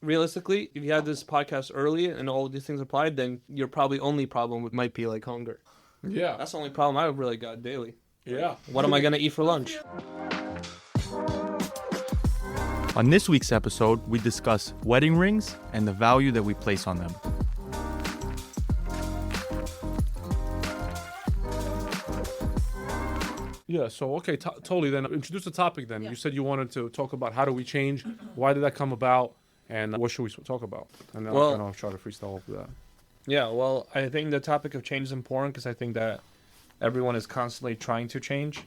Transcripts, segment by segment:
realistically, if you had this podcast early and all these things applied, then your probably only problem might be like hunger. Yeah. That's the only problem I've really got daily. Yeah. What am I going to eat for lunch? On this week's episode, we discuss wedding rings and the value that we place on them. Yeah, so okay, totally. Then introduce the topic. Then you said you wanted to talk about how do we change, why did that come about, and what should we talk about? And then I'll try to freestyle off of that. Yeah, well, I think the topic of change is important because I think that everyone is constantly trying to change.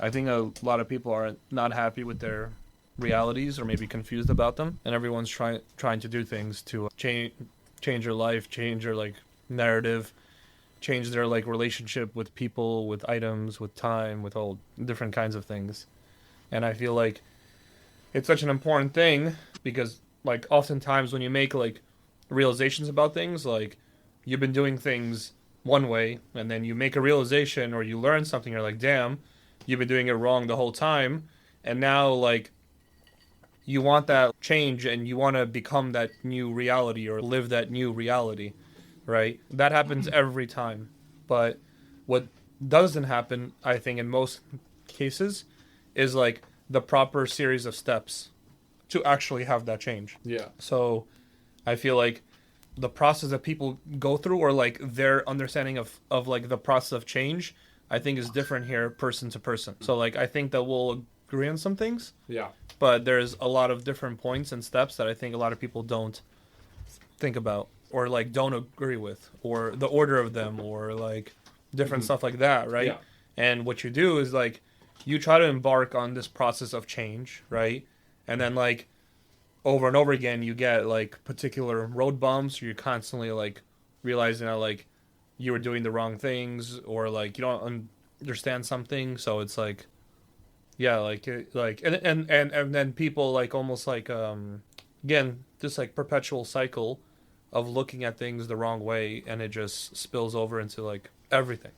I think a lot of people are not happy with their realities or maybe confused about them, and everyone's trying to do things to change their life, change their like narrative, change their like relationship with people, with items, with time, with all different kinds of things. And I feel like it's such an important thing because like oftentimes when you make like realizations about things, like you've been doing things one way and then you make a realization or you learn something, you're like, damn, you've been doing it wrong the whole time, and now like you want that change and you want to become that new reality or live that new reality, right? That happens every time. But what doesn't happen, I think, in most cases, is like the proper series of steps to actually have that change. Yeah. So I feel like the process that people go through or like their understanding of like the process of change, I think is different here person to person. So like I think that we'll agree on some things. Yeah. But there's a lot of different points and steps that I think a lot of people don't think about or like don't agree with, or the order of them, or like different stuff like that, right? Yeah. And what you do is like you try to embark on this process of change, right? And then like over and over again you get like particular road bumps, or you're constantly like realizing that like you were doing the wrong things, or like you don't understand something, so it's like and then people like almost like again this like perpetual cycle of looking at things the wrong way, and it just spills over into like everything.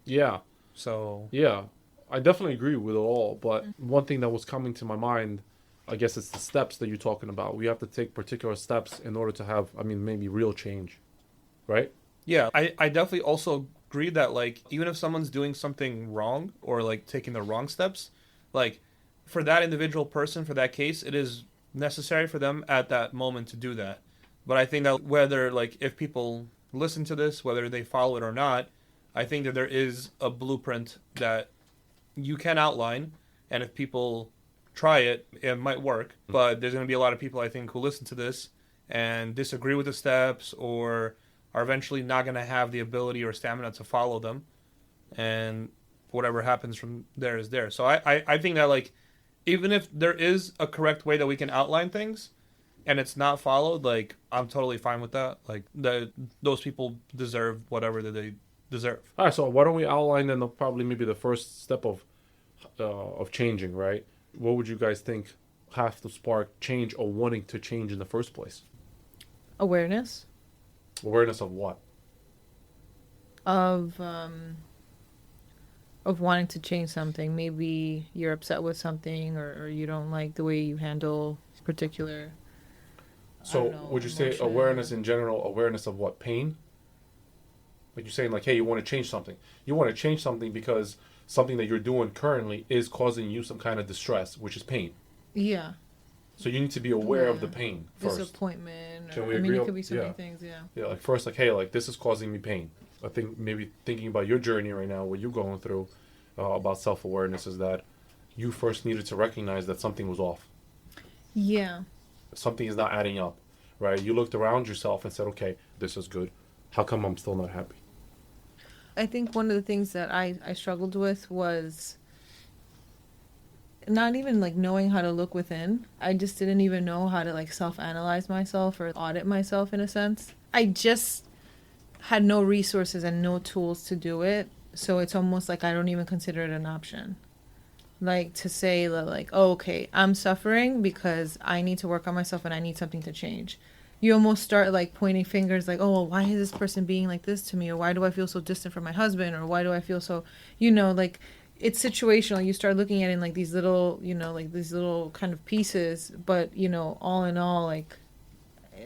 Yeah. So Yeah, I definitely agree with it all. But one thing that was coming to my mind, I guess it's the steps that you're talking about. We have to take particular steps in order to have, maybe real change, right? yeah, I definitely also agree that like even if someone's doing something wrong or like taking the wrong steps, like for that individual person, for that case, it is necessary for them at that moment to do that. But I think that whether like if people listen to this, whether they follow it or not, I think that there is a blueprint that you can outline, and if people try it, it might work. But there's going to be a lot of people, I think, who listen to this and disagree with the steps, or are eventually not going to have the ability or stamina to follow them, and whatever happens from there is there. So I think that like even if there is a correct way that we can outline things and it's not followed, like I'm totally fine with that. Like those people deserve whatever that they deserve. All right, so why don't we outline then probably maybe the first step of changing, right? What would you guys think have to spark change or wanting to change in the first place? Awareness Awareness of what? of wanting to change something. Maybe you're upset with something, or you don't like the way you handle particular. So would you say emotion. awareness in general, awareness of what? Pain? Like you're saying like, hey, you want to change something. You want to change something because something that you're doing currently is causing you some kind of distress, which is pain. Yeah. So you need to be aware of the pain first. Disappointment. Can Or, we I mean, agree it on- could be so yeah. many things. Yeah. Yeah, like first, like, hey, like this is causing me pain. I think maybe thinking about your journey right now, what you're going through about self-awareness is that you first needed to recognize that something was off. Yeah. Something is not adding up, right? You looked around yourself and said, okay, this is good. How come I'm still not happy? I think one of the things that I struggled with was not even like knowing how to look within. I just didn't even know how to like self-analyze myself or audit myself in a sense. I just had no resources and no tools to do it. So it's almost like I don't even consider it an option. Like to say that like, oh, okay, I'm suffering because I need to work on myself and I need something to change. You almost start like pointing fingers like, oh, well, why is this person being like this to me? Or why do I feel so distant from my husband? Or why do I feel so, like it's situational. You start looking at it in like these little, like these little kind of pieces. But, all in all, like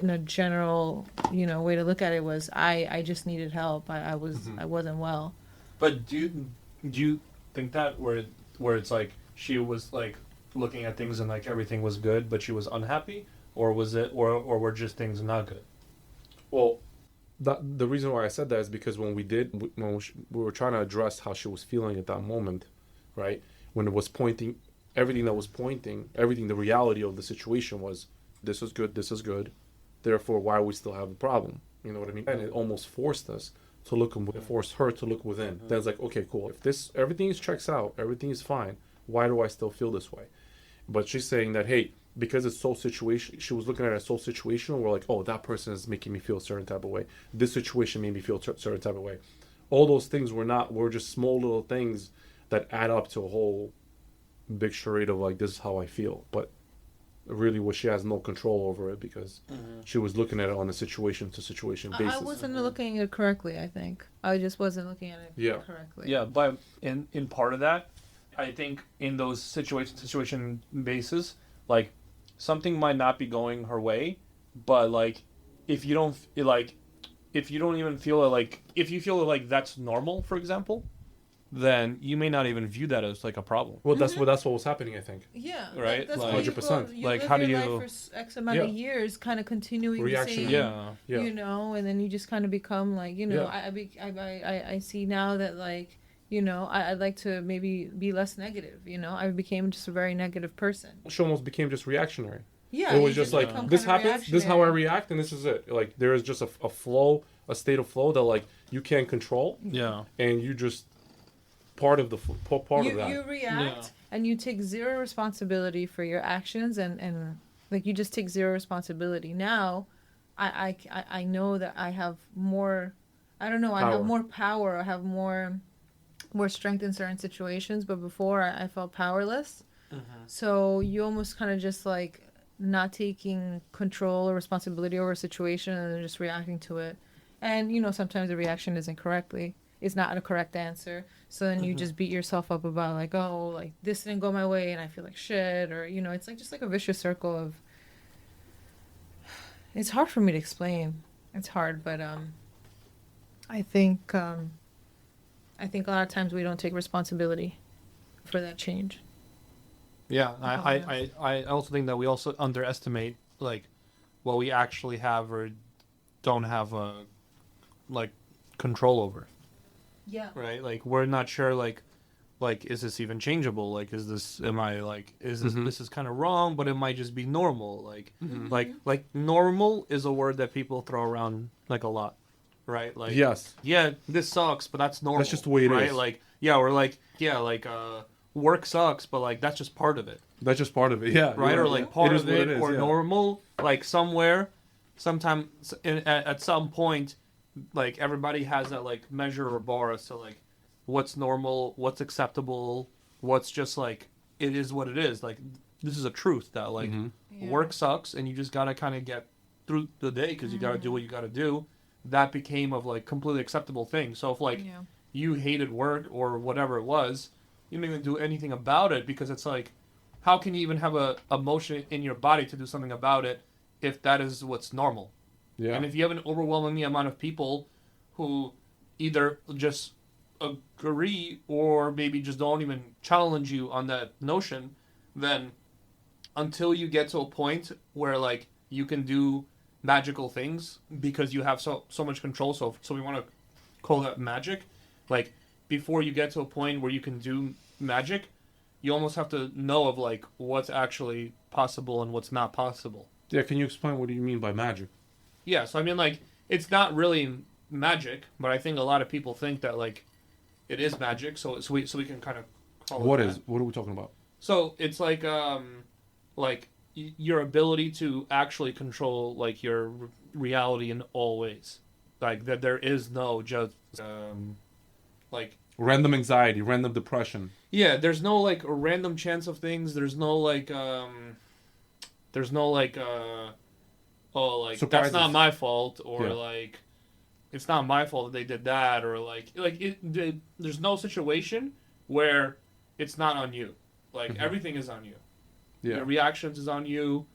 in a general, way to look at it was I just needed help. I wasn't well. But do you think that where it's like she was like looking at things and like everything was good, but she was unhappy, or was it, or were just things not good? Well, the reason why I said that is because when we were trying to address how she was feeling at that moment, right? When it was pointing, everything, the reality of the situation was, this is good, therefore why we still have a problem? You know what I mean? And it almost forced us to look, forced her to look within. Then it's like, okay, cool. If everything checks out, everything is fine, why do I still feel this way? But she's saying that, hey, because it's so she was looking at it so situational, we're like, oh, that person is making me feel a certain type of way. This situation made me feel a certain type of way. All those things were just small little things that add up to a whole big charade of like, this is how I feel. But really, she has no control over it because she was looking at it on a situation to situation basis. I wasn't looking at it correctly, I think. I just wasn't looking at it correctly. Yeah, but in part of that, I think in those situation basis, like, something might not be going her way, but like, if you don't even feel it, like, if you feel like that's normal, for example, then you may not even view that as like a problem. Well, that's what was happening, I think. Yeah, right. That's like, 100%. Like, how do you life for X amount of years, kind of continuing reaction? The same, and then you just kind of become like, I see now that, like, I'd like to maybe be less negative. I became just a very negative person. She almost became just reactionary. Yeah, it was just like, this happens, this is how I react, and this is it. Like, there is just a flow, a state of flow that, like, you can't control. Yeah, and you just part of that. You react and you take zero responsibility for your actions, and like, you just take zero responsibility. Now, I know that I have more. I don't know. I have more power. I have more strength in certain situations, but before I felt powerless. So you almost kind of just like not taking control or responsibility over a situation and then just reacting to it. And sometimes the reaction it's not a correct answer. So then you just beat yourself up about like, oh, like, this didn't go my way and I feel like shit, or it's like just like a vicious circle of. It's hard for me to explain. It's hard, but I think a lot of times we don't take responsibility for that change. Yeah, I also think that we also underestimate like what we actually have or don't have like control over. Yeah. Right? Like, we're not sure like is this even changeable? Like, is this this is kind of wrong, but it might just be normal. Like like normal is a word that people throw around like a lot. Right? Like, yes. Yeah, this sucks, but that's normal. That's just the way it is. Like, yeah, or like, work sucks, but like, that's just part of it. That's just part of it. Yeah. Right? Or like part of it, or yeah. normal. Like, sometime at some point, like, everybody has that like measure or bar as to like what's normal, what's acceptable, what's just like, it is what it is. Like, this is a truth that like work sucks, and you just gotta kind of get through the day because you gotta do what you gotta do. That became of like completely acceptable thing. So if like you hated work or whatever it was, you didn't even do anything about it, because it's like, how can you even have a emotion in your body to do something about it if that is what's normal? Yeah. And if you have an overwhelming amount of people who either just agree or maybe just don't even challenge you on that notion, then until you get to a point where like you can do magical things because you have so much control, so we want to call that magic, like, before you get to a point where you can do magic, you almost have to know of like what's actually possible and what's not possible. Yeah, can you explain what do you mean by magic? Yeah, so I mean, like, it's not really magic, but I think a lot of people think that like it is magic, so we can kind of call what it what are we talking about? So it's like your ability to actually control like your reality in all ways, like that there is no just like random anxiety, random depression. Yeah, there's no like a random chance of things. There's no like oh, like, surprises. That's not my fault, or Yeah. like, it's not my fault that they did that, or like there's no situation where it's not on you. Like, everything is on you. Yeah. Your reactions is on you.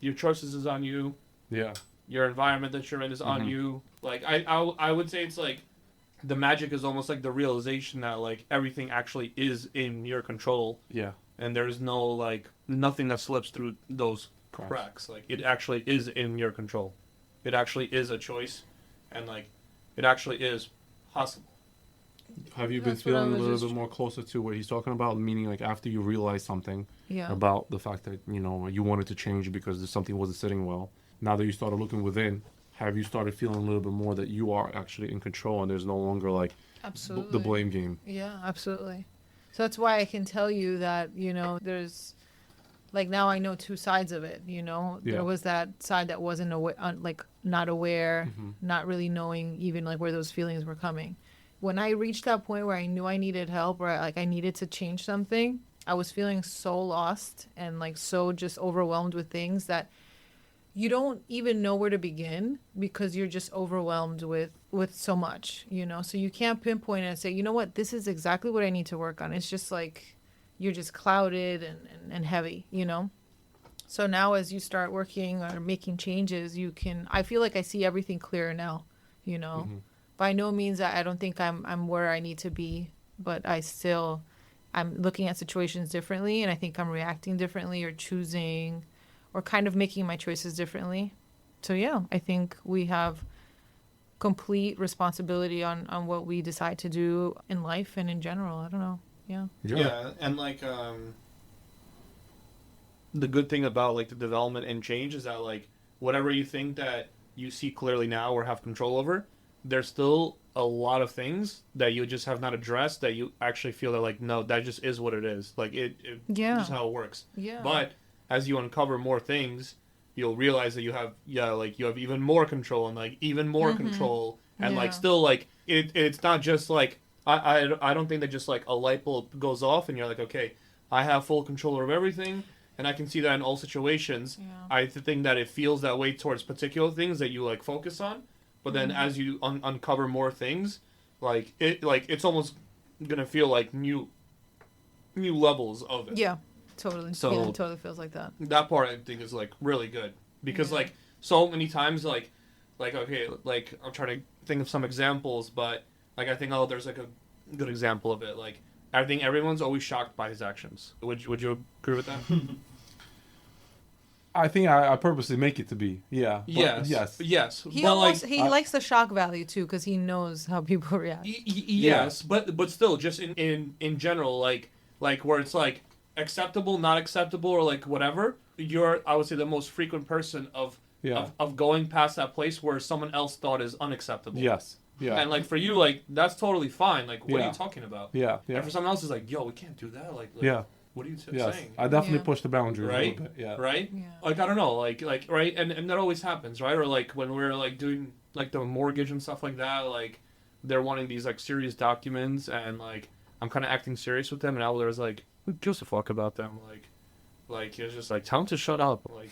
Your choices is on you. Yeah. your environment that you're in is on you. Like I would say it's like the magic is almost like the realization that like everything actually is in your control. Yeah. And there's no like nothing that slips through those cracks. Like it actually is in your control. It actually is a choice, and like it actually is possible. Have you been That's what I feeling a was little just- bit more closer to what he's talking about? Meaning, like after you realize something Yeah. about the fact that you wanted to change because something wasn't sitting well. Now that you started looking within, have you started feeling a little bit more that you are actually in control and there's no longer like Absolutely. the blame game? Yeah, absolutely. So that's why I can tell you that, there's like now I know two sides of it, Yeah. There was that side that wasn't like not aware, not really knowing even like where those feelings were coming. When I reached that point where I knew I needed help or like I needed to change something, I was feeling so lost and like so just overwhelmed with things that you don't even know where to begin because you're just overwhelmed with so much, so you can't pinpoint it and say, you know what, this is exactly what I need to work on. It's just like you're just clouded and heavy, so now as you start working or making changes, I feel like I see everything clearer now, by no means I don't think I'm where I need to be, but I'm looking at situations differently, and I think I'm reacting differently or choosing or kind of making my choices differently. So yeah, I think we have complete responsibility on what we decide to do in life and in general. I don't know. Yeah. And like the good thing about like the development and change is that like whatever you think that you see clearly now or have control over, there's still a lot of things that you just have not addressed that you actually feel that like no, that just is what it is. Like it just how it works. Yeah. But as you uncover more things, you'll realize that you have even more control and like even more control and like still like it's not just like I don't think that just like a light bulb goes off and you're like, okay, I have full control over everything and I can see that in all situations. Yeah. I think that it feels that way towards particular things that you like focus on, but then as you uncover more things, like it's almost gonna feel like new levels of it. Yeah. Totally. So- yeah, it totally feels like that. That part I think is like really good because like so many times like okay, like I'm trying to think of some examples, but like I think there's like a good example of it. Like I think everyone's always shocked by his actions. Would you agree with that? I think I purposely make it to be. Yeah. But Yes. He but almost like, he likes the shock value too because he knows how people react. yes, but still, just in general, like where it's like acceptable, not acceptable, or like whatever. You're, I would say, the most frequent person of going past that place where someone else thought is unacceptable. Yes. Yeah. And like for you, like that's totally fine. Like what are you talking about? Yeah. And for someone else, it's like, yo, we can't do that. Like Yeah. what are you Yes. saying? I definitely Yeah. push the boundary Right? a little bit. Yeah. Right? Yeah. Like I don't know, like right, and that always happens, right? Or like when we're like doing like the mortgage and stuff like that, like they're wanting these like serious documents, and like I'm kind of acting serious with them, and Eldar's like, who gives a fuck about them? Like it's just like tell him to shut up, like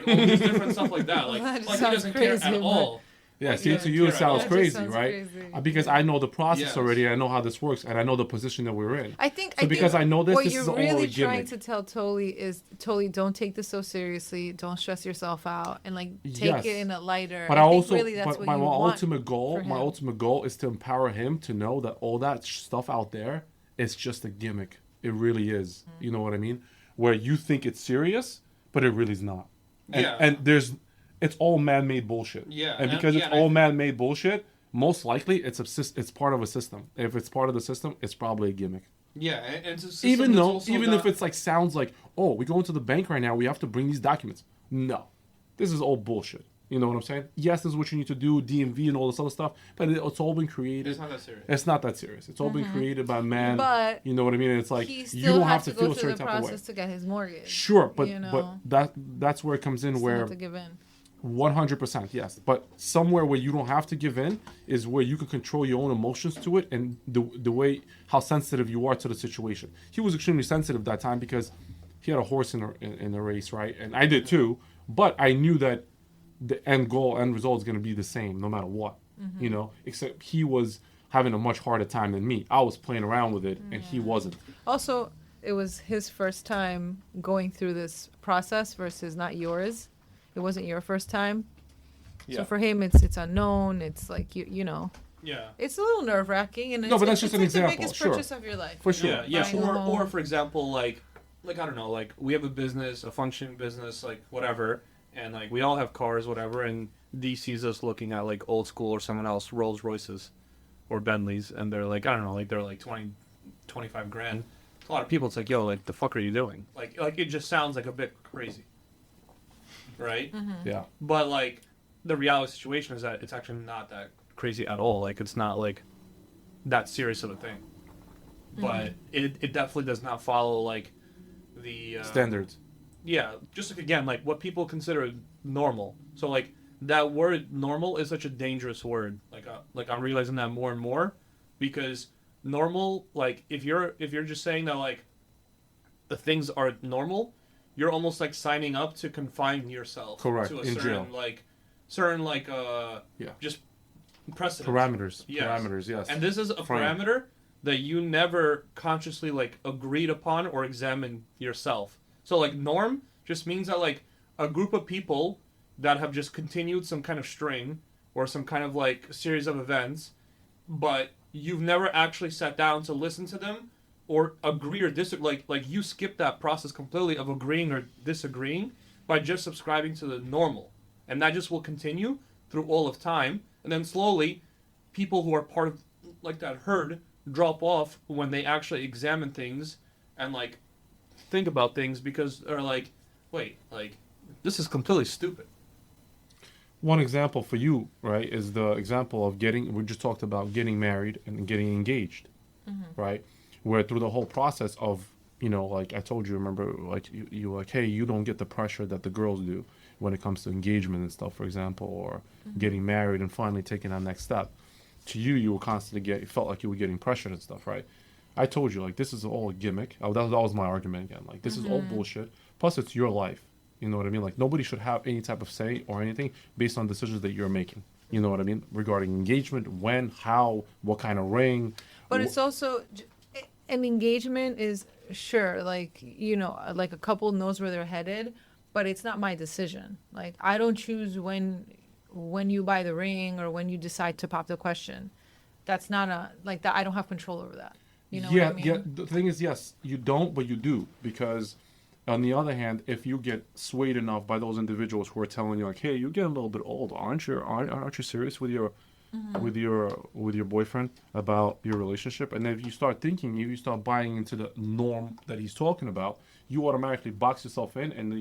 all these different stuff like that, like That like he sounds doesn't care crazy, at but- all. Yeah, Like, see, he to doesn't you it care at sounds all. That just crazy, sounds right? crazy. Because I know the process Yes. already, I know how this works, and I know the position that we're in. I think So because I know this, what this you're is all really a trying gimmick. to tell Toli is don't take this so seriously. Don't stress yourself out, and like take Yes. it in a lighter. But I I think also, really that's but what my you want ultimate goal, for my him. ultimate goal is to empower him to know that all that stuff out there is just a gimmick. It really is. Mm-hmm. You know what I mean? Where you think it's serious, but it really is not. And, Yeah. and it's all man-made bullshit. Yeah, And and- because yeah, it's and all man-made bullshit, most likely it's part of a system. If it's part of the system, it's probably a gimmick. Yeah, and it's a system Even that's though, also even if not- it's like sounds like, oh, we go into the bank right now, we have to bring these documents. No, this is all bullshit. You know what I'm saying? Yes, this is what you need to do, DMV and all this other stuff, but it's all been created. it's not that serious. It's not that serious. It's all been created by man. Mm-hmm. But you know what I mean? And it's like he you still don't has have to to feel go a through certain the type of way. process to get his mortgage. Sure, but you know? that's where it comes in Still where have to give in. 100%, yes. But somewhere where you don't have to give in is where you can control your own emotions to it and the way how sensitive you are to the situation. He was extremely sensitive that time because he had a horse in a race, right? And I did too. But I knew that the end result is going to be the same no matter what, you know. Except he was having a much harder time than me. I was playing around with it, and he wasn't. Also, it was his first time going through this process versus not yours. It wasn't your first time. Yeah. So for him, it's unknown. It's like you know, Yeah. it's a little nerve wracking, and No, but that's just an like the example, biggest sure. purchase of your life. For you sure. know, Yeah, buying a or home. for example, like I don't know, like we have a business, a functioning business, like whatever, and like we all have cars, whatever, and D sees us looking at like old school or someone else Rolls Royces or Bentleys, and they're like, I don't know, like they're like 20, 25 grand. A lot of people, it's like, yo, like the fuck are you doing? Like it just sounds like a bit crazy, right? Yeah. But like the reality situation is that it's actually not that crazy at all. Like it's not like that serious of a thing. But it definitely does not follow like the Standards. Yeah, just like, again, like what people consider normal. So like that word normal is such a dangerous word. Like I'm realizing that more and more, because normal, like if you're just saying that like the things are normal, you're almost like signing up to confine yourself Correct, to a in certain jail. certain Yeah. just precedent. Parameters. Yes. Parameters, yes. And this is a Frame. parameter that you never consciously like agreed upon or examined yourself. So like norm just means that like a group of people that have just continued some kind of string or some kind of like series of events, but you've never actually sat down to listen to them or agree or disagree. Like you skip that process completely of agreeing or disagreeing by just subscribing to the normal, and that just will continue through all of time, and then slowly people who are part of like that herd drop off when they actually examine things and like think about things, because they're like, wait, like this is completely stupid. One example for you, right, is the example of we just talked about getting married and getting engaged, right? Where through the whole process of, like I told you, remember, like you were like, hey, you don't get the pressure that the girls do when it comes to engagement and stuff, for example, or getting married and finally taking that next step. To you were constantly you felt like you were getting pressured and stuff, right? I told you, like, this is all a gimmick. That was my argument again. Like, this is all bullshit. Plus, it's your life. You know what I mean? Like, nobody should have any type of say or anything based on decisions that you're making. You know what I mean? Regarding engagement, when, how, what kind of ring. But it's also an engagement is sure, like, like a couple knows where they're headed, but it's not my decision. Like, I don't choose when you buy the ring or when you decide to pop the question. That's not that. I don't have control over that. You know what I mean? Yeah. The thing is, yes, you don't, but you do, because on the other hand, if you get swayed enough by those individuals who are telling you like, "Hey, you're getting a little bit old, aren't you? Aren't you serious with your with your boyfriend about your relationship?" And then if you start thinking, you start buying into the norm that he's talking about, you automatically box yourself in, and then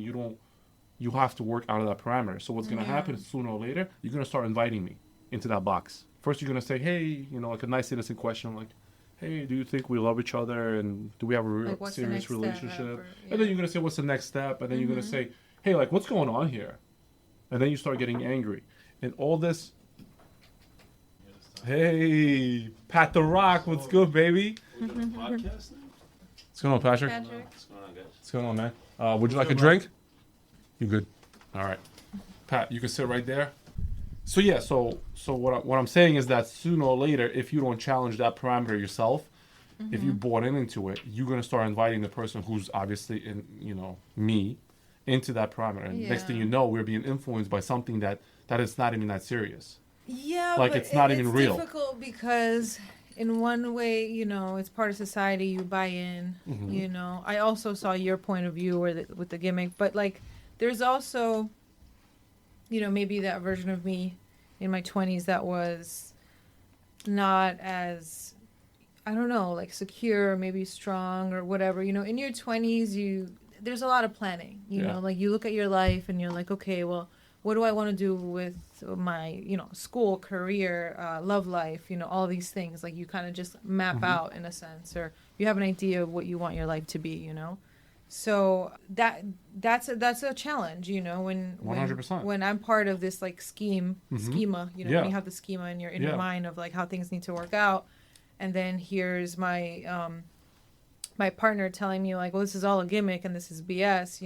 you have to work out of that parameter. So what's going to happen is sooner or later, you're going to start inviting me into that box. First, you're going to say, hey, like a nice innocent question, like, hey, do you think we love each other? And do we have a real what's the serious next step? relationship? Or, And then you're going to say, what's the next step? And then you're going to say, hey, like, what's going on here? And then you start getting angry. And all this... Hey, Pat the Rock, what's good, baby? We got a podcast now? What's going on, Patrick? Patrick. What's going on, guys? What's going on, man? Would you like a drink? You good? All right, Pat, you can sit right there. So yeah, so what I'm saying is that sooner or later, if you don't challenge that parameter yourself, if you bought into it, you're gonna start inviting the person who's obviously me into that parameter. And next thing you know, we're being influenced by something that is not even that serious. Yeah, Like, but it's not even real. It's difficult because in one way, it's part of society. You buy in. I also saw your point of view with the gimmick, but like, there's also, maybe that version of me in my 20s that was not as, I don't know, like secure, maybe strong or whatever. In your 20s, there's a lot of planning. Like you look at your life and you're like, okay, well, what do I want to do with my, school, career, love life, all these things. Like you kind of just map out in a sense, or you have an idea of what you want your life to be, So that's a challenge, when 100%. when I'm part of this like schema, when you have the schema in your mind of like how things need to work out, and then here's my my partner telling me like, well, this is all a gimmick and this is BS,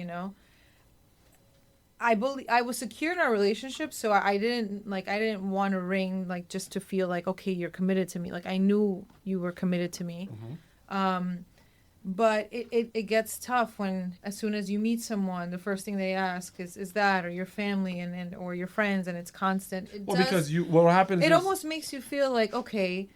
I was secure in our relationship, so I didn't want a ring like just to feel like, okay, you're committed to me. Like I knew you were committed to me. But it gets tough when, as soon as you meet someone, the first thing they ask is that, or your family, and or your friends, and it's constant. Because what happens it is, almost makes you feel like, okay,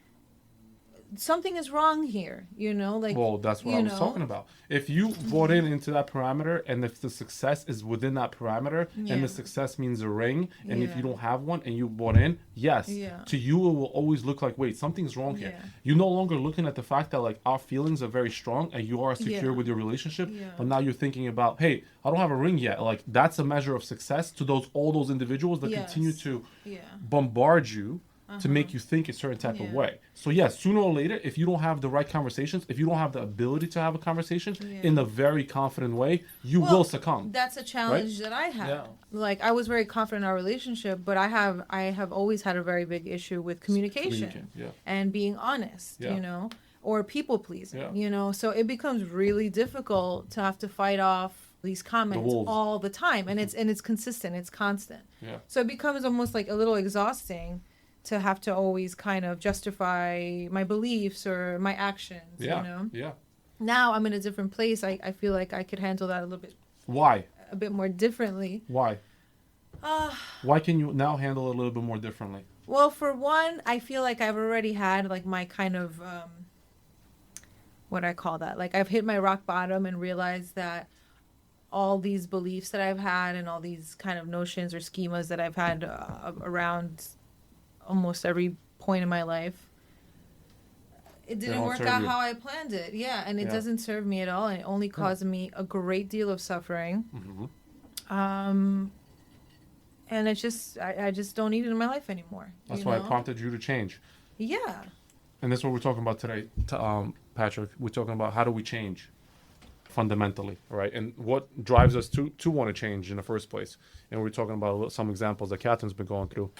something is wrong here, like, well, that's what I was talking about. If you bought into that parameter, and if the success is within that parameter, and the success means a ring, and if you don't have one and you bought in, yes, to you it will always look like, wait, something's wrong here. You're no longer looking at the fact that like our feelings are very strong and you are secure with your relationship, but now you're thinking about, hey, I don't have a ring yet. Like, that's a measure of success to all those individuals that continue to bombard you to make you think a certain type of way. So yes, sooner or later, if you don't have the right conversations, if you don't have the ability to have a conversation in a very confident way, you will succumb. That's a challenge that I had. Like, I was very confident in our relationship, but I have always had a very big issue with communication and being honest, or people pleasing, so it becomes really difficult to have to fight off these comments all the time, and it's consistent, it's constant. So it becomes almost like a little exhausting to have to always kind of justify my beliefs or my actions, Now I'm in a different place. I feel like I could handle that a little bit. Why? A bit more differently. Why? Why can you now handle it a little bit more differently? Well, for one, I feel like I've already had like my kind of, what I call that? Like, I've hit my rock bottom and realized that all these beliefs that I've had and all these kind of notions or schemas that I've had around almost every point in my life, it didn't work out how I planned it. And it doesn't serve me at all, and it only caused me a great deal of suffering. And it's just I just don't need it in my life anymore. That's why I prompted you to change. And that's what we're talking about today, Patrick. We're talking about how do we change fundamentally, right? And what drives us to want to change in the first place. And we're talking about some examples that Catherine's been going through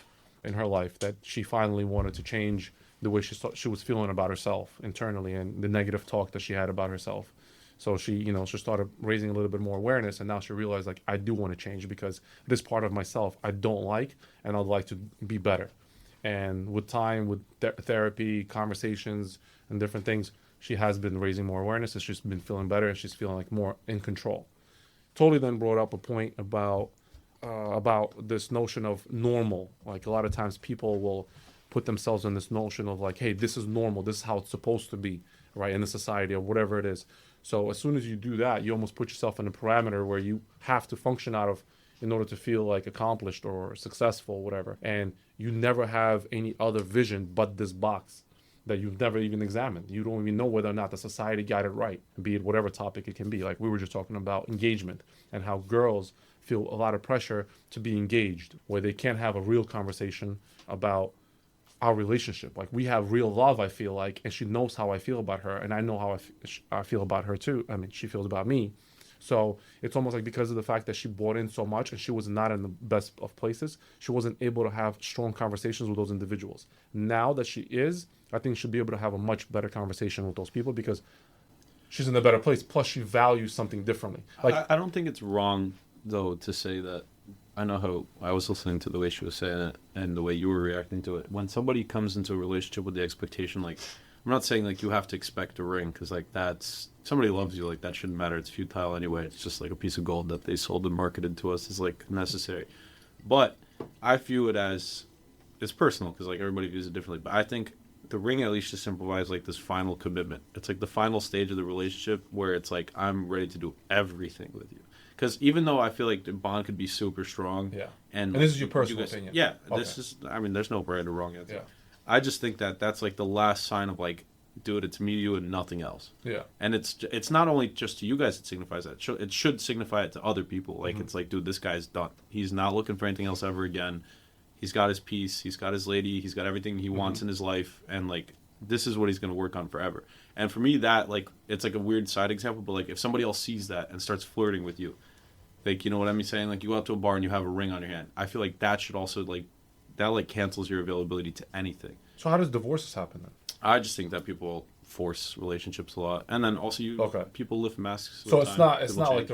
in her life, that she finally wanted to change the way she was feeling about herself internally, and the negative talk that she had about herself. So she started raising a little bit more awareness, and now she realized, like, I do want to change because this part of myself I don't like, and I'd like to be better. And with time, with therapy, conversations, and different things, she has been raising more awareness, and she's been feeling better, and she's feeling like more in control. Totally then brought up a point about this notion of normal. Like, a lot of times people will put themselves in this notion of like, hey, this is normal, this is how it's supposed to be, right, in the society or whatever it is. So as soon as you do that, you almost put yourself in a parameter where you have to function out of in order to feel like accomplished or successful, whatever. And you never have any other vision but this box that you've never even examined. You don't even know whether or not the society got it right, be it whatever topic it can be. Like, we were just talking about engagement and how girls feel a lot of pressure to be engaged, where they can't have a real conversation about our relationship. Like, we have real love, I feel like, and she knows how I feel about her, and I know how I feel about her too. I mean, she feels about me. So it's almost like, because of the fact that she bought in so much and she was not in the best of places, she wasn't able to have strong conversations with those individuals. Now that she is, I think she'll be able to have a much better conversation with those people because she's in a better place. Plus, she values something differently. Like, I don't think it's wrong, though, to say that. I know how I was listening to the way she was saying it and the way you were reacting to it. When somebody comes into a relationship with the expectation, like, I'm not saying like you have to expect a ring, because like that's, somebody loves you, like that shouldn't matter. It's futile anyway. It's just like a piece of gold that they sold and marketed to us as like necessary. But I view it as, it's personal because like everybody views it differently. But I think the ring at least just simplifies like this final commitment. It's like the final stage of the relationship where it's like, I'm ready to do everything with you. Because even though I feel like the bond could be super strong, and this is your personal opinion. Yeah, okay. This is. I mean, there's no right or wrong answer. Yeah. I just think that that's like the last sign of like, dude, it's me, you, and nothing else. Yeah. And it's not only just to you guys it signifies that. It should signify it to other people. Like, it's like, dude, this guy's done. He's not looking for anything else ever again. He's got his peace. He's got his lady. He's got everything he wants in his life, and like, this is what he's going to work on forever. And for me, that like, it's like a weird side example, but like, if somebody else sees that and starts flirting with you, like, you know what I'm saying? Like, you go out to a bar and you have a ring on your hand. I feel like that should also, like, that, like, cancels your availability to anything. So how does divorces happen then? I just think that people force relationships a lot. And then also people lift masks. So it's not like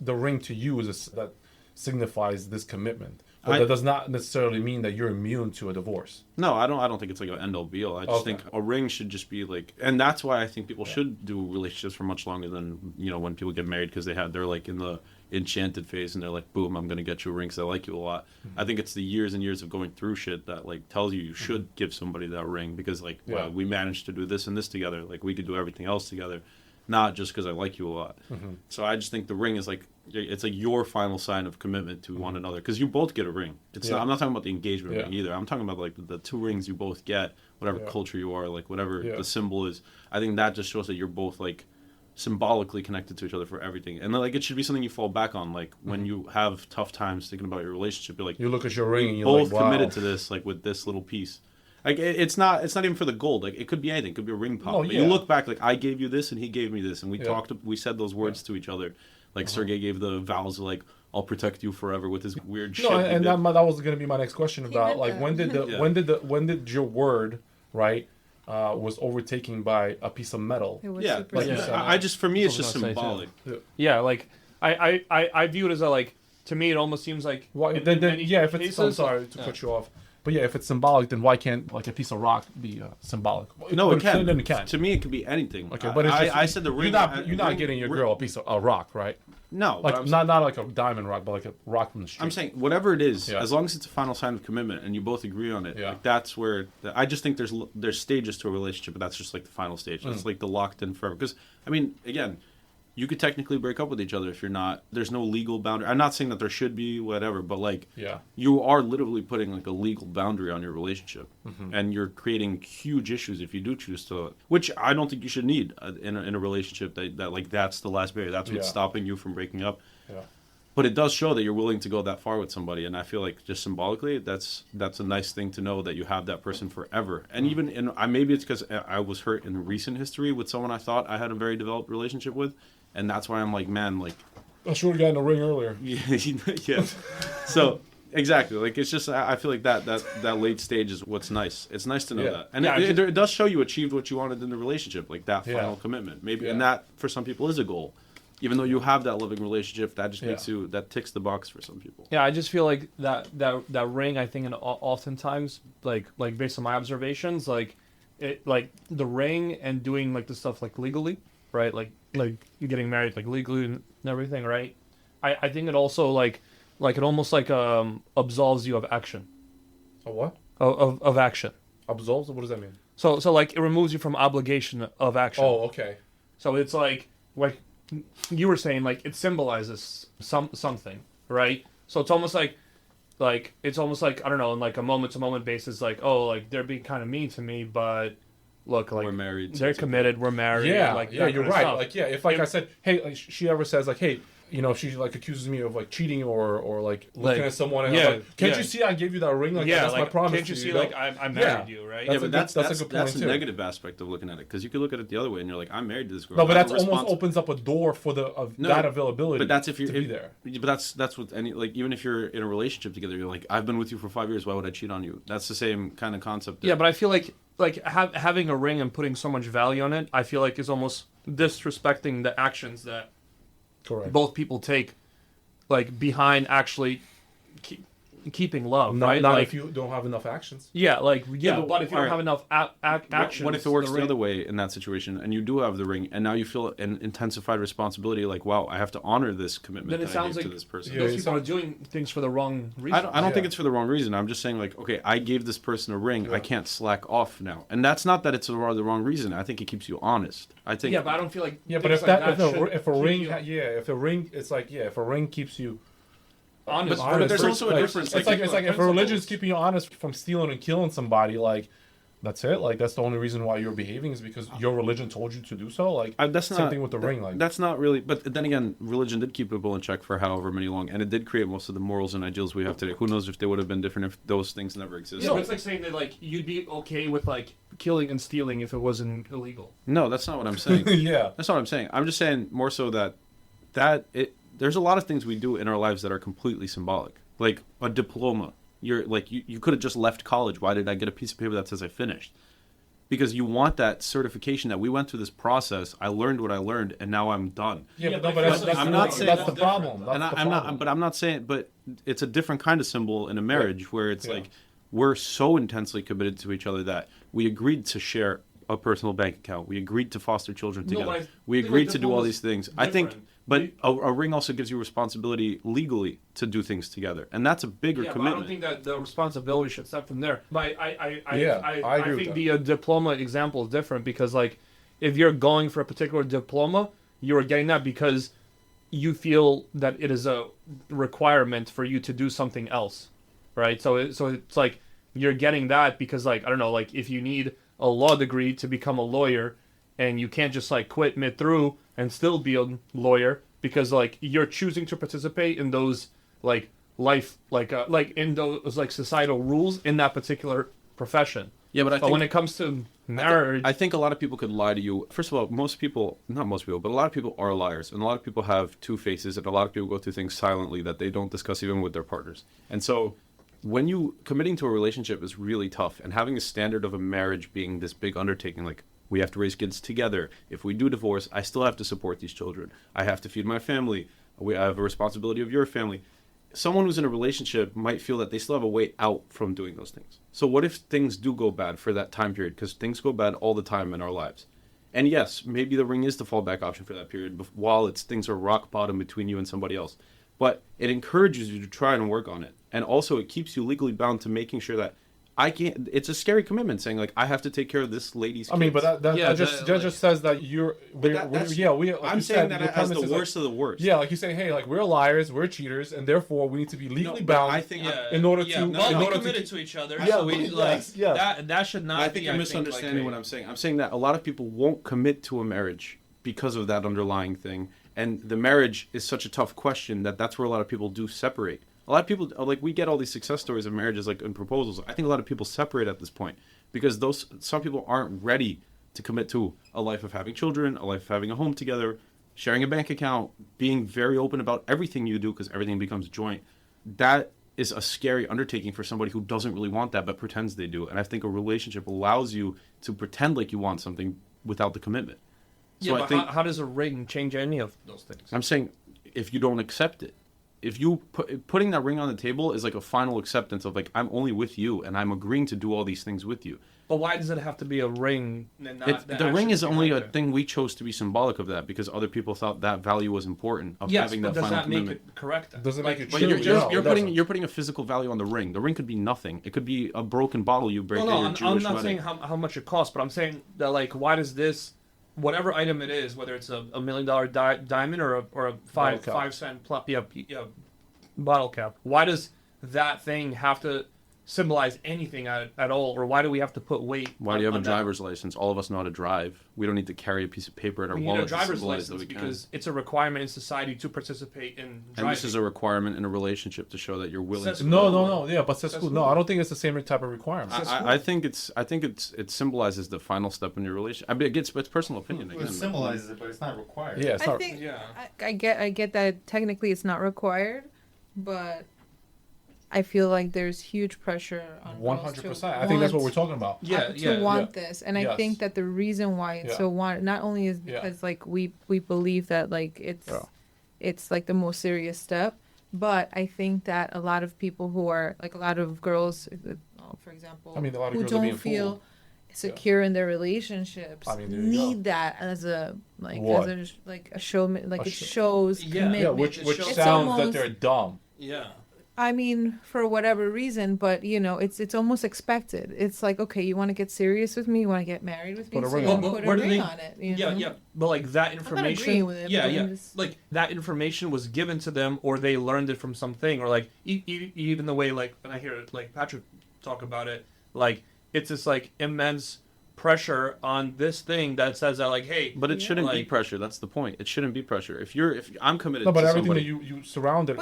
the ring to you that signifies this commitment. But that does not necessarily mean that you're immune to a divorce. No, I don't think it's like an end all be all. I just think a ring should just be like, and that's why I think people should do relationships for much longer than, you know, when people get married, because they're like in the enchanted phase and they're like, boom, I'm gonna get you a ring because I like you a lot. I think it's the years and years of going through shit that like tells you should give somebody that ring, because like, wow, we managed to do this and this together. Like we could do everything else together, not just because I like you a lot. So I just think the ring is like, it's like your final sign of commitment to one another, because you both get a ring. It's not, I'm not talking about the engagement ring either. I'm talking about like the two rings you both get, whatever culture you are, like whatever the symbol is. I think that just shows that you're both like symbolically connected to each other for everything, and like it should be something you fall back on, like when you have tough times thinking about your relationship, you're like, you look at your ring and you're both like, wow, committed to this, like with this little piece. Like it's not even for the gold. Like it could be anything. It could be a ring pop. But you look back, like I gave you this and he gave me this, and we talked. We said those words to each other. Like Sergey gave the vows, like I'll protect you forever with his weird shit. No, and that was going to be my next question about like when did your word, right, was overtaken by a piece of metal? I just, for me, it's just symbolic. Yeah, like I view it as a, like, to me it almost seems like if it's, I'm sorry to cut you off. But yeah, if it's symbolic, then why can't like a piece of rock be symbolic? No, it can. Then it can. To me, it could be anything. Okay, but it's just, I said the ring. You're not getting your girl a piece of a rock, right? No, like not like a diamond rock, but like a rock from the street. I'm saying whatever it is, as long as it's a final sign of commitment and you both agree on it, like that's where I just think there's stages to a relationship, but that's just like the final stage. That's like the locked in forever. Because I mean, again, you could technically break up with each other if you're not. There's no legal boundary. I'm not saying that there should be whatever, but like, you are literally putting like a legal boundary on your relationship, and you're creating huge issues if you do choose to. Which I don't think you should need in a relationship that like that's the last barrier. That's what's stopping you from breaking up. But it does show that you're willing to go that far with somebody, and I feel like just symbolically, that's a nice thing to know that you have that person forever. And even maybe it's because I was hurt in recent history with someone I thought I had a very developed relationship with. And that's why I'm like, man, like, I should have gotten a ring earlier. Yeah. So exactly, like it's just I feel like that late stage is what's nice. It's nice to know that, and it does show you achieved what you wanted in the relationship, like that final commitment. Maybe, and that for some people is a goal. Even though you have that loving relationship, that just makes you, that ticks the box for some people. Yeah, I just feel like that ring. I think, oftentimes, like based on my observations, like the ring and doing like the stuff like legally, right? Like you getting married like legally and everything, right? I think it also like it almost like absolves you of action. A what? Of action. Absolves? What does that mean? So like it removes you from obligation of action. Oh, okay. So it's like you were saying, like it symbolizes something, right? So it's almost like it's almost like, I don't know, on like a moment to moment basis, like, oh, like they're being kind of mean to me, but look, like we're married, they're committed, we're married. Yeah, like yeah, you're right. Stuff. Like, yeah, if like I said, hey, like, she ever says like, hey, you know, if she like accuses me of like cheating or like looking at someone and like, can't you see I gave you that ring? Like, that's like, my promise. Can't you see like I married you, right? Yeah, but that's a good point that's too. Negative aspect of looking at it, because you could look at it the other way and you're like, I'm married to this girl. No, but that's almost opens up a door for that availability. But that's if you're to be there. But that's with any, like, even if you're in a relationship together, you're like, I've been with you for 5 years. Why would I cheat on you? That's the same kind of concept. Yeah, but I feel like having a ring and putting so much value on it, I feel like is almost disrespecting the actions that both people take, like behind actually keeping love, right? Not like, if you don't have enough actions. Yeah, but if you don't have enough actions, what if it works the other way in that situation, and you do have the ring, and now you feel an intensified responsibility, like, wow, I have to honor this commitment that I gave to this person. Those people are doing things for the wrong reason. I don't think it's for the wrong reason. I'm just saying, like, okay, I gave this person a ring, I can't slack off now, and that's not that it's the wrong reason. I think it keeps you honest. I think. Yeah, but I don't feel like. Yeah, but if a ring, it's like, if a ring keeps you honest. But there's also a difference. It's like if a religion is keeping you honest from stealing and killing somebody, like, that's it. Like, that's the only reason why you're behaving is because your religion told you to do so. Like, that's same thing with the ring. Like, that's not really. But then again, religion did keep people in check for however many long, and it did create most of the morals and ideals we have today. Who knows if they would have been different if those things never existed? Yeah, but it's like saying that like you'd be okay with like killing and stealing if it wasn't illegal. No, that's not what I'm saying. Yeah, that's not what I'm saying. I'm just saying more so that there's a lot of things we do in our lives that are completely symbolic. Like a diploma. You're like you could have just left college. Why did I get a piece of paper that says I finished? because you want that certification that we went through this process. I learned what I learned, and now I'm done. Yeah, but that's the problem. I'm not saying, but it's a different kind of symbol in a marriage where it's like we're so intensely committed to each other that we agreed to share a personal bank account. We agreed to foster children together. We agreed to do all these things. I think, but a ring also gives you responsibility legally to do things together, and that's a bigger commitment. I don't think that the responsibility should start from there. But I agree think with the diploma example is different because, like, if you're going for a particular diploma, you're getting that because you feel that it is a requirement for you to do something else, right? So it's like you're getting that because, like, I don't know, like if you need a law degree to become a lawyer, and you can't just like quit mid through and still be a lawyer because like you're choosing to participate in those like life like in those like societal rules in that particular profession. Yeah, but I think when it comes to marriage, I think a lot of people could lie to you. First of all, not most people, but a lot of people are liars, and a lot of people have two faces, and a lot of people go through things silently that they don't discuss even with their partners. And so when you committing to a relationship is really tough, and having a standard of a marriage being this big undertaking, like we have to raise kids together. If we do divorce, I still have to support these children. I have to feed my family. I have a responsibility of your family. Someone who's in a relationship might feel that they still have a way out from doing those things. So what if things do go bad for that time period? Because things go bad all the time in our lives. And yes, maybe the ring is the fallback option for that period while things are rock bottom between you and somebody else. But it encourages you to try and work on it. And also it keeps you legally bound to making sure that I can't. It's a scary commitment saying like I have to take care of this lady's kids. I mean, but that just says that you're. I'm saying that as the worst of the worst. Yeah, like you say, hey, like we're liars, we're cheaters, and therefore we need to be legally bound. I think in order to be committed to each other. Yeah, so we that should not. I think you're misunderstanding what I'm saying. I'm saying that a lot of people won't commit to a marriage because of that underlying thing, and the marriage is such a tough question that's where a lot of people do separate. A lot of people, like, we get all these success stories of marriages, like, and proposals. I think a lot of people separate at this point because some people aren't ready to commit to a life of having children, a life of having a home together, sharing a bank account, being very open about everything you do because everything becomes joint. That is a scary undertaking for somebody who doesn't really want that but pretends they do. And I think a relationship allows you to pretend like you want something without the commitment. So I think, how does a ring change any of those things? I'm saying if you don't accept it. If you putting that ring on the table is like a final acceptance of like I'm only with you and I'm agreeing to do all these things with you. But why does it have to be a ring? And not the ring is only a thing we chose to be symbolic of that because other people thought that value was important of having that final commitment. Does that make it correct? Then? Does it make it but true? you're putting a physical value on the ring. The ring could be nothing. It could be a broken bottle you break at your Jewish I'm not wedding. saying how much it costs, but I'm saying that like why does this, whatever item it is, whether it's a $1 million diamond or a 5 cent bottle cap. Why does that thing have to symbolize anything at all, or why do we have to put weight? Why do you have a driver's license? All of us know how to drive. We don't need to carry a piece of paper in our wallet. We need a driver's license because it's a requirement in society to participate in driving. And this is a requirement in a relationship to show that you're willing. No. Yeah, but that's cool. No, I don't think it's the same type of requirement. I think it symbolizes the final step in your relationship. I mean, it's personal opinion. It symbolizes it, but it's not required. Yeah, it's not. I get that technically it's not required. But I feel like there's huge pressure on 100%. I think that's what we're talking about. To want this, and I think that the reason why it's so wanted not only is because like we believe that like it's like the most serious step, but I think that a lot of people who are like a lot of girls, for example, a lot of who girls don't feel secure in their relationships need that as a a show it shows commitment. Which sounds that they're dumb. Yeah. I mean, for whatever reason, but it's almost expected. It's like, okay, you want to get serious with me, you want to get married with me, put a ring on it. Yeah. But like that information, I'm not agreeing with it, just... like that information was given to them, or they learned it from something, or like even the way like when I hear like Patrick talk about it, like it's this like immense pressure on this thing that says that like, hey, but it shouldn't be pressure. That's the point. It shouldn't be pressure. If I'm committed. No, but to everything somebody, that you surround it,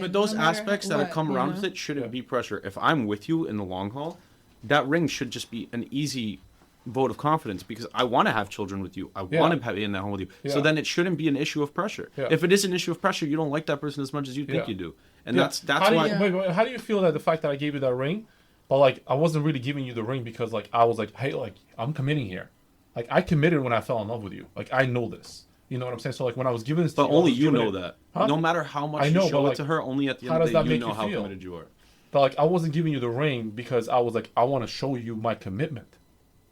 but those aspects that come around with it shouldn't be pressure. If I'm with you in the long haul, that ring should just be an easy vote of confidence because I want to have children with you. I want to be in that home with you. So then it shouldn't be an issue of pressure. If it is an issue of pressure, you don't like that person as much as you think you do, and that's why. How do you feel that the fact that I gave you that ring But like, I wasn't really giving you the ring because like I was like, hey, like I'm committing here. Like I committed when I fell in love with you. Like I know this. You know what I'm saying? So like when I was giving this to But you, I only was you giving know it- that. Huh? No matter how much I know, you show but, it like, to her, only at the how end of does the that day you make know you how feel? committed you are. But like I wasn't giving you the ring because I was like, I want to show you my commitment.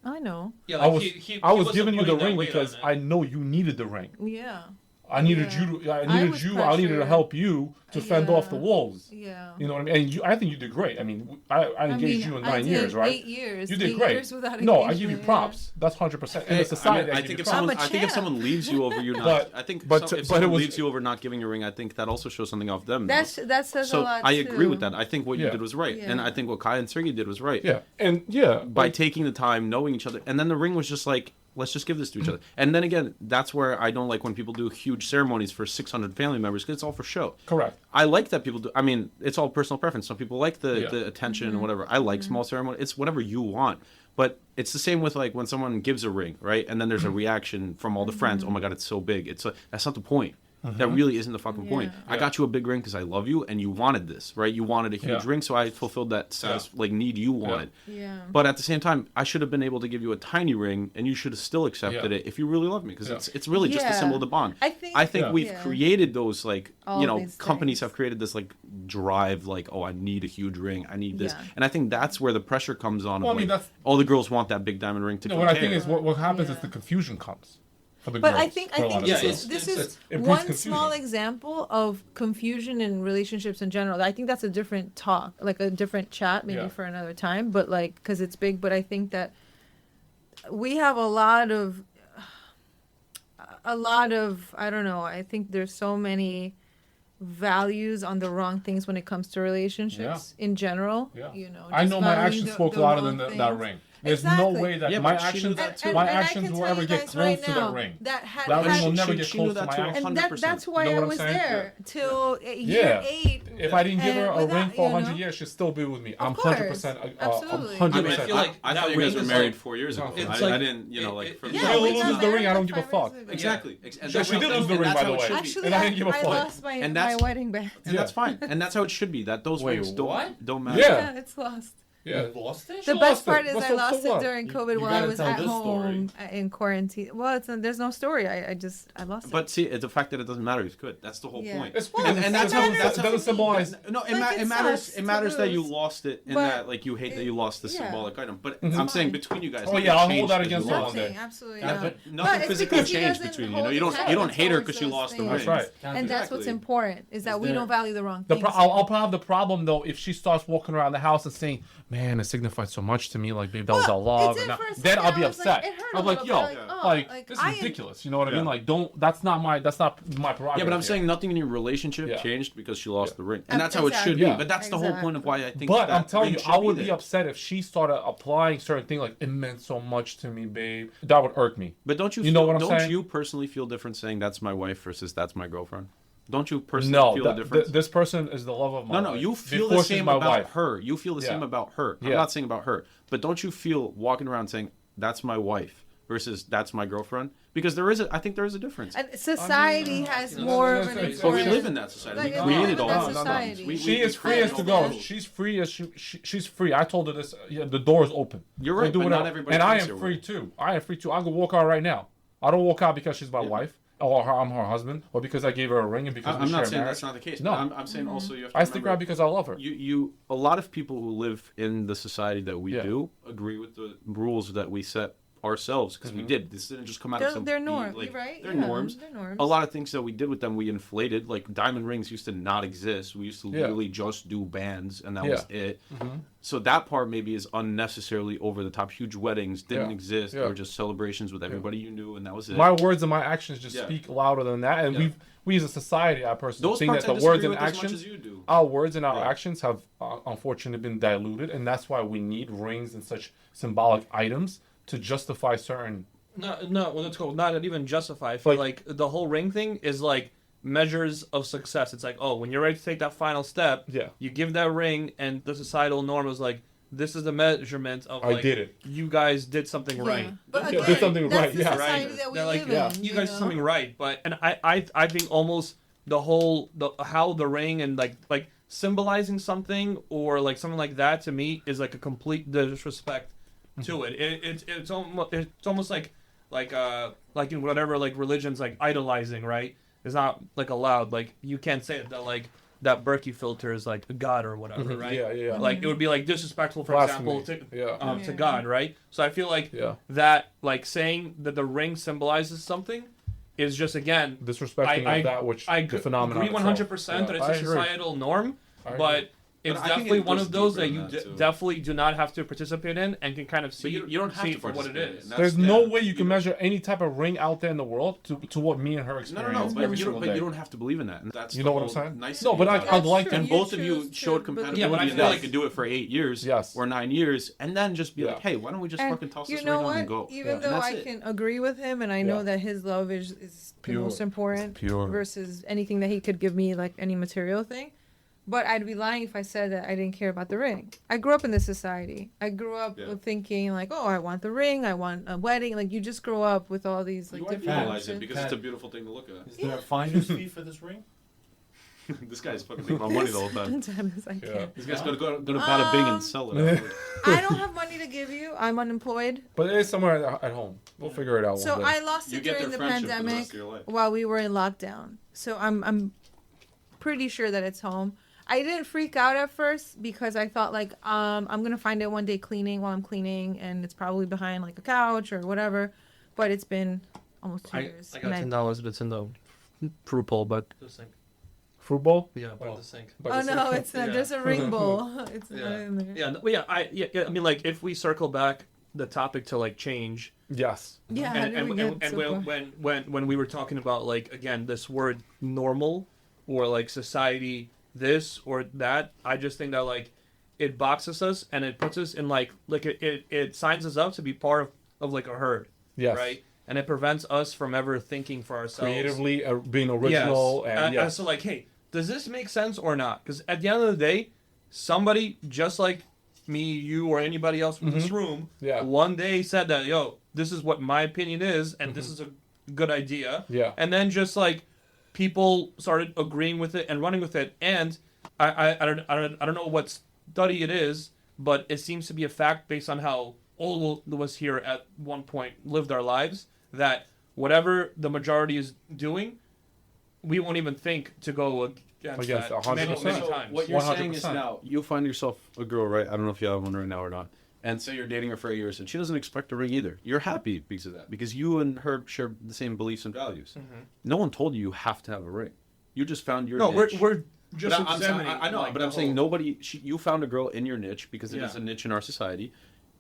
I know. Yeah, I like was he I was wasn't giving you the putting that ring weight because on it. I know you needed the ring. Yeah. I needed Yeah. you to. I I needed was you. I needed to pressured. help you to fend off the Yeah. wolves. Yeah. You know what I mean? And I think you did great. I mean, I engaged you in I 9 did years, right? 8 years. You did 8 great. years without No, I give you engagement, props. That's 100%. In Hey, the society, I I, mean, give I think you if props. I'm someone, a I think if champ. someone leaves you over you not, But- I think but- if but someone it was- leaves you over not giving a ring, I think that also shows something off them. That says so a lot. I agree too. with that. I think what you Yeah. did was right, and Yeah. I think what Kai and Sergey did was right. Yeah, and yeah, By taking the time, knowing each other, and then the ring was just like, let's just give this to each other. And then again, that's where I don't like when people do huge ceremonies for 600 family members because it's all for show. correct. I like that people do. I mean, it's all personal preference. Some people like the Yeah. attention and whatever. I like small ceremony. It's whatever you want. But it's the same with like when someone gives a ring, right? And then there's a reaction from all the friends. Oh my god, it's so big. That's not the point. That really isn't the fucking point. Yeah. I got you a big ring because I love you and you wanted this, right? You wanted a huge Yeah. ring, so I fulfilled that need you wanted. Yeah. But at the same time, I should have been able to give you a tiny ring, and you should have still accepted Yeah. it if you really love me, because Yeah. it's really just a Yeah. symbol of the bond. I think- I think we've Yeah. created those like All these companies things. have created this like drive, like, oh, I need a huge ring, I need this, Yeah. and I think that's where the pressure comes on. Well, Of, I mean, like, that's- all the girls want that big diamond ring to No, compare. what I think is what happens is Yeah. the confusion comes for the But girls. I think for a lot of Yeah, girls. this it's- is it breeds one confusion. small example of confusion in relationships in general. I think that's a different talk, like a different chat, maybe Yeah. for another time. But like, because it's big. But I think that we have a lot of I don't know. I think there's so many values on the wrong things when it comes to relationships in general. Yeah. You know, I just know my valuing actions the- spoke the louder wrong than that things. ring. There's Exactly. no way that Yeah, my but she knew actions, that too. my And I actions can will tell ever you get guys close right to now that ring. that had, That ring had- will never she- get she close knew to that my too. actions. and 100%. that's why You know I what I'm was saying? there till Yeah. year 8. If I didn't give her And a ring without, for you 100 know. years, she'd still be with me. I'm course. 100%. Absolutely. I'm I mean, 100%. I feel like I that thought you ring guys were is married like- 4 years ago. It's I like- didn't, like it- for it- me. She Yeah, we loses got the ring, married I don't like give a 5 fuck. years ago. Exactly. She did lose the ring, by the way. Actually, And I didn't give a I fuck. lost my, And my that's- wedding band. And that's fine. And that's how it should be. That those Wait, rings what? don't matter. Yeah. Yeah, it's lost. Yeah. You lost it? The She best lost part it. is What's I so- lost so it what? during You- COVID you while I gotta was tell at this home in quarantine. Well, there's no story. I lost it. But see, the fact that it doesn't matter is good. That's the whole Yeah. point. It's Well, because and that's it how doesn't- that's it how doesn't symbolize. No, Like, it matters. sucks It matters to that you lose. lost it, and But that like you hate that you lost the yeah. symbolic item. But Mhm. I'm saying fine. between you guys. Oh, nothing yeah, I'll hold changed that because against you her lost one it. day. Nothing, absolutely Yeah, not. but Nothing it's physically because he changed doesn't between you. hold You don't attachment hate her towards because she those lost the things. ring. That's right. And that's what's Exactly. important is that we there- don't value the wrong The things. I'll probably have the problem though if she starts walking around the house and saying, "Man, it signified so much to me. Like, babe, that was Well, a love." it did And for a then I'll second. be I was like, upset. it hurt I'm a like, little "Yo, bit, like, this I is am- ridiculous." You know what I Yeah. mean? Like, don't. That's not my prerogative. Yeah, but I'm here. saying nothing in your relationship Yeah. changed because she lost Yeah. the ring, and that's how it should Exactly. be. But that's the whole point of why I think. But that I'm telling ring you, should I would be there. upset if she started applying certain things. Like, it meant so much to me, babe. That would irk me. But don't you? You know feel, what I'm don't saying? you personally feel different saying that's my wife versus that's my girlfriend? Don't you personally No, feel a difference? this person is the love of my life. No, you feel Before the she's same my about wife. her. You feel the Yeah. same about her. I'm Yeah. not saying about her, but don't you feel walking around saying that's my wife versus that's my girlfriend? Because I think there is a difference. And society has no, more no, of no, an no, But we influence. live in that society. Like, We no, created no, all that's these society. problems. We She is free created as to all go. those. She's free as she's free. I told her this. Yeah, the door is open. You're Go right, do but whatever. not everybody And I thinks am you're free right. too. I am free too. I can walk out right now. I don't walk out because she's my wife, or I'm her husband, or because I gave her a ring, and because we I'm share not saying marriage. that's not the case. No. No, I'm saying also you have to I stick remember, around because I love her. a lot of people who live in the society that we Yeah. do agree with the rules that we set ourselves because we did. This didn't just come out of some They're norms, like, right? They're Yeah, norms. they're norms. A lot of things that we did with them, we inflated. Like diamond rings used to not exist. We used to Yeah. literally just do bands, and that Yeah. was it. So that part maybe is unnecessarily over the top. Huge weddings didn't Yeah. exist. Yeah. They were just celebrations with everybody you knew, and that was it. My words and my actions just Yeah. speak louder than that, and Yeah. we as a society, I personally Those think parts that I the disagree words and with as much actions, as you do. our words and our Right. actions have unfortunately been diluted, and that's why we need rings and such symbolic items to justify certain. No, well, let's go. Not even justify. I feel like the whole ring thing is like measures of success. It's like, oh, when you're ready to take that final step, Yeah. you give that ring, and the societal norm is like, this is the measurement of I like, did it. you guys did something Yeah. right. But Yeah, again, did something that's right, the yeah. society Right. that we They're like, live in. you guys did something right. But and I think almost the whole how the ring and like symbolizing something or like something like that to me is like a complete disrespect to it. It's almost like in whatever like religions like idolizing, right? It's not like allowed. Like you can't say that like that Berkey filter is like a god or whatever, right? Yeah. Like it would be like disrespectful, for Blasphemy. example, to God, right? So I feel like Yeah. that like saying that the ring symbolizes something is just again Disrespecting of that which I the phenomenon agree 100% that it's a societal norm, but it's But I think definitely it one goes of those deeper that than you that, too. definitely do not have to participate in and can kind of see, But you don't have see to it for what it participate in is. it. There's That's no them. way you can measure any type of ring out there in the world to what me and her No, experience but every you single day. don't have to believe in that. And that's You the know what I'm whole saying? nice No, thing but about I'd it. like to. And You both of you choose to showed believe- compatibility Yeah, but I in feel that like- you could do it for 8 years Yes. or 9 years, and then just be Yeah. like, hey, why don't we just And fucking toss you this know ring on what? and go? Even And though that's I it. can agree with him, and I know Yeah. that his love is the Pure. most important It's pure. versus anything that he could give me, like any material thing. But I'd be lying if I said that I didn't care about the ring. I grew up in this society. I grew up Yeah. with thinking like, oh, I want the ring, I want a wedding. Like you just grow up with all these like You different idealize it options. because it's a beautiful thing to look at. Is there a finder's fee for this ring? This guy's fucking making my money the whole time. Sometimes I can't. This guy's gonna go bada bing and sell it. afterwards. I don't have money to give you. I'm unemployed. But it is somewhere at home. We'll figure it out So one day. I lost You it get during their the friendship for the pandemic rest of your life. while we were in lockdown. So I'm pretty sure that it's home. I didn't freak out at first because I thought like I'm gonna find it one day cleaning while I'm cleaning, and it's probably behind like a couch or whatever. But it's been almost 2 years. I got and $10, but it's in the fruit bowl, but the sink. Fruit bowl? Yeah, by Oh. the sink. But Oh it's- no, it's not. Yeah. There's a ring bowl. It's Yeah. not in there. Yeah, no, yeah, I mean, like, if we circle back the topic to like change, Yes. Yeah, how and did we get so far? when we were talking about like again this word normal or like society this or that, I just think that like it boxes us and it puts us in like it signs us up to be part of like a herd, Yes. right? And it prevents us from ever thinking for ourselves Creatively being original and As to like, hey, does this make sense or not? Because at the end of the day, somebody just like me, you, or anybody else in this room, Yeah. one day said that, yo, this is what my opinion is, and this is a good idea. Yeah. And then just like people started agreeing with it and running with it, and I don't know what study it is, but it seems to be a fact based on how all of us here at one point lived our lives, that whatever the majority is doing, we won't even think to go against that 100%. many So times. what you're saying is 100%. now you find yourself a girl, right? I don't know if you have one right now or not. And say you're dating her for 8 years, and she doesn't expect a ring either. You're happy because of that, because you and her share the same beliefs and values. No one told you have to have a ring. You just found your No, niche. we're just But examining. I know, like, but the I'm saying whole- nobody. You found a girl in your niche because it is Yeah. a niche in our society,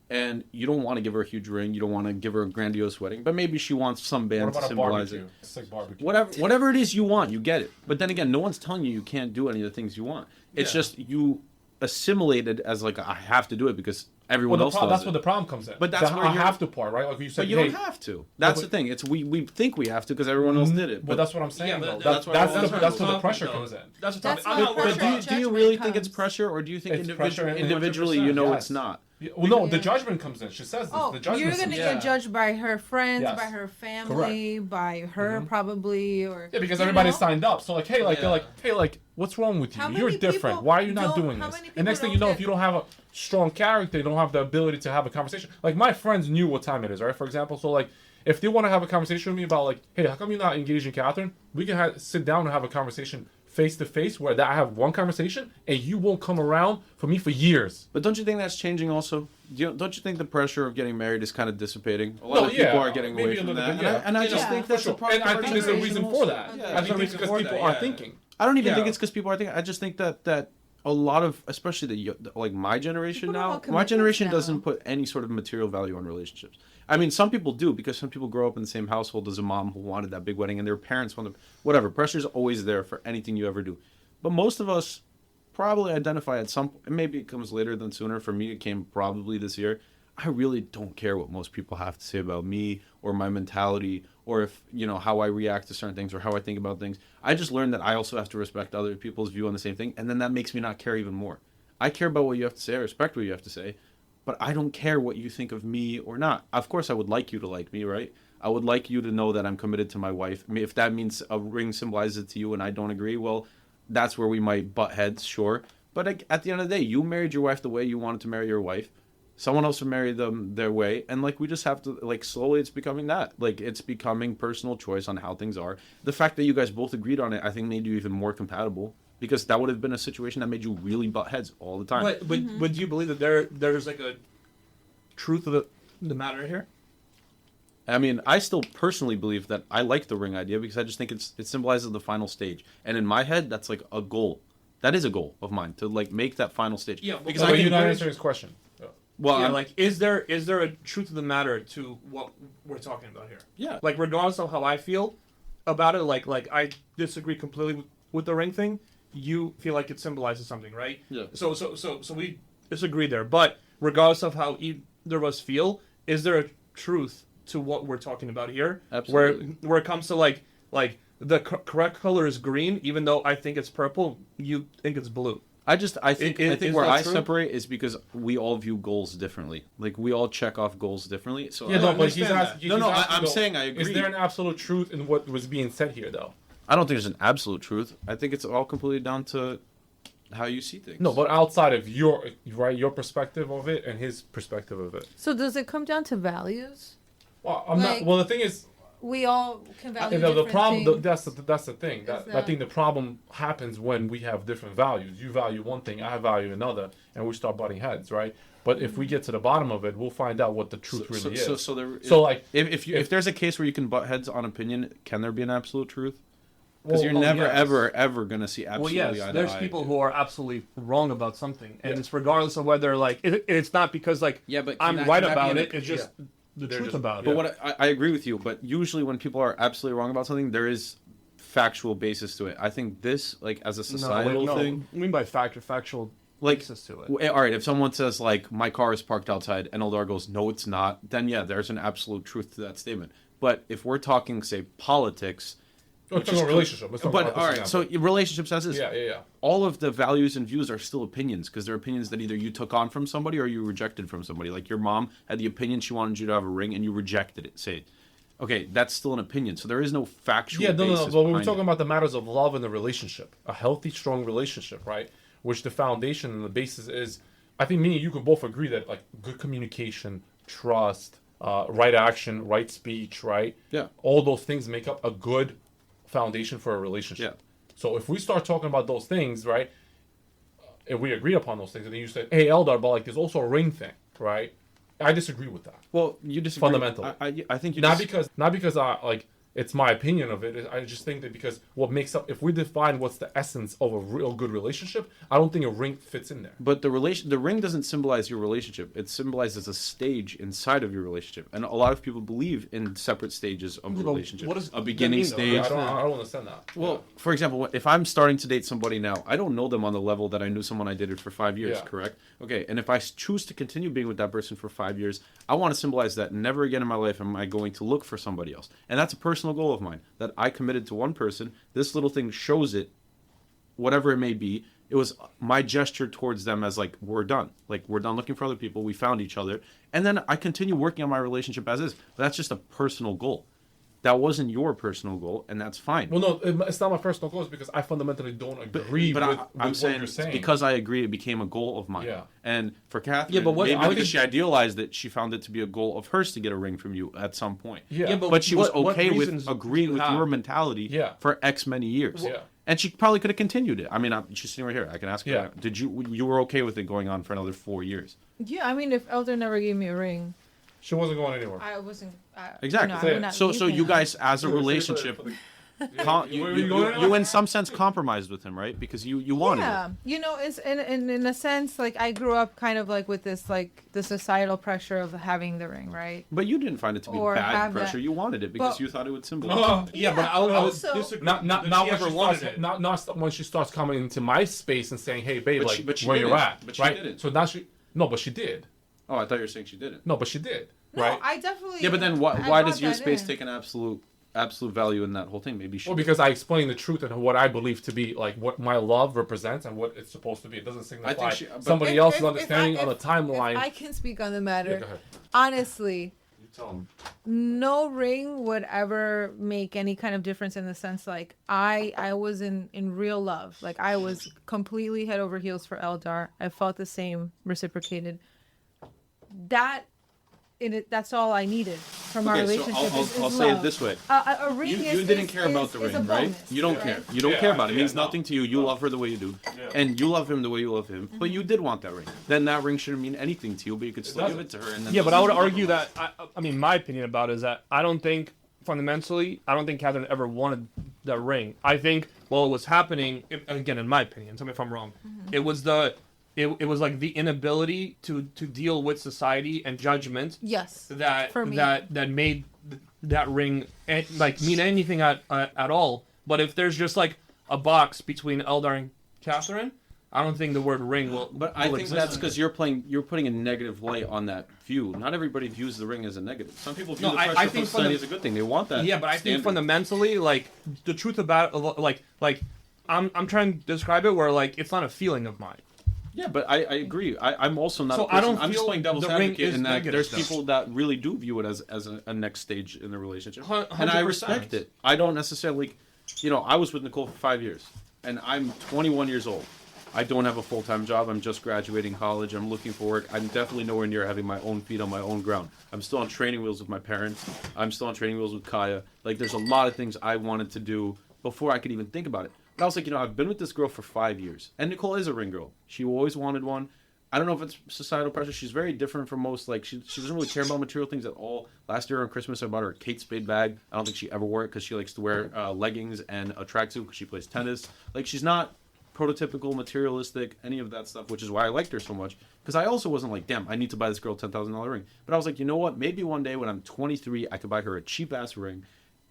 and you don't want to give her a huge ring. You don't want to give her a grandiose wedding, but maybe she wants some What band to about a symbolize barbecue? it. It's like barbecue. Whatever it is you want, you get it. But then again, no one's telling you can't do any of the things you want. It's Yeah. just you assimilate it as like I have to do it because everyone Well, else does that's it. where the problem comes in. But that's The where I you're- have to part, right? Like you said, But you hey, don't have to. That's but- the thing. It's we think we have to because everyone else did it. Well, that's what I'm saying. Yeah, though. but That's where that's we're where the talking, pressure though. comes in. That's what That's I'm not But where do the you judgment really think it's comes. pressure, or do you think It's pressure and individually you know 100%, it's not? Well, no, the Yeah. judgment comes in. She says this. Oh, the judgment you're gonna comes in. Yeah. get judged by her friends, Yes. by her family, by her probably, or Yeah, because you everybody know? signed up. So like, hey, like Yeah. they're like, hey, like, what's wrong with you? How You're many different. people Why are you not don't- doing how this? many And next people thing you know, don't if you don't have a strong character, you don't have the ability to have a conversation. Like my friends knew what time it is, right? For example, so like, if they want to have a conversation with me about like, hey, how come you're not engaging Catherine? We can sit down and have a conversation face to face where I have one conversation and you won't come around for me for years. But don't you think that's changing also? Don't you think the pressure of getting married is kind of dissipating? A lot No, of people yeah, are getting maybe away a from little that. bit, yeah. And I Yeah. just think For that's sure. a part And of I our think there's a generation reason also. for that. Yeah, I that's think a it's reason because for people that, aren't yeah. thinking. I don't even Yeah. think it's because people are thinking. I just think that a lot of, especially like my generation People don't now, want my commitments generation now. doesn't put any sort of material value on relationships. I mean, some people do because some people grow up in the same household as a mom who wanted that big wedding and their parents wanted, whatever. Pressure's always there for anything you ever do. But most of us probably identify at some point, maybe it comes later than sooner. For me, it came probably this year. I really don't care what most people have to say about me or my mentality or if, how I react to certain things or how I think about things. I just learned that I also have to respect other people's view on the same thing. And then that makes me not care even more. I care about what you have to say. I respect what you have to say. But I don't care what you think of me or not. Of course, I would like you to like me, right? I would like you to know that I'm committed to my wife. I mean, if that means a ring symbolizes it to you and I don't agree, well, that's where we might butt heads, sure. But at the end of the day, you married your wife the way you wanted to marry your wife. Someone else will marry them their way, and like we just have to like slowly. It's becoming that like it's becoming personal choice on how things are. The fact that you guys both agreed on it, I think, made you even more compatible because that would have been a situation that made you really butt heads all the time. But do you believe that there's like a truth of the matter here? I mean, I still personally believe that I like the ring idea because I just think it symbolizes the final stage, and in my head, that's like a goal. That is a goal of mine to like make that final stage. Yeah, Because you're not answering his question. Well, Yeah, I'm like is there a truth of the matter to what we're talking about here? yeah. Like regardless of how I feel about it, like I disagree completely with the ring thing. You feel like it symbolizes something, right? Yeah. So we disagree there. But regardless of how either of us feel, is there a truth to what we're talking about here? Absolutely. Where it comes to like the correct color is green, even though I think it's purple, you think it's blue. I think is where that I true? separate is because we all view goals differently. Like we all check off goals differently. So Yeah, no, but he's understand asking. No, I'm though, saying I agree. Is there an absolute truth in what was being said here, though? I don't think there's an absolute truth. I think it's all completely down to how you see things. No, but outside of your perspective of it and his perspective of it. So does it come down to values? Well, I'm Like- not. Well, the thing is, We all can value the different problem. things. That's the thing. I think the problem happens when we have different values. You value one thing, I value another, and we start butting heads, right? But if we get to the bottom of it, we'll find out what the truth really is. So like, if there's a case where you can butt heads on opinion, can there be an absolute truth? Because you're Well, never yes. ever gonna see absolutely Well, eye yes, to there's eye. people who are absolutely wrong about something, and Yeah. it's regardless of whether like it's not because like Yeah, but I'm can right that be about an it. It's just the They're truth just- about But it. what I agree with you, but usually when people are absolutely wrong about something, there is factual basis to it. I think this, like as a societal thing, I mean by factual like basis to it. all right, if someone says like my car is parked outside and Eldar goes no it's not, then yeah, there's an absolute truth to that statement. But if we're talking say politics, Let's talk about relationship. Let's talk but about this all right, so example. relationships as is, yeah. all of the values and views are still opinions because they're opinions that either you took on from somebody or you rejected from somebody. Like your mom had the opinion she wanted you to have a ring and you rejected it. Say, okay, that's still an opinion. So there is no factual. Yeah, no. basis But we were behind talking it. about the matters of love and the relationship, a healthy, strong relationship, right? Which the foundation and the basis is. I think me and you can both agree that like good communication, trust, right action, right speech, right? Yeah. All those things make up a good foundation for a relationship. Yeah. So if we start talking about those things, right, and we agree upon those things, and then you say, "Hey, Eldar, but like there's also a ring thing," right? I disagree with that. Well, you disagree. Fundamentally. I think you Not because I like it's my opinion of it. I just think that because what makes up if we define what's the essence of a real good relationship, I don't think a ring fits in there. But the ring doesn't symbolize your relationship. It symbolizes a stage inside of your relationship, and a lot of people believe in separate stages of a But relationship. what does A that beginning mean, though? stage. I don't understand that. Well, for example, if I'm starting to date somebody now, I don't know them on the level that I knew someone I dated for 5 years, Yeah. correct? Okay, and if I choose to continue being with that person for 5 years, I want to symbolize that never again in my life am I going to look for somebody else. And that's a personal goal of mine, that I committed to one person. This little thing shows it, whatever it may be. It was my gesture towards them as like, we're done. Like, we're done looking for other people. We found each other. And then I continue working on my relationship as is. But that's just a personal goal. That wasn't your personal goal, and that's fine. Well, no, it's not my personal goal. It's because I fundamentally don't agree with I'm what saying, you're saying. because I agree, it became a goal of mine. Yeah. And for Catherine, Yeah, but what- maybe I because think- she idealized it, she found it to be a goal of hers to get a ring from you at some point. Yeah. Yeah, But she was what okay with reasons agreeing do you with have? your mentality Yeah. for X many years. Yeah. And she probably could have continued it. I mean, she's sitting right here. I can ask her. Yeah. That. Did you were okay with it going on for another 4 years? Yeah, I mean, if Elder never gave me a ring, She wasn't going anywhere. I wasn't. Exactly. I would not So leave you him. guys, as a relationship, you in some sense compromised with him, right? Because you wanted Yeah, it. you know, it's in a sense like I grew up kind of like with this like the societal pressure of having the ring, right? But you didn't find it to be Or bad have pressure. that- You wanted it because But- you thought it would symbolize. Oh, yeah, but I would also- disagree. Not that when she ever she wanted starts, it. not when she starts coming into my space and saying, "Hey, babe, But she where you're didn't. at," But she right? didn't. So now but she did. Oh, I thought you were saying she didn't. No, but she did, No, right? I definitely. Yeah, but then I why brought does your that space in. take an absolute value in that whole thing? Maybe she. Well, because I explained the truth and what I believe to be like what my love represents and what it's supposed to be. It doesn't signify she- but- somebody If- else's if- understanding if- on the timeline. If I can speak on the matter, Yeah, go ahead. honestly, Tell him. No ring would ever make any kind of difference in the sense like I was in real love. Like I was completely head over heels for Eldar. I felt the same reciprocated. That's all I needed from our Okay, so relationship. I'll say it this way. A ring You didn't care about the ring, right? You don't care. You don't care about it. It means nothing to you. You love her the way you do. And you love him the way you love him. But you did want that ring. Then that ring shouldn't mean anything to you, but you could still give it to her. And then Yeah, but I would argue that, I mean, my opinion about it is that I don't think, fundamentally, I don't think Catherine ever wanted that ring. I think, well, it was happening, again, in my opinion, tell me if I'm wrong, it was it was like the inability to deal with society and judgment Yes. that For me. that made that ring like mean anything at all. But if there's just like a box between Eldar and Catherine, I don't think the word ring will. But I will think exist. that's because you're putting a negative light on that view. Not everybody views the ring as a negative. Some people view No, the I pressure from think society as a good thing. They want that. Yeah, but I think standard. fundamentally, like the truth about like I'm trying to describe it where like it's not a feeling of mine. Yeah, but I agree. I'm also not. So a person, I don't I'm just feel playing devil's the ring advocate is in that negative, there's though. people that really do view it as a next stage in the relationship, and 100%. I respect it. I don't necessarily, I was with Nicole for 5 years, and I'm 21 years old. I don't have a full-time job. I'm just graduating college. I'm looking for work. I'm definitely nowhere near having my own feet on my own ground. I'm still on training wheels with my parents. I'm still on training wheels with Kaya. Like, there's a lot of things I wanted to do before I could even think about it. But I was like, I've been with this girl for 5 years. And Nicole is a ring girl. She always wanted one. I don't know if it's societal pressure. She's very different from most. Like, she doesn't really care about material things at all. Last year on Christmas, I bought her a Kate Spade bag. I don't think she ever wore it because she likes to wear leggings and a tracksuit because she plays tennis. Like, she's not prototypical, materialistic, any of that stuff, which is why I liked her so much. Because I also wasn't like, damn, I need to buy this girl a $10,000 ring. But I was like, you know what? Maybe one day when I'm 23, I could buy her a cheap-ass ring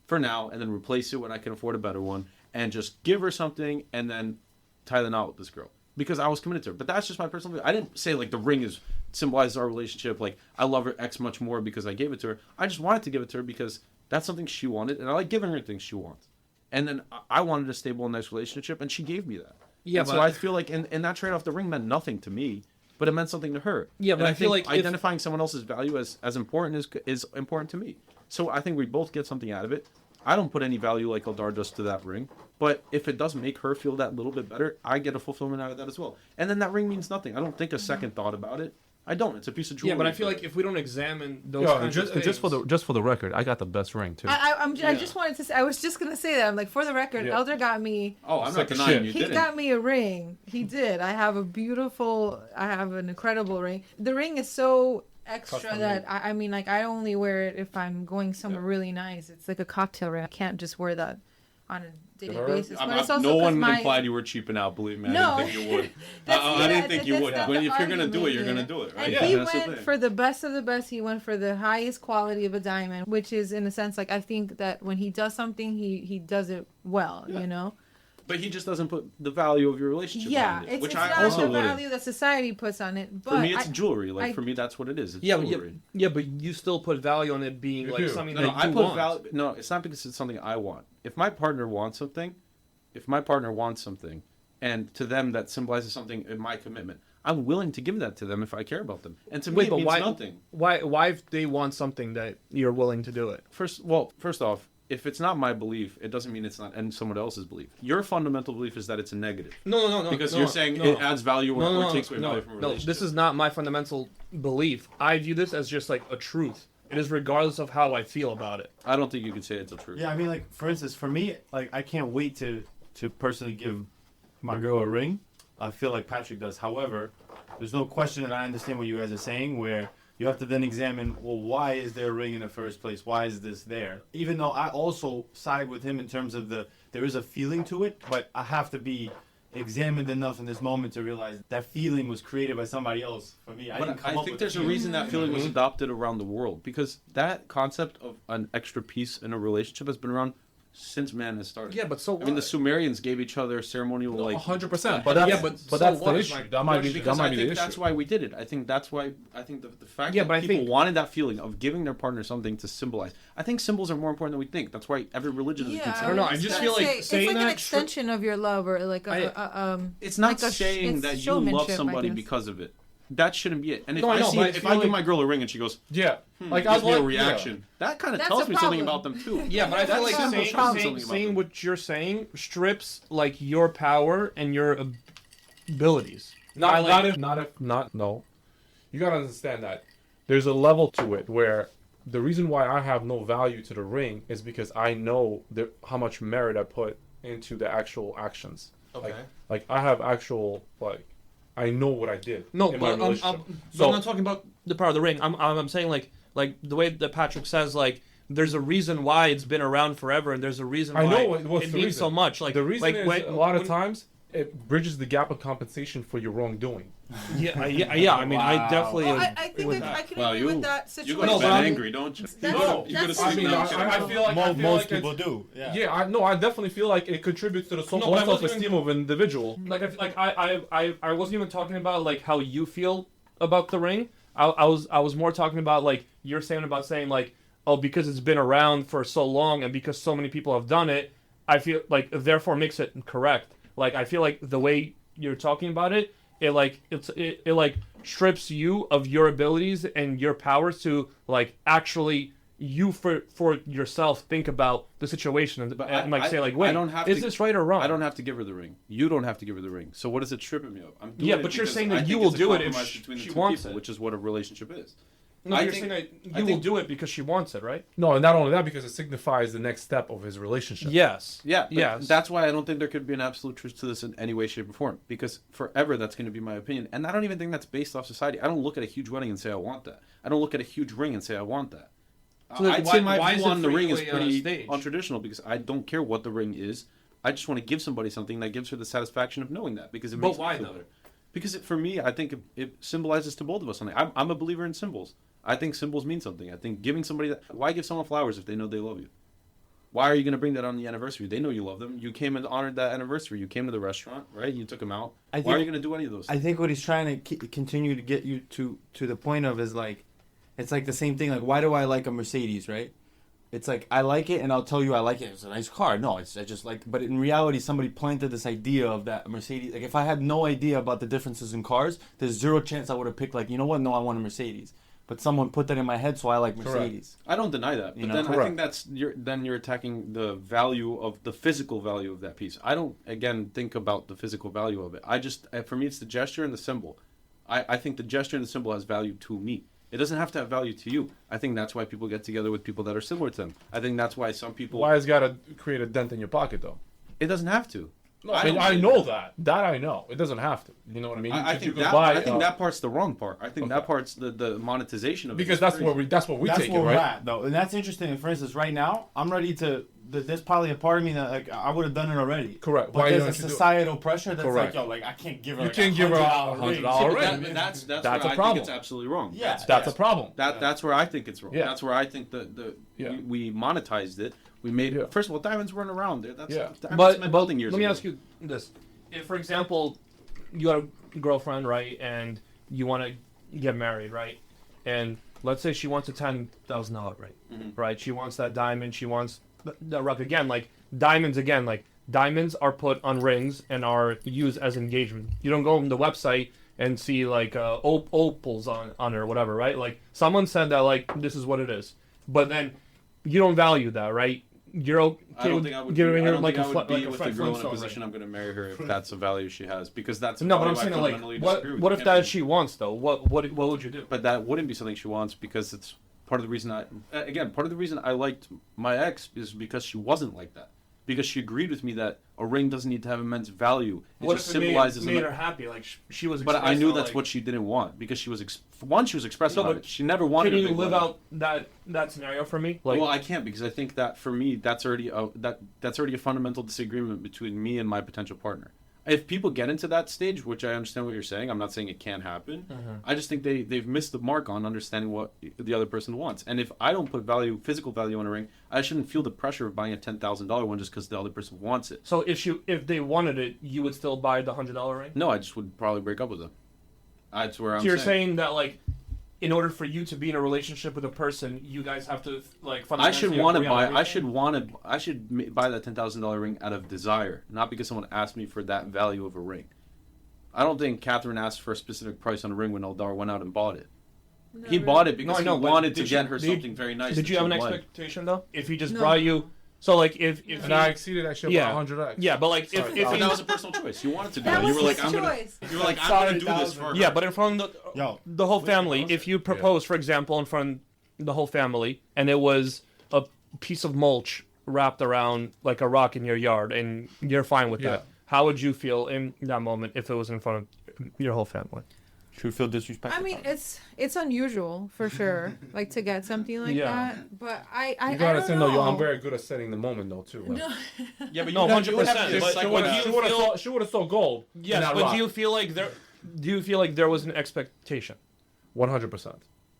for now and then replace it when I can afford a better one and just give her something and then tie the knot with this girl. Because I was committed to her. But that's just my personal view. I didn't say, like, the ring symbolizes our relationship. Like, I love her X much more because I gave it to her. I just wanted to give it to her because that's something she wanted. And I like giving her things she wants. And then I wanted a stable and nice relationship, and she gave me that. Yeah, and but so I feel like in that trade-off, the ring meant nothing to me, but it meant something to her. Yeah, but and I feel think like identifying someone else's value as important is important to me. So I think we both get something out of it. I don't put any value like Eldar does to that ring, but if it does make her feel that little bit better, I get a fulfillment out of that as well. And then that ring means nothing. I don't think a second thought about it. I don't. It's a piece of jewelry. Yeah, but I feel like if we don't examine those Yo, kinds of things, just for the record, I got the best ring too. I just wanted to say, I was just going to say that. I'm like, for the record, Yeah. Elder got me, Oh, I'm not Second denying shit. you he didn't. got me a ring. He did. I have an incredible ring. The ring is so extra Custom that, I mean, like, I only wear it if I'm going somewhere really nice. It's like a cocktail ring. I can't just wear that on a daily Alright. basis. But it's also No 'cause one my- implied you were cheaping out. Believe me, No. I didn't think you would. That's- I didn't yeah, think you that's would. not But the if you're gonna do it, you're argument, gonna do it, right? And Yeah, he that's the went thing. for the best of the best. He went for the highest quality of a diamond, which is, in a sense, like, I think that when he does something, he does it well, Yeah. you know? But he just doesn't put the value of your relationship Yeah, on it, it's which not I also the wouldn't. value that society puts on it. But For me, it's I- jewelry. Like, I- for me, that's what it is. It's yeah, jewelry. but you still put value on it being You like do. something No, that no, I you put want. value. No, it's not because it's something I want. If my partner wants something, and to them that symbolizes something in my commitment, I'm willing to give that to them if I care about them. And to me, Wait, it but means why? nothing. Why if they want something that you're willing to do it? First off, if it's not my belief, it doesn't mean it's not and someone else's belief. Your fundamental belief is that it's a negative. No. Because no, you're saying no, it adds value or takes away no, value from a no. relationship. This is not my fundamental belief. I view this as just like a truth. It is regardless of how I feel about it. I don't think you could say it's a truth. Yeah, I mean, like, for instance, for me, like, I can't wait to personally give my girl a ring. I feel like Patrick does. However, there's no question that I understand what you guys are saying, where you have to then examine, well, why is there a ring in the first place? Why is this there? Even though I also side with him in terms of there is a feeling to it, but I have to be examined enough in this moment to realize that feeling was created by somebody else. For me, I didn't But come I up think with there's the a reason that feeling was Mhm. adopted around the world, because that concept of an extra piece in a relationship has been around since man has started. Yeah, but so I mean, the Sumerians gave each other ceremonial, like, 100%. But But that's, yeah, but so that's what? the issue. Like, That might be because I the think issue. that's why we did it. I think that's why. I think the fact Yeah, that but I people think- wanted that feeling of giving their partner something to symbolize. I think symbols are more important than we think. That's why every religion is. Yeah, I don't know, I was just gonna feel like say, it's saying like an that extension of your love, or like It's not like saying it's that you love showmanship, I somebody guess. because of it. that shouldn't be it. And if No, I know, but I if feel I give like- my girl a ring and she goes, Yeah. Like gives me a like- reaction, that kind of That's tells a me something problem. about them too. Yeah, but I feel like That's saying, simple. saying, Something about saying them. what you're saying strips like your power and your abilities. Not, like- no. You gotta understand that there's a level to it where the reason why I have no value to the ring is because I know how much merit I put into the actual actions. Okay. Like I have actual, like, I know what I did. No, in my but relationship. I'm not talking about the power of the ring. I'm saying like the way that Patrick says, like, there's a reason why it's been around forever, and there's a reason why I know what's it the means reason. so much. Like the reason like is when, a lot of when- times it bridges the gap of compensation for your wrongdoing. Yeah. I mean, I Wow. definitely. Well, I think with I that. can Wow, agree with that You situation. go to No, bed but I'm- angry, don't you? That's- You go to that's sleep I mean, angry. I feel like Most people do. Yeah. Yeah, I definitely feel like it contributes to the No, but I wasn't self-esteem of an individual. Like I wasn't even talking about like how you feel about the ring. I was more talking about like you're saying about saying like, oh, because it's been around for so long and because so many people have done it, I feel like therefore makes it correct. Like I feel like the way you're talking about it, it like strips you of your abilities and your powers to like actually you for yourself think about the situation and, But and like I- say like, I wait, don't have is to- this right or wrong? I don't have to give her the ring. You don't have to give her the ring. So what is it stripping me of? I'm doing Yeah, it but you're because saying I that you think will it's a do it if compromise she between the two wants people, it. which is what a relationship is. No, I you're think- saying that I you will think- do it because she wants it, right? No, and not only that, because it signifies the next step of his relationship. Yes. Yeah, but Yes. that's why I don't think there could be an absolute truth to this in any way, shape, or form. Because forever, that's going to be my opinion, and I don't even think that's based off society. I don't look at a huge wedding and say I want that. I don't look at a huge ring and say I want that. So then I'd why- say my why view is it on the ring is frequently on a pretty stage? untraditional because I don't care what the ring is. I just want to give somebody something that gives her the satisfaction of knowing that because it But makes why, me feel though? better. Because for me, I think it symbolizes to both of us something. I'm a believer in symbols. I think symbols mean something. I think giving somebody that. Why give someone flowers if they know they love you? Why are you going to bring that on the anniversary? They know you love them. You came and honored that anniversary. You came to the restaurant, right? You took them out. I Why think- are you going to do any of those? I think what he's trying to continue to get you to the point of is like, it's like the same thing. Like, why do I like a Mercedes, right? It's like I like it, and I'll tell you I like it. It's a nice car. No, I just like. But in reality, somebody planted this idea of that Mercedes. Like, if I had no idea about the differences in cars, there's zero chance I would have picked like, you know what? No, I want a Mercedes. But someone put that in my head, so I like Mercedes. I don't deny that, You but know? then I think that's you're attacking the value of the physical value of that piece. I don't again think about the physical value of it. I just for me it's the gesture and the symbol. I think the gesture and the symbol has value to me. It doesn't have to have value to you. I think that's why people get together with people that are similar to them. I think that's why some people. Why has got to create a dent in your pocket, though? It doesn't have to. No, I don't I think- know that. That I know. It doesn't have to. You know what I mean? I If you think could that buy, I think that part's the wrong part. I think that part's the monetization of it. because is that's crazy. where we That's take it, where we're right? at, though, and that's interesting. For instance, right now, I'm ready to. There's probably a part of me that like I would have done it already. Correct. But Why there's don't a you do it? societal pressure that's Correct. like, yo, like I can't give her. You like, can't give her a $100 $100 ring. ring. But that's That's where a I think problem. it's absolutely wrong. Yeah. That's a problem. That's where I think it's wrong. Yeah. That's where I think the Yeah. we monetized it. We made Yeah. first of all, diamonds weren't around there. That's Yeah. diamonds But meant building years let me ago. ask you this: if, for example, you got a girlfriend, right, and you want to get married, right, and let's say she wants a $10,000 ring, right? She wants that diamond. She wants the rock again, like diamonds again, like diamonds are put on rings and are used as engagement. You don't go on the website and see like opals on it or whatever, right? Like someone said that like this is what it is, but then you don't value that, right? You're okay I don't with think I would. giving I her don't like think a I would be like a with a girl in a Flintstone position ring. I'm going to marry her if that's a value she has because that's No, but I'm probably saying why I like fundamentally what disagree with what you. if Can't that be- she wants though? What would you do? But that wouldn't be something she wants because it's part of the reason part of the reason I liked my ex is because she wasn't like that. Because she agreed with me that a ring doesn't need to have immense value. It What just if it symbolizes. made her happy? Like she was. But I knew expressing, that's like, what she didn't want because she was she was expressing No, about but it. She never wanted. Can a you big live wedding. out that scenario for me? Like, Well, I can't because I think that for me that's already a fundamental disagreement between me and my potential partner. If people get into that stage, which I understand what you're saying, I'm not saying it can't happen. I just think they've missed the mark on understanding what the other person wants. And if I don't put physical value on a ring, I shouldn't feel the pressure of buying a $10,000 one just because the other person wants it. so if they wanted it, you would still buy the $100 ring. No, I just would probably break up with them. That's where I'm So you're saying. saying that like, in order for you to be in a relationship with a person, you guys have to like. I should fundamentally want to agree on buy. everything? I should buy that $10,000 ring out of desire, not because someone asked me for that value of a ring. I don't think Catherine asked for a specific price on a ring when Eldar went out and bought it. Not He really. bought it because No, I know, he but wanted to did get you- her did you- something very nice. Did that you have she an liked. expectation though? If he just No. brought you, so like if And he- I exceeded that shit Yeah. by 100x. yeah, but like Sorry, if But he, that was a personal choice. You wanted to do That it. You was were like, his I'm gonna. choice. You were like, I'm Sorry, gonna do this 1,000. for her. yeah, but in front of Yo, the whole family, listen, if you propose, for example, in front of the whole family, and it was a piece of mulch wrapped around like a rock in your yard, and you're fine with Yeah. that, how would you feel in that moment if it was in front of your whole family? should we feel disrespected? I mean, it's unusual for sure, like to get something like Yeah. that. But I You I gotta don't understand know. though, I'm very good at setting the moment though too. Like, No. Yeah, but No, 100%. But But like, what when do you you feel- she would have sold gold. Yes, but do you feel like there was an expectation? 100%.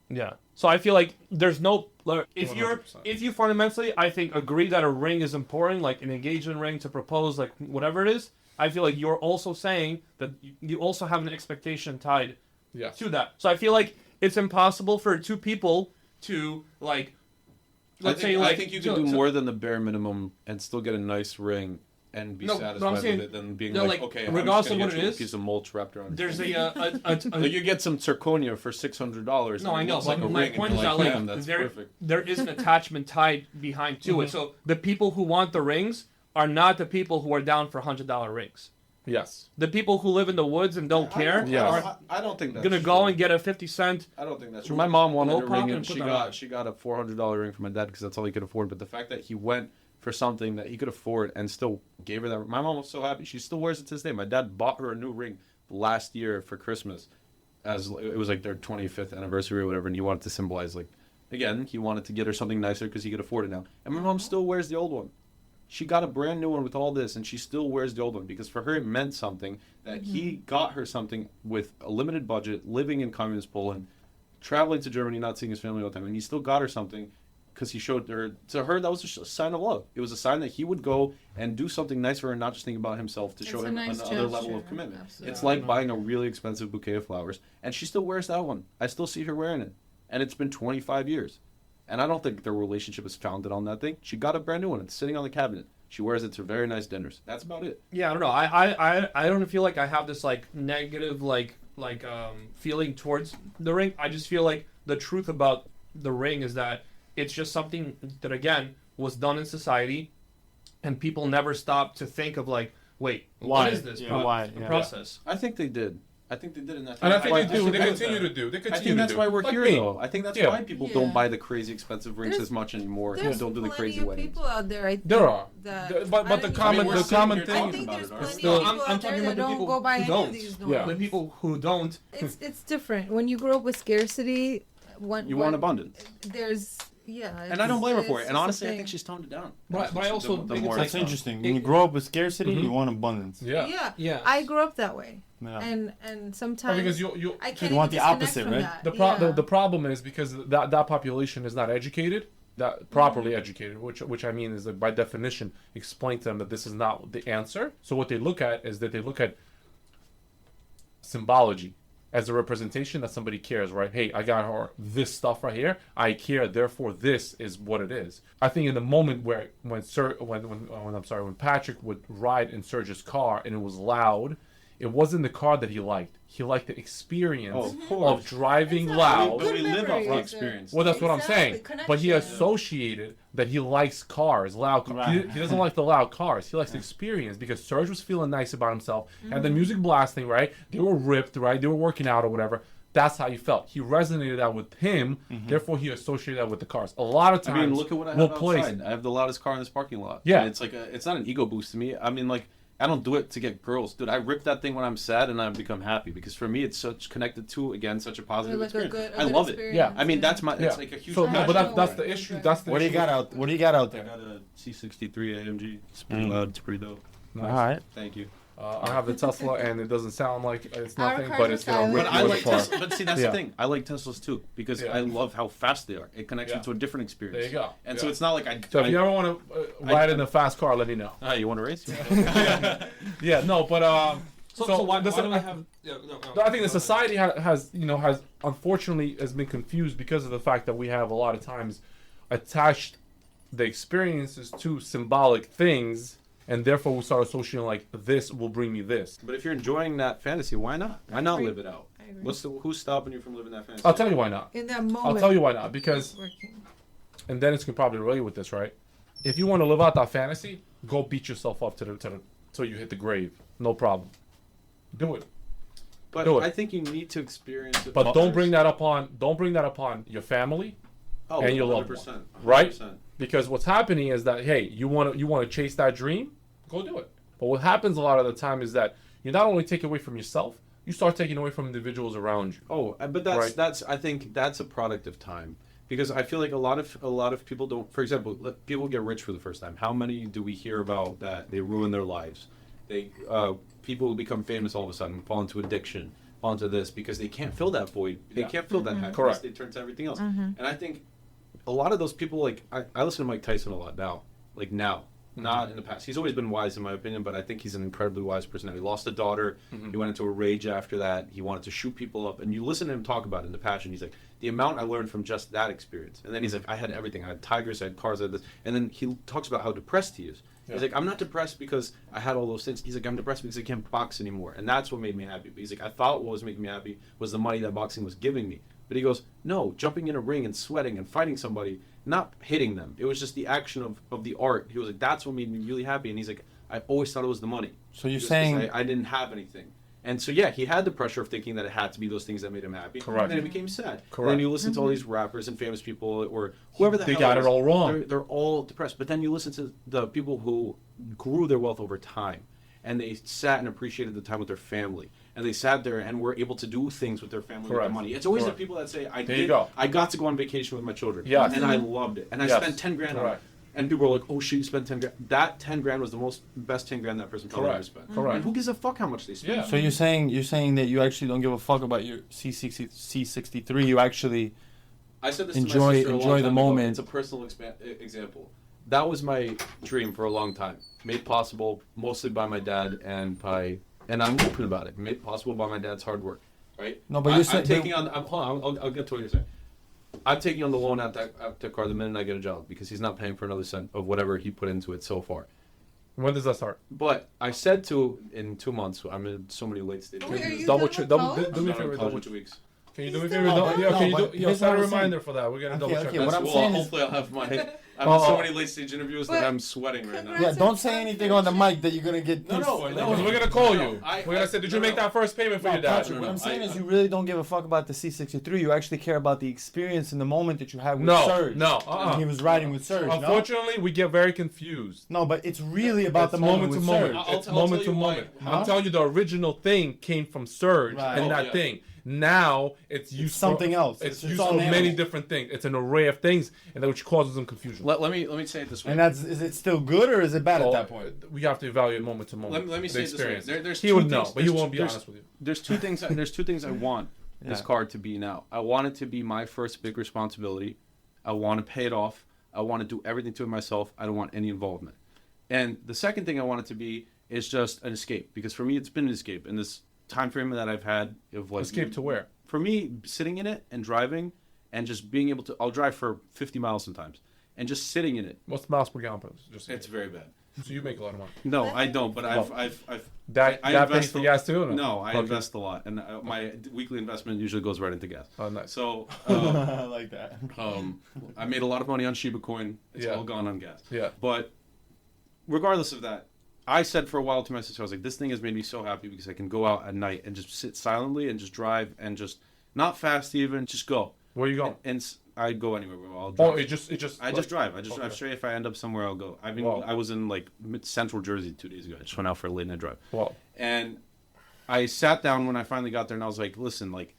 Yeah. So I feel like there's no like, if 100%. you fundamentally I think agree that a ring is important, like an engagement ring to propose, like whatever it is. I feel like you're also saying that you also have an expectation tied Yes. to that. So I feel like it's impossible for two people to like. Let's say like I think you can do more than the bare minimum and still get a nice ring and be No, but I'm satisfied saying, with it than being they're like, like, okay, I'm regardless just gonna of get what you it a is, piece of mulch wrapped around. There's Like, you get some zirconia for $600. No, I know, It's but like a my ring, point and is you're that "Damn, like that's there perfect." there is an attachment tied behind to it. So the people who want the rings are not the people who are down for $100 rings. Yes. The people who live in the woods and don't care Yeah. are I don't think that's gonna true. go and get a 50-cent. I don't think that's true. My mom wanted Low a pop ring, and and put she that got on. she got a $400 ring from my dad because that's all he could afford. But the fact that he went for something that he could afford and still gave her that, my mom was so happy. She still wears it to this day. My dad bought her a new ring last year for Christmas, as it was like their 25th anniversary or whatever, and he wanted to symbolize like, again, he wanted to get her something nicer because he could afford it now. And my mom still wears the old one. She got a brand new one with all this, and she still wears the old one because for her it meant something that he got her something with a limited budget, living in communist Poland, traveling to Germany, not seeing his family all the time, and he still got her something because he showed her. To her, that was a sign of love. It was a sign that he would go and do something nice for her and not just think about himself to It's show a him nice another level gesture. of commitment. Absolutely. It's like buying a really expensive bouquet of flowers, and she still wears that one. I still see her wearing it, and it's been 25 years. And I don't think their relationship is founded on that thing. She got a brand new one. It's sitting on the cabinet. She wears it to very nice dinners. That's about it. Yeah, I don't know. I don't feel like I have this like negative feeling towards the ring. I just feel like the truth about the ring is that it's just something that again was done in society, and people never stop to think of like, wait, Why? what is this Yeah, why? the Yeah. process? I think they did. I think they did, and And I think why- they do. They I continue to do. They I continue think that's to do. why we're Like here, me. though. I think that's Yeah. why people Yeah. don't buy the crazy expensive rings There's- as much anymore. There's Don't do the plenty crazy of weddings. people out there. I think, There are. that But I the don't common even- we're the sitting common here thing. I talking think about there's it, though. plenty Still, of people I'm out talking there about that the don't people go buy who any of don't. these. Yeah. The people who don't, It's different when you grow up with scarcity. You want abundance. There's And I don't blame her for it. it's And just a honestly, I thing. think she's toned it down. But I also think it's more like- That's it's interesting. When you grow up with scarcity, Mhm. you want abundance. Yeah. Yeah. I grew up that way, Yeah. and sometimes Because you I can't You even want the disconnect opposite, from right? that. the problem is because that population is not educated, that properly educated, which I mean is that by definition explain to them that this is not the answer. So what they look at is that they look at symbology as a representation that somebody cares, right? Hey, I got her this stuff right here. I care, therefore this is what it is. I think in the moment when Patrick would ride in Serge's car and it was loud, it wasn't the car that he liked. He liked the experience Oh, of course. of driving It's loud. But we live off the memories. experience. Well, that's what I'm saying. Exactly, But he connection. associated that he likes cars, loud cars. Right. He doesn't like the loud cars. He likes the experience because Serge was feeling nice about himself. Had the music blasting, right? They were ripped, right? They were working out or whatever. That's how he felt. He resonated that with him. Therefore, he associated that with the cars. A lot of times, I mean, look at what I we'll have place- outside. I have the loudest car in this parking lot. Yeah. And it's like it's not an ego boost to me. I mean, like, I don't do it to get girls, dude. I rip that thing when I'm sad and I become happy because for me, it's such connected to again such a positive Like a experience. good, I love it. Yeah. I mean, that's my. Yeah. It's like a huge. So, no, passion. but that's the issue. That's the What do you issue. got out? What do you got out I there? got a C63 AMG. It's pretty loud. It's pretty dope. Nice. All right. Thank you. I have the Tesla, and it doesn't sound like it's Our nothing, cars but are it's gonna silent. rip But I you like apart. Tesla. But see, that's Yeah. the thing. I like Teslas too because Yeah. I love how fast they are. It connects Yeah. you to a different experience. There you go. And Yeah. so it's not like I. So if you ever want to ride in a fast car, let me know. You want to race? Yeah, no, but So why this- do I have? Yeah, no, I think the society has unfortunately has been confused because of the fact that we have a lot of times attached the experiences to symbolic things and therefore we start associating like this will bring me this. But if you're enjoying that fantasy, why not? Why not agree. live it out? I agree. Who's stopping you from living that fantasy? I'll tell you why not. In that moment. I'll tell you why not. Because, Working. and Dennis can probably relate with this, right? If you want to live out that fantasy, go beat yourself up till you hit the grave. No problem. Do it. But do it. I think you need to experience it. But don't bring that upon your family and your loved one, 100%, right? 100%. Because what's happening is that, hey, you want to chase that dream, go do it. But what happens a lot of the time is that you not only take away from yourself, you start taking away from individuals around you. Oh, but that's I think that's a product of time, because I feel like a lot of people don't. For example, people get rich for the first time. How many do we hear about that they ruin their lives? They people who become famous all of a sudden fall into addiction, fall into this because they can't fill that void. They can't fill that happiness. Correct. They turn to everything else. And I think a lot of those people, like I listen to Mike Tyson a lot now, not in the past. He's always been wise in my opinion, but I think he's an incredibly wise person now. He lost a daughter. He went into a rage after that. He wanted to shoot people up. And you listen to him talk about it in the passion. He's like, the amount I learned from just that experience. And then he's like, I had everything. I had tigers, I had cars, I had this. And then he talks about how depressed he is. Yeah. He's like, I'm not depressed because I had all those things. He's like, I'm depressed because I can't box anymore. And that's what made me happy. But he's like, I thought what was making me happy was the money that boxing was giving me. But he goes, no, jumping in a ring and sweating and fighting somebody, not hitting them. It was just the action of the art. He was like, that's what made me really happy. And he's like, I always thought it was the money. So you're Just 'cause saying I didn't have anything. And so, yeah, he had the pressure of thinking that it had to be those things that made him happy. Correct. And then it became sad. Correct. And then you listen to all these rappers and famous people or whoever the They hell got is, it all wrong. They're all depressed. But then you listen to the people who grew their wealth over time. And they sat and appreciated the time with their family. And they sat there and were able to do things with their family with Correct. their money. It's always Correct. the people that say, There you go. I got to go on vacation with my children. Yes. And I loved it. And I Yes. spent 10 grand on it. Correct. And people were like, oh shit, you spent 10 grand. That 10 grand was the best 10 grand that person probably ever Correct. spent. Correct. And who gives a fuck how much they spent? Yeah. so you're saying that you actually don't give a fuck about your C63. You actually I said this Enjoy- to my sister a long enjoy the time ago. moment. It's a personal example. That was my dream for a long time. Made possible mostly by my dad and I'm open about it. Made possible by my dad's hard work. Right? No, but you're I'm saying- taking on. Hold on, I'll get to what you're saying. I'm taking on the loan out that car the minute I get a job because he's not paying for another cent of whatever he put into it so far. When does that start? But I said in 2 months. I'm in so many late stages. Wait, are you Double done check. with Double. college? Do me a I'm favor. in college Double in check. 2 weeks. Can you do me a Still favor? not Can done. you No, do? but Yo, here's set what a I'm saying. reminder for that. We're gonna double check. okay, that. what I'm Well, saying is- hopefully I'll have my. I'm Oh, in so oh. many late stage interviews But- that I'm sweating right now. Congrats. yeah, don't say anything on the mic that you're gonna get. No, pissed. no, no. We're gonna call No, you. I- We're gonna say, did you make that first payment for No, your dad? Patrick, what I'm saying I- is you really don't give a fuck about the C63. You actually care about the experience in the moment that you had with No, Serge. no, When he was riding with Serge. No? Unfortunately, we get very confused. No, but it's really about It's the moment with moment. Serge. I'll It's tell moment you to why. moment. Huh? I'm telling you, the original thing came from Surge Right. and Oh, that yeah. thing. Now it's used something for, else. It's It's used its for own many animal. different things. It's an array of things, and that which causes them confusion. Let me say it this way. And is it still good or is it bad at that point? We have to evaluate moment to moment. Let me the say it this way. experience. There's He two would know, things- but he there's won't two- be honest with you. There's two things. There's two things I want this Yeah. car to be now. I want it to be my first big responsibility. I want to pay it off. I want to do everything to it myself. I don't want any involvement. And the second thing I want it to be is just an escape, because for me it's been an escape in this time frame that I've had of like Escape to where? For me, sitting in it and driving and just being able to, I'll drive for 50 miles sometimes, and just sitting in it. What's the miles per gallon? Just It's very bad. so you make a lot of money. No, I don't. But I've That I pays invest for a- gas too? or No, I Okay. invest a lot, and my weekly investment usually goes right into gas. Oh, nice. So I like that. I made a lot of money on Shiba Coin. It's Yeah. all gone on gas. Yeah. But regardless of that, I said for a while to my sister, I was like, this thing has made me so happy because I can go out at night and just sit silently and just drive and just not fast even, just go. Where you going? And I'd go anywhere. I'll drive. Oh, it just. I just drive. I just Okay. drive straight. If I end up somewhere, I'll go. I mean, Wow. I was in like central Jersey 2 days ago. I just went out for a late night drive. Wow. And I sat down when I finally got there, and I was like, listen, like,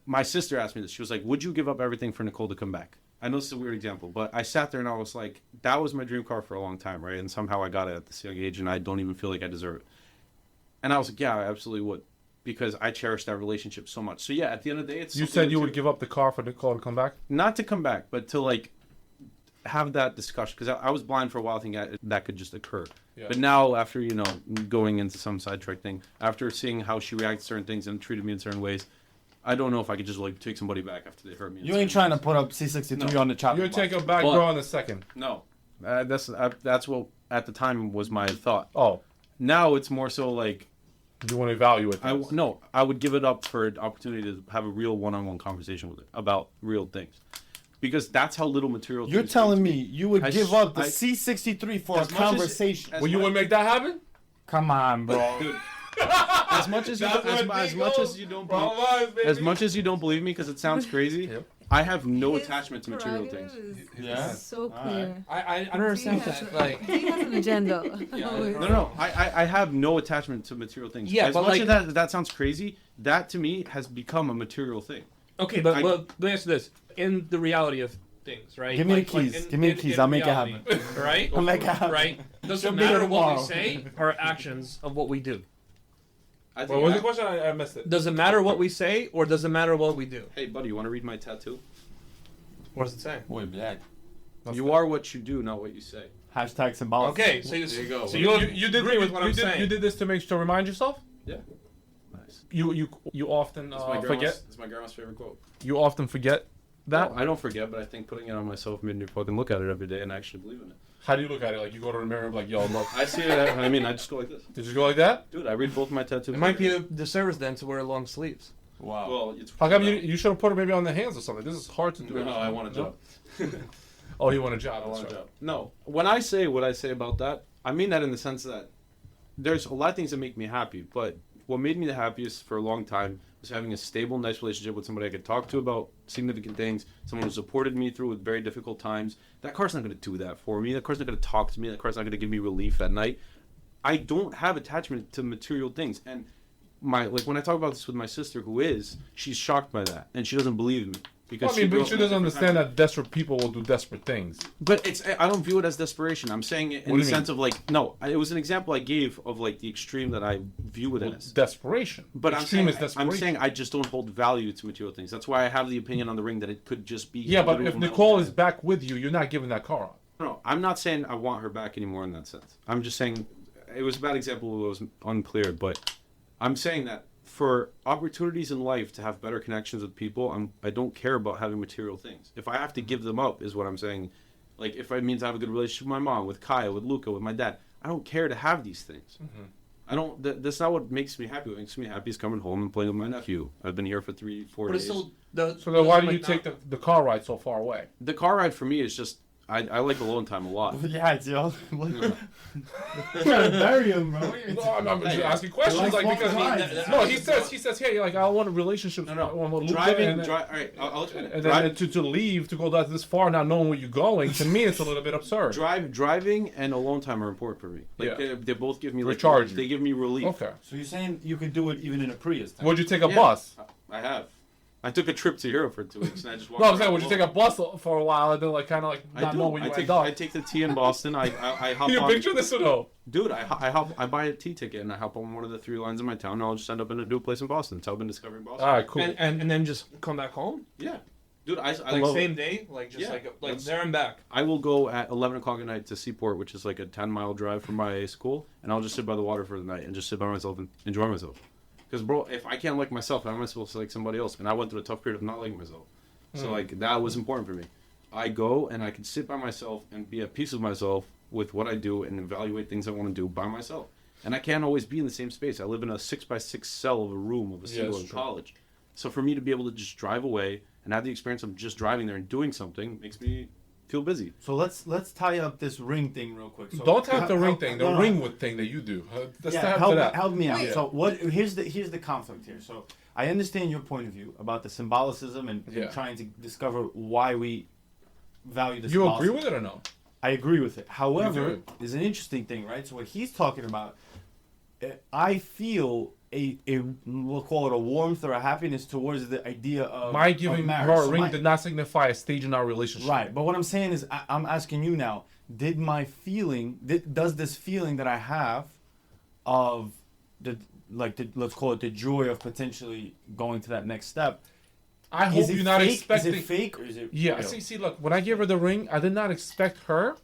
my sister asked me this. She was like, would you give up everything for Nicole to come back? I know this is a weird example, but I sat there and I was like, that was my dream car for a long time, right? And somehow I got it at this young age, and I don't even feel like I deserve it. And I was like, yeah, I absolutely would, because I cherish that relationship so much. So yeah, at the end of the day, it's You something said you to- would give up the car for Nicole to come back? not to come back, but to like have that discussion, because I was blind for a while thinking that could just occur. Yeah. But now, after going into some sidetrack thing, after seeing how she reacted to certain things and treated me in certain ways, I don't know if I could just like take somebody back after they hurt me. in You ain't certain trying to ways. put up C63 No. on the chopping You'll block. take a back But- girl in a second. No. That's what at the time was my thought. Oh, Now it's more so like you want to evaluate things. I would give it up for an opportunity to have a real one-on-one conversation with it about real things, because that's how little material. You're things telling mean me to you would I give s- up the I- C63 for a as much as- conversation? as Well, you much- would make that happen? Come on, bro. Dude, as much as you That's don't, what as he much goes. as you don't Bro, believe, lies, baby. as much as you don't believe me because it sounds crazy, Yep. I have no His attachment to material things. prerogative is Yeah? So All clear. I don't understand He has- that. Like, He has an agenda. No, I have no attachment to material things. Yeah, as but much like- as that sounds crazy, that to me has become a material thing. okay, but I- let me ask you this: in the reality of things, right? Give me the Like keys. in- Give me the in- keys. in I'll make it reality, happen. Right? I'll make it happen. Right? Does She'll it be there matter what we tomorrow. say or actions of what we do? I think What was the question? I missed it. Does it matter what we say or does it matter what we do? Hey, buddy, you want to read my tattoo? What does it say? Boy, black. You are what you do, not what you say. Hashtag symbolic. Okay, so There you go. So you did agree with what I'm did, saying? You did this to remind yourself. Yeah. Nice. You often That's my grandma's, forget. That's my grandma's favorite quote. You often forget that. I don't forget, but I think putting it on myself made me fucking look at it every day and actually believe in it. How do you look at it? Like you go to the mirror and be like, yo, look. I see it. I just go like this. Did you go like that? Dude, I read both my tattoos. It might be a disservice then to wear long sleeves. Wow. Well, it's. How come you should have put it maybe on the hands or something? This is hard to do. No, I want a job. Oh, you want a job? I want a That's right. job. No, when I say what I say about that, I mean that in the sense that there's a lot of things that make me happy, but what made me the happiest for a long time was having a stable, nice relationship with somebody I could talk to about significant things, someone who supported me through with very difficult times. That car's not going to do that for me. That car's not going to talk to me. That car's not going to give me relief at night. I don't have attachment to material things, and when I talk about this with my sister, she's shocked by that, and she doesn't believe me. Because Well, I mean, grew but up she in a doesn't different understand country. that desperate people will do desperate things. But I don't view it as desperation. I'm saying it in What do the you mean? sense of like, no, it was an example I gave of like the extreme that I view it as. Desperation. But Extreme is desperation. I'm saying I just don't hold value to material things. That's why I have the opinion on the ring that it could just be. Yeah, but literal if metal Nicole value. is back with you, you're not giving that car up. No, I'm not saying I want her back anymore in that sense. I'm just saying it was a bad example. It was unclear, but I'm saying that for opportunities in life to have better connections with people, I don't care about having material things. If I have to give them up, is what I'm saying. Like if it means I have a good relationship with my mom, with Kaya, with Luca, with my dad, I don't care to have these things. Mm-hmm. I don't. That's not what makes me happy. What makes me happy is coming home and playing with my nephew. I've been here for 3-4 But it's days. still So then why do you take the car ride so far away? The car ride for me is just. I like alone time a lot. Yeah, yo. You gotta bury him, bro. No, I'm just asking questions, Like like because small rides. no, he says, hey, like I want a relationship. I want Luca, Driving. and then- All right, I'll explain it. And then to leave to go this far, not knowing where you're going, to me it's a little bit absurd. Driving and alone time are important for me. Like Yeah. they both give me like, Recharge you. They give me relief. Okay. So you're saying you could do it even in a Prius? Then? Would you take a Yeah. bus? I have. I took a trip to Europe for 2 weeks and I just walked. No, I'm saying, around would you alone. take a bus for a while and then like kind of like I not do. know where you I take end up? I take the T in Boston. I hop You on. picture this or no? Dude, I buy a T ticket and I hop on one of the 3 lines in my town and I'll just end up in a new place in Boston. That's how I've been discovering Boston. All right, cool. and then just come back home? Yeah. Dude, I Like love same it. day? Like just Yeah, like that's- there and back. I will go at 11 o'clock at night to Seaport, which is like a 10-mile drive from my school, and I'll just sit by the water for the night and just sit by myself and enjoy myself. Because, bro, if I can't like myself, how am I supposed to like somebody else? And I went through a tough period of not liking myself. So, like, that was important for me. I go and I can sit by myself and be at peace with myself with what I do and evaluate things I want to do by myself. And I can't always be in the same space. I live in a 6x6 cell of a room of a single that's in true. college. So for me to be able to just drive away and have the experience of just driving there and doing something makes me feel busy. So let's tie up this ring thing real quick. So Don't tap the ring thing, the no, no. ringwood thing that you do. Let's Yeah, tap help, to that. help me out. Yeah. So what? Here's the conflict here. So I understand your point of view about the symbolicism and Yeah. trying to discover why we value the. You agree symbolicism. with it or no? I agree with it. However, do? there's an interesting thing, right? So what he's talking about, I feel a we'll call it a warmth or a happiness towards the idea of My of giving marriage. her a So ring my- did not signify a stage in our relationship. Right, but what I'm saying is, I'm asking you now: did my feeling, does this feeling that I have, of let's call it the joy of potentially going to that next step, I is hope it you're not fake? expecting. Is it fake or is it Yeah, real? see, look, when I gave her the ring, I did not expect her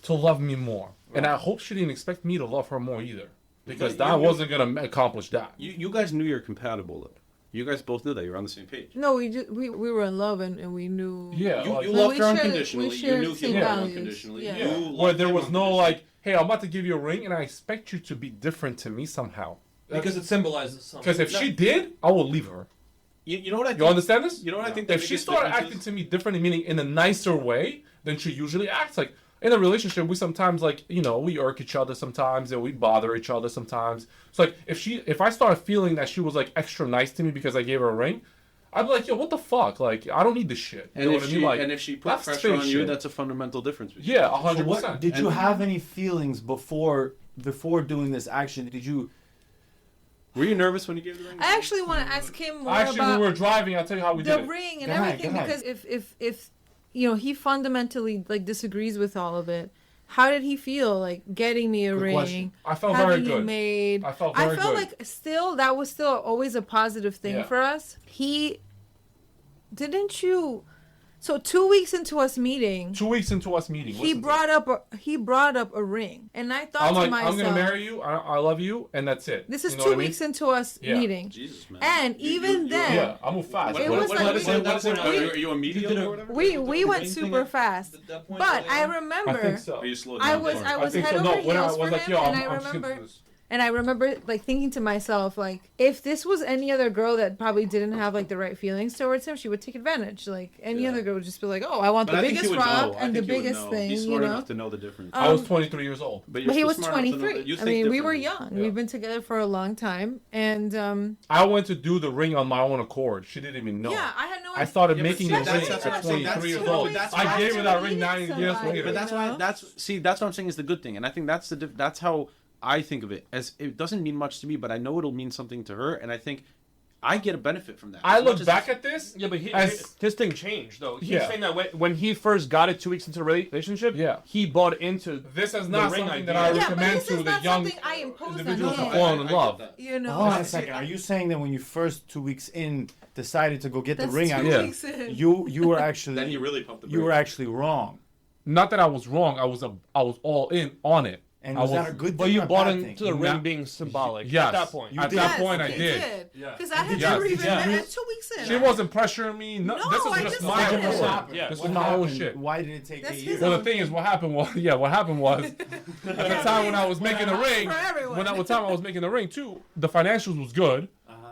to love me more. And I hope she didn't expect me to love her more either. Because But that you- wasn't going to accomplish that. You guys knew you're compatible, though. You guys both knew that. You were on the same page. No, we were in love and we knew. Yeah, You, like, you Well, loved we her shared- unconditionally. we You shared knew he same loved her values. unconditionally. Yeah. You loved where there him was no unconditionally. like, hey, I'm about to give you a ring, and I expect you to be different to me somehow. Because it symbolizes something. Because if she did, I will leave her. You know what I think? You understand this? You know what I think? the If she biggest started difference acting is? to me differently, meaning in a nicer way than she usually acts, like in a relationship, we sometimes like, you know, we irk each other sometimes and we bother each other sometimes. So like if I started feeling that she was like extra nice to me because I gave her a ring, I'd be like, yo, what the fuck? Like, I don't need this shit. You And know if what I she mean? Like, and if she put that's pressure on fake you, shit. that's a fundamental difference. between Yeah, you. 100%. Did you have any feelings before doing this action? Did you? Were you nervous when you gave the ring? I actually want to ask him more Actually, about we were driving. I'll tell you how we the did it. ring and Go ahead, everything go ahead. because if you know he fundamentally like disagrees with all of it. How did he feel like getting me a Good ring? question. I felt having very it good. made. I felt very good. like still that was still always a positive thing Yeah. for us. He didn't you. So 2 weeks into us meeting, 2 weeks into us meeting, he brought up a ring, and I thought I'm to like, myself, I'm gonna marry you. I love you, and that's it. this is You know 2 what I mean? weeks into us Yeah. meeting, Jesus, man. and even then, Yeah, I move fast. It bro. was like- what is it? What is it? we- Are you a medium or whatever? we went super fast. But I remember. I think so. Are you slow I down? was Sorry. I was think head so. over No, when I heels was for like, him, yo, and I'm just gonna do this. I remember like thinking to myself like, if this was any other girl that probably didn't have like the right feelings towards him, she would take advantage. Like any Yeah. other girl would just be like, oh, I want But the I think biggest you would rock know. I and the think you would biggest know. thing, He's you smart know. enough to know the difference. I was 23 years old. But But he still was smart enough to know that 23. you I think mean, we were differently. young. Yeah. We've been together for a long time, and I went to do the ring on my own accord. She didn't even know. yeah, I had no. I started Yeah, but making see, the that's- ring that's what at I'm saying. 23 years That's- old. that's I why- gave her that ring Meeting 9 years somebody. later. But that's why that's what I'm saying is the good thing, and I think that's that's how I think of it. As it doesn't mean much to me, but I know it'll mean something to her, and I think I get a benefit from that. I As much look as back it's- at this. Yeah, but As- his thing changed though. He's Yeah. saying that when he first got it 2 weeks into the relationship, Yeah. he bought into This is the not ring something idea. that I Yeah, but recommend this to is the not young something I imposed on individuals who him. fall in I get love. that. you know. Hold on a second. Are you saying that when you first 2 weeks in decided to go get That's the ring 2 out, Yeah. weeks in. you were actually Then you really pumped the you were brakes. actually wrong. Not that I was wrong. I was all in on it. And I was that was- a good thing But you or a bought bad into thing? the ring Not- being symbolic. Yes. At that point. You At did. that point, I he did. Yeah. Because I had Yes. never even Yeah. met 2 weeks in. She wasn't pressuring me. No, No, this was I just just my said it. accord. Yeah. This What was my own happened? shit. Why did it take That's 8 his years? Well, own- the thing is, what happened was, at the time when I was making the ring, For everyone. the time I was making the ring too, the financials was good,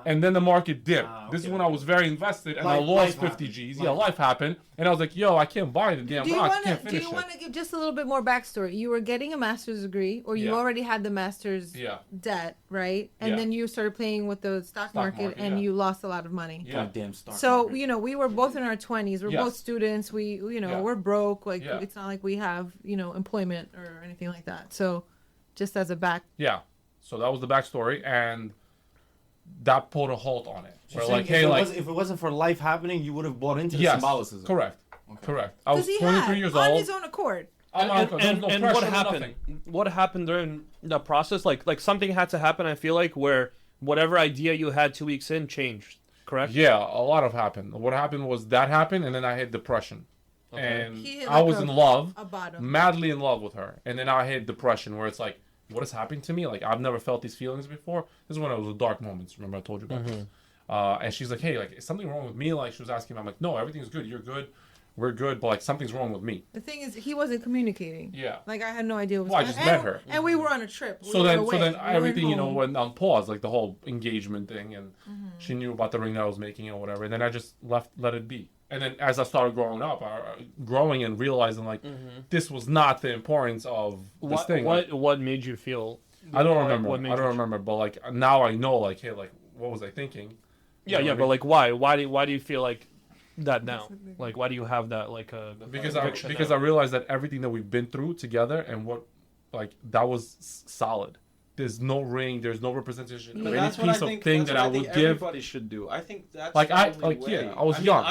and then the market dipped. This is okay. when I was very invested, and I Life lost 50 happened. G's. Life Yeah, life happened, and I was like, yo, I can't buy the damn Do you rock. I want can't to? Do finish you it. want to give just a little bit more backstory? You were getting a master's degree, or you Yeah. already had the master's Yeah. debt, right? And Yeah. then you started playing with the stock market, and yeah. you lost a lot of money. Yeah. Goddamn stock So market. you know, we were both in our 20s. We're Yes. both students. We Yeah. we're broke. Like Yeah. it's not like we have employment or anything like that. So just as a back. Yeah. So that was the backstory, and that put a halt on it. You're We're saying like, if hey, it like, was- if it wasn't for life happening, you would have bought into the yes, symbolicism. correct, correct. I was Because he 23 had years on old. his own accord. I'm And, on- there was no and pressure, what no happened? nothing. What happened during the process? Like something had to happen. I feel like where whatever idea you had 2 weeks in changed. Correct. Yeah, a lot of happened. What happened was that happened, and then I hit depression, and He hit I like was a- in love, A bottom. madly in love with her, and then I hit depression, where it's like, what is happening to me? Like, I've never felt these feelings before. This is when it was the dark moments. Remember I told you about this. And she's like, hey, like, is something wrong with me? Like, she was asking me. I'm like, no, everything's good. You're good. We're good. But like, something's wrong with me. The thing is, he wasn't communicating. Yeah. Like I had no idea what was Well, I going just on. met And- her. and we were on a trip. We So were then, away. We weren't everything, home. went on pause, like the whole engagement thing, and she knew about the ring that I was making and whatever. And then I just let it be. And then as I started growing up, growing and realizing like this was not the importance of this thing. What made you feel? I don't like, remember. what made I don't you- remember. But like now I know, like, hey, like, what was I thinking? Yeah, You know yeah, what I but mean? like why? Why do you feel like that now? Like why do you have that like because conviction I now? realized that everything that we've been through together and what like that was solid. There's no ring. There's no representation But of any that's what I piece of think, thing that's that what I would think give. everybody should do. I think that's Like, the I- only like, way. yeah, I was mean, young.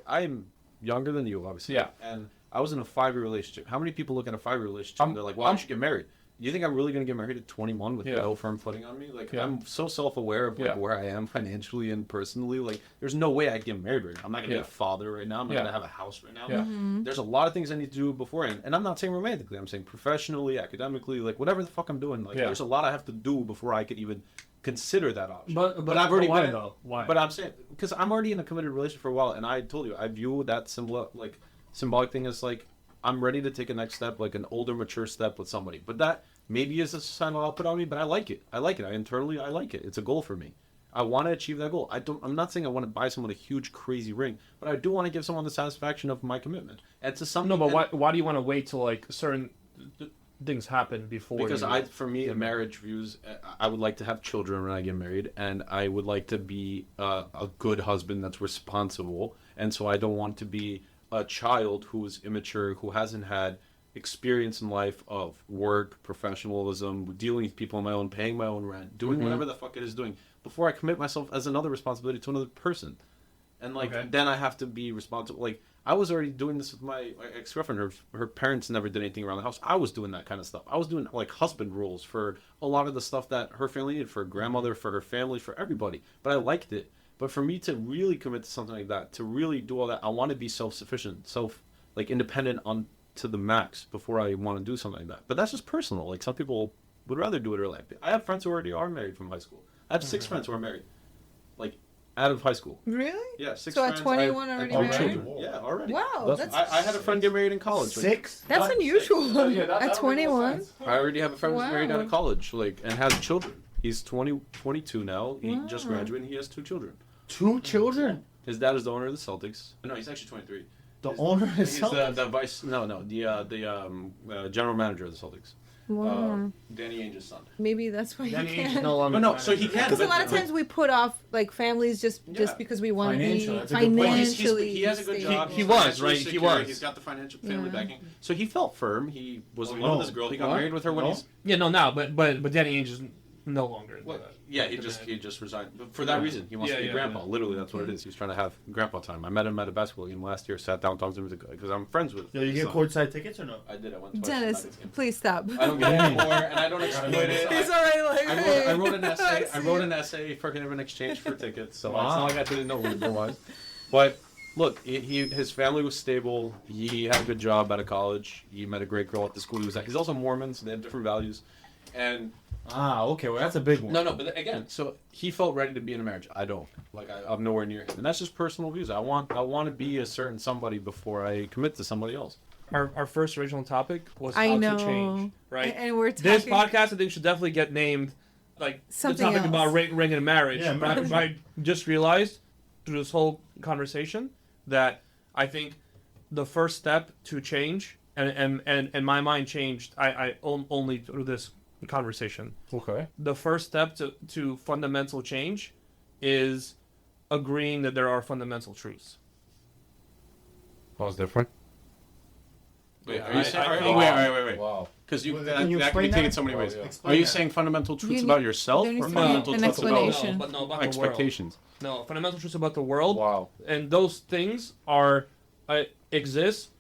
I'm younger than you, obviously. Yeah. And I was in a 5-year relationship. How many people look at a 5-year relationship I'm- and they're like, why don't you get married? Do you think I'm really going to get married at 21 with Yeah. no firm footing on me? Like, Yeah. I'm so self-aware of like, Yeah. where I am financially and personally. Like, there's no way I'd get married right now. I'm not going to Yeah. be a father right now. I'm not Yeah. going to have a house right now. Yeah. There's a lot of things I need to do beforehand. And I'm not saying romantically. I'm saying professionally, academically, like, whatever the fuck I'm doing. Like, Yeah. there's a lot I have to do before I could even consider that option. But I've already why been. though? Why? But I'm saying because I'm already in a committed relationship for a while, and I told you I view that symbolic thing as like I'm ready to take a next step, like an older, mature step with somebody. But that maybe is a societal output on me, but I like it. I like it. Internally, I like it. It's a goal for me. I want to achieve that goal. I'm not saying I want to buy someone a huge, crazy ring, but I do want to give someone the satisfaction of my commitment. And to some, no, but why do you want to wait till like certain things happen before? Because for me, marriage views, I would like to have children when I get married, and I would like to be a good husband that's responsible, and so I don't want to be a child who is immature, who hasn't had experience in life of work, professionalism, dealing with people on my own, paying my own rent, doing whatever the fuck it is doing, before I commit myself as another responsibility to another person. And then I have to be responsible. Like, I was already doing this with my ex-girlfriend. Her parents never did anything around the house. I was doing that kind of stuff. I was doing like husband rules for a lot of the stuff that her family needed, for her grandmother, for her family, for everybody. But I liked it. But for me to really commit to something like that, to really do all that, I want to be self-sufficient, independent on to the max before I want to do something like that. But that's just personal. Like, some people would rather do it early. I have friends who already are married from high school. I have 6 friends who are married, like, out of high school. Really? Yeah, 6 So friends. at 21 already and married? children. Yeah, already. Wow, I had a friend get married in college. 6? That's unusual. Yeah, that At would make more 21. sense. I already have a friend who's married out of Wow. college, and has children. He's 22 now. He just graduated, and he has 2 children. 2 children? His dad is the owner of the Celtics. No, he's actually 23. The owner He's is Celtics? the vice. The general manager of the Celtics. Wow. Danny Ainge's son. Maybe that's why you Danny Ainge is can't. no longer. But no, so he can. Because a lot of times we put off like families just because we want to be Financial, that's a good point. financially. He has a good stable. job. He was, financially right? He secure, was. He's got the financial family Yeah. backing. So he felt firm. He was in love no. with this girl. He got What? married with her when No? he's. Yeah, no, now, but Danny Ainge is no longer. Yeah, he just resigned. But for that reason, he wants to be grandpa. Literally, that's what it is. He's trying to have grandpa time. I met him at a basketball game last year. Sat down, talked to him because I'm friends with. Yo, you his get son. courtside tickets or no? I did. I went twice. to Dennis, Nuggets game. please stop. I don't get it anymore, and I don't exploit it. He's already like. I wrote an essay. I wrote an essay for him in exchange for tickets. So it's not like I didn't know what it was. But look, his family was stable. He had a good job out of college. He met a great girl at the school he was at. He's also Mormon, so they have different values. And Okay, well, that's a big one. no, but again, so he felt ready to be in a marriage. I don't. Like, I'm nowhere near him, and that's just personal views. I want to be a certain somebody before I commit to somebody else. Our first original topic was I how know. to change, right? And we're talking. This podcast, I think, should definitely get named like Something the topic else. about ring and marriage. Yeah, marriage. But I just realized through this whole conversation that I think the first step to change, and my mind changed. I only through this conversation. Okay. The first step to fundamental change is agreeing that there are fundamental truths. That was different. Wait, are you saying- wait. Wow. Because Well, that can you can be explain taken that? so many ways. Oh, yeah. Are Explain you that. saying fundamental truths You about need- yourself there needs or to be fundamental an truths about explanation. But no, about expectations? the world. No, fundamental truths about the world. Wow. And those things are exist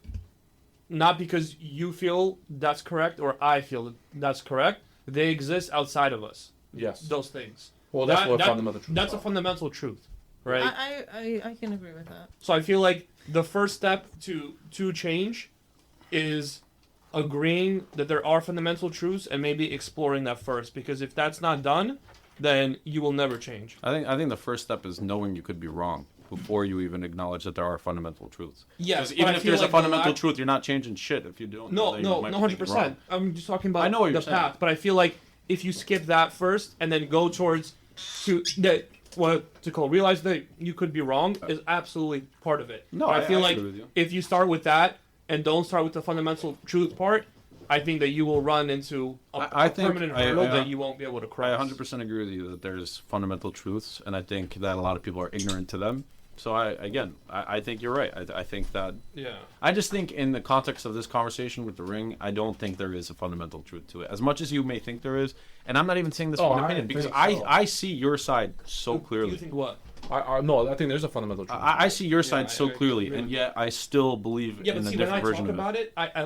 not because you feel that's correct or I feel that's correct. They exist outside of us. Yes. Those things. Well, that's what fundamental truth. That's a fundamental truth, right? I can agree with that. So I feel like the first step to change is agreeing that there are fundamental truths and maybe exploring that first. Because if that's not done, then you will never change. I think the first step is knowing you could be wrong before you even acknowledge that there are fundamental truths. Yes, 'Cause but even I if feel there's like a fundamental the truth, you're not changing shit if you don't. know No, that you no, might no, be thinking 100%. wrong. I'm just talking about I know what the you're saying. path, but I feel like if you skip that first and then go towards realize that you could be wrong is absolutely part of it. No, But I feel like agree with you. if you start with that and don't start with the fundamental truth part, I think that you will run into I a think permanent I- hurdle I- that you won't be able to I cross. 100% agree with you that there's fundamental truths, and I think that a lot of people are ignorant to them. So I think you're right. I think that Yeah. I just think in the context of this conversation with the ring, I don't think there is a fundamental truth to it. As much as you may think there is, and I'm not even saying this Oh, from an I opinion because think so. I see your side so You clearly. think what? No, I think there's a fundamental truth. I see your side so I clearly, agree. and yet I still believe Yeah, in but a see, when I different version talk of it. about it, I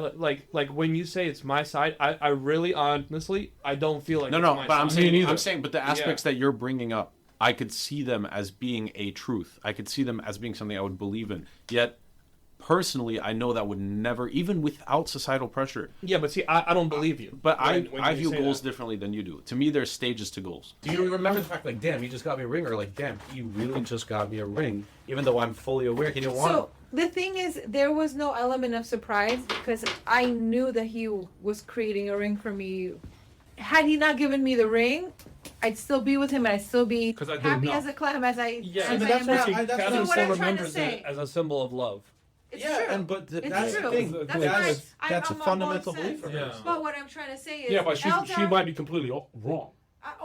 like when you say it's my side, I really honestly I don't feel like No, it's no, my but side. I'm saying, but the aspects that you're bringing up, I could see them as being a truth. I could see them as being something I would believe in. Yet, personally, I know that would never, even without societal pressure. Yeah, but see, I don't believe you. But when I you view say goals that. differently than you do. To me, there's stages to goals. Do you remember the fact, like, damn, he just got me a ring, or like, damn, he really just got me a ring, even though I'm fully aware he didn't want So the thing is, there was no element of surprise because I knew that he was creating a ring for me. Had he not given me the ring, I'd still be with him and I'd still be 'Cause I didn't happy know. as a clam as I Yeah, as but I that's am what now. she, that's So Catherine what still I'm trying to remembers say, it as a symbol of love. it's Yeah, true. and but It's that's true. the thing. That's That's- why That's a I'm on fundamental both belief for sides. her. Yeah. But what I'm trying to say is, Yeah, but she Eldar, might be completely wrong.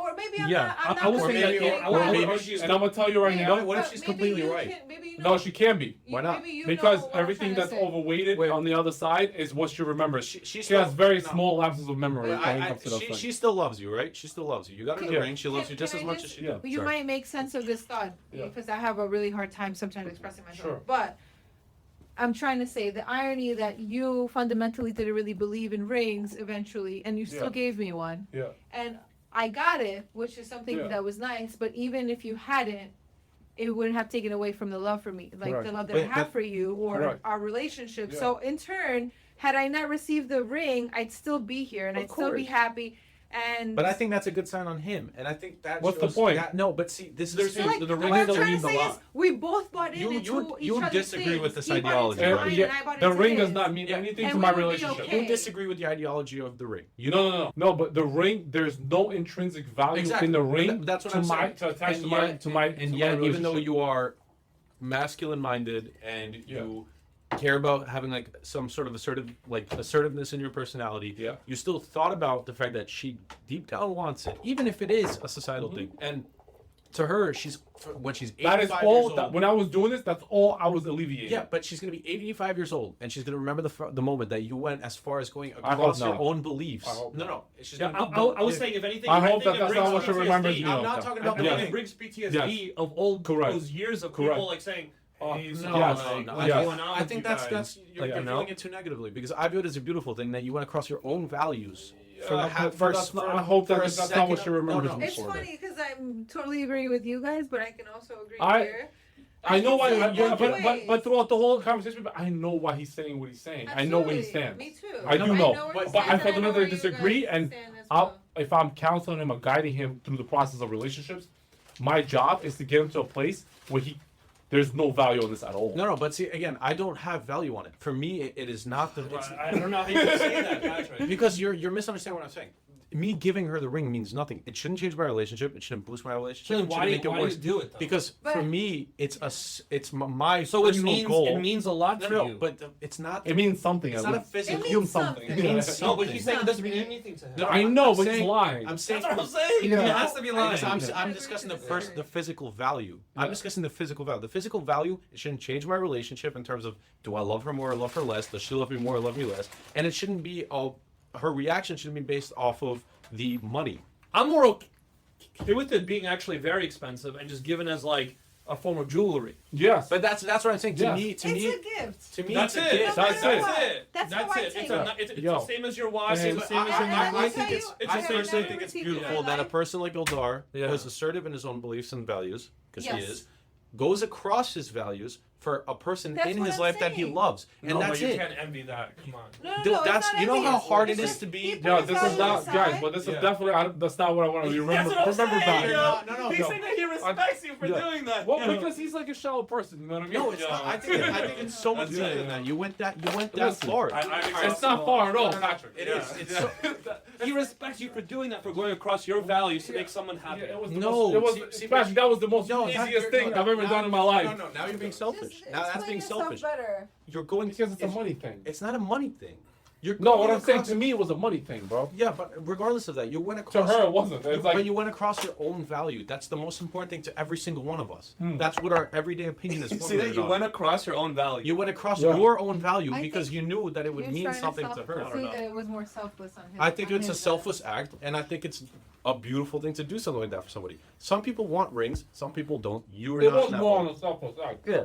or maybe I'm Yeah, not. I'm I not was Or saying maybe- that. or I- maybe I- she's- And I'm gonna tell you right Yeah, now. What if but she's maybe completely you right? can- maybe you No, know- she can be. you- Why not? maybe you Because know what I'm everything trying that's to say. overweighted Wait. on the other side is what you remember. She She still- has very no. small lapses of memory when it comes to those She things. still loves you, right? She still loves you. You got her the Yeah. ring. She loves you just Can as I much just- as she Yeah. does. You Sorry. might make sense of this thought Yeah. because I have a really hard time sometimes expressing myself. Sure. But I'm trying to say the irony that you fundamentally didn't really believe in rings eventually, and you still Yeah. gave me one, Yeah. and I got it, which is something Yeah. that was nice. But even if you hadn't, it wouldn't have taken away from the love for me, like Correct. the love that But- I have but- for you or Correct. our relationship. Yeah. So in turn, had I not received the ring, I'd still be here and Of I'd still be course. happy. And But I think that's a good sign on him, and I think that. What's the shows point? That, no, but see, this is so like, the what ring I'm still trying to means a say lot. is we both bought in You- into you- each you other's disagree things. with this He bought into ideology, mine right? and I bought The into ring his. does not mean Yeah. anything And to we my would be relationship. okay. You disagree with the ideology of the ring. You No, but the ring, there's no intrinsic value Exactly. in the ring That's what to I'm my saying. to attach And to my yet- to my and to my yet, even though relationship. you are masculine minded and you care about having like some sort of assertiveness in your personality, Yeah. you still thought about the fact that she deep down wants it, even if it is a societal Mm-hmm. thing. And to her, when she's 85 that is years all. old, When I was doing this, that's all I was alleviating. yeah, but she's gonna be 85 years old, and she's gonna remember the moment that you went as far as going I hope across your not. own beliefs. I hope No, not. no, she's Yeah, gonna. I was saying, if anything, I I hope think that that's it brings not what she PTSD. remembers me I'm of. not talking about the I think ring. it brings PTSD Yes. of all Correct. those years of Correct. people like saying, "Hey, so No, Yes. like, no, what's Yes. going on I with think you that's guys?" you're you know? viewing it too negatively because I view it as a beautiful thing that you went across your own values. But that's not- I hope that that's not what she remembers me It's for. funny because I'm totally agreeing with you guys, but I can also agree I- here. I know why, can see it both ways. but throughout the whole conversation, I know why he's saying what he's saying. I know where he Absolutely. stands. Me too. I do know, where he but I stands and I know fundamentally where you disagree, guys and stand as well. if I'm counseling him or guiding him through the process of relationships, my job is to get him to a place where there's no value on this at all. No, but see, again, I don't have value on it. For me, it is not the. It's, I don't know how you can say that, Patrick. because you're misunderstanding what I'm saying. Me giving her the ring means nothing. It shouldn't change my relationship. It shouldn't boost my relationship. Then It why shouldn't do make you, it why do worse. you do it though? Because But- for me, it's my so it personal means goal. it means a lot No, to no, you. but it's not. It means something. It's at not a least. physical. It means something. It means no, something. but he's saying it doesn't mean anything to him. No, I know, I'm but saying- he's lying. I'm saying. That's what I'm saying. He has to be lying. I'm discussing the physical value. I'm discussing the physical value. The physical value, it shouldn't change my relationship in terms of do I love her more or love her less? Does she love me more or love me less? And it shouldn't be all. Her reaction shouldn't be based off of the money. I'm more okay with it being actually very expensive and just given as like a form of jewelry. Yes. But that's what I'm saying. To Yes. me, It's a gift. to me, That's it's it. a gift. That's it. That's it. That's That's how I it. take It's, it. it's Yo. the same as your watch. And- It's the same as your And I I tell think you, it's. it's I the same personally thing. think it's Yeah. beautiful that a person like Eldar, Yeah. who's assertive in his own beliefs and values, because he Yes. is, goes across his values for a person That's in what his I'm life that he saying. loves, and No, that's but you it. can't envy that. Come on. No, Dude, it's that's- not you know how envious. hard It's it is just to be- he put No, his this is value not, aside. guys. But this is definitely. That's not what I want to remember. That's what I'm Remember saying, that. yo. No, He's no. saying that he respects you for Yeah. doing that. Well, yo. because he's like a shallow person. You know what I mean? No, it's not. I think it's so much That's deeper it. than that. You went that Listen, far. It's not far at all, Patrick. It is. It's so, He respects you for doing that, for going across your values to make someone happy. Yeah, it was the No, most, it was, see, Patrick, that was the most No, easiest thing I've ever now done in my you're- life. No, now you're being selfish. Just Now that's explain being yourself selfish. better. You're going Because it's a money thing. It's not a money thing. You're No, what going I'm saying across- to me, it was a money thing, bro. Yeah, but regardless of that, you went To across. her, it wasn't. It's like When you went across your own value, that's the most important thing to every single one of us. Hmm. That's what our everyday opinion is. See that formulated you on. went across your own value. You went across Yeah. your own value I because think you knew that it would You're mean trying something to self- her. say that it was more selfless on his. I think on it's a his selfless act, and I think it's a beautiful thing to do something like that for somebody. Some people want rings, some people don't. You are it not was that more one. on a selfless act. Yeah,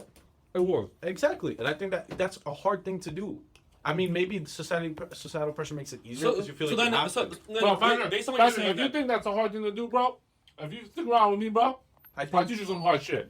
It was. exactly, and I think that's a hard thing to do. I mean, maybe societal pressure makes it easier because you feel like you have to. Well, based on what you're Patrick, saying, if you think that's a hard thing to do, bro, if you stick around with me, bro, I I teach you some hard shit.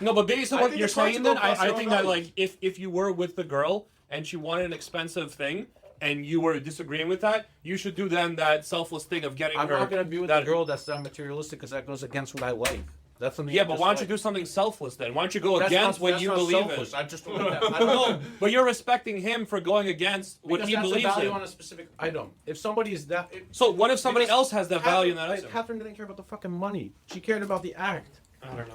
No, but based on I what think you're it's hard saying, to go then across I your think own that values. like if you were with the girl and she wanted an expensive thing and you were disagreeing with that, you should do then that selfless thing of getting I'm her. not gonna be with that a girl that's that materialistic because that goes against what I like. That's something. Yeah, I but why don't you dislike. do something selfless then? Why don't you go That's against not- what that's you not believe selfish. in? I just don't like that. I don't know. But you're respecting him for going against what Because he that's a believes value in. on a specific item. If somebody is that, So what if somebody because else has that value in that Catherine- item? Catherine didn't care about the fucking money. She cared about the act. I don't know.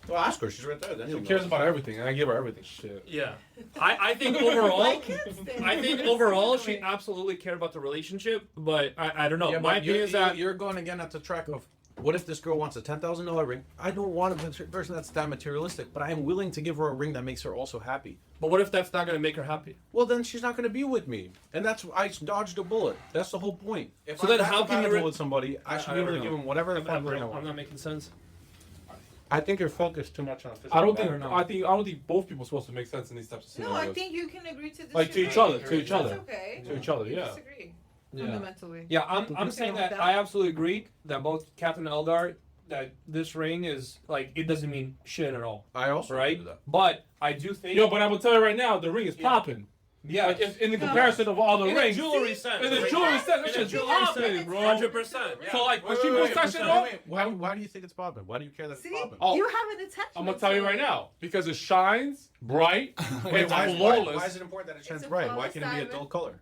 Well, ask her. She's right there. Then She you'll cares know. about everything, and I give her everything. Shit. Yeah, I think overall, I can't stand I think it. overall she absolutely cared about the relationship. But I don't know. Yeah, My but opinion is that you're going again at the track of what if this girl wants a $10,000 ring? I don't want a person that's that materialistic, but I am willing to give her a ring that makes her also happy. But what if that's not going to make her happy? Well, then she's not going to be with me, and that's I dodged a bullet. That's the whole point. If So I'm then how can you compatible re- with somebody? I should be able to don't give know. them whatever the fuck ring I I'm want. not making sense. I think you're focused too much on physical. I don't think. don't know. I don't think both people are supposed to make sense in these types of No, scenarios. I think you can agree to disagree. Like, to each other, to each other. That's okay. To each other, You yeah. disagree. Yeah. Fundamentally. Yeah, I'm saying with that that? I absolutely agree that both Captain and Eldar that this ring is like it doesn't mean shit at all, I also right? do that. But I do think Yo, but I will tell you right now, the ring is popping. yeah, Like in the comparison of all the in the rings, jewelry sense, in the jewelry sense, that In the shit's jewelry popping, sense, bro. 100%. So like when she puts that shit on, Why do you think it's popping? Why do you care that See, it's popping? Oh, you have an attachment. I'm gonna tell you to right it. now because it shines bright, it's why flawless. is it important that it shines a bright? Why flawless can't it be a diamond. dull color?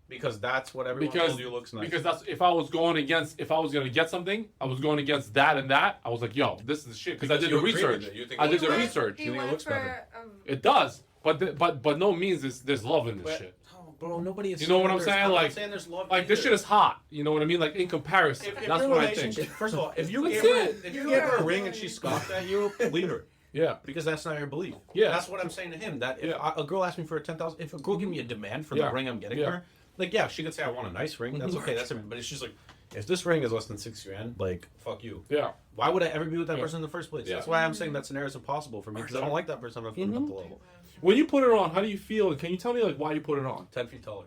Because that's what everyone Because told you looks nice. because that's if I was gonna get something, I was going against that and that. I was like, yo, this is shit because I did the you agree with research. it. You think I it did the looks better. research. He You think it went looks for, better? It does, but no means there's love in this But- shit. Oh, bro, nobody is. You know what I'm there's- saying? I'm Like- not saying there's love. Like this either. shit is hot. You know what I mean? Like in comparison, If that's your what I relationship- think. First of all, if you That's gave her, it. if you gave her a ring and she scoffed at you, leave her. Yeah. Because that's not your belief. Yeah. That's what I'm saying to him. That if Yeah. a girl asked me for a 10,000, if a girl give me a demand for Yeah. the ring I'm getting Yeah. her, like yeah, she could say I want a nice ring. That's okay. That's but if she's like, if this ring is less than $6,000, like fuck you. Yeah. Why would I ever be with that Yeah. person in the first place? Yeah. That's why I'm saying that scenario is impossible for me because I don't like that person enough to put it up the level. When you put it on, how do you feel? Can you tell me like why you put it on? 10 feet taller.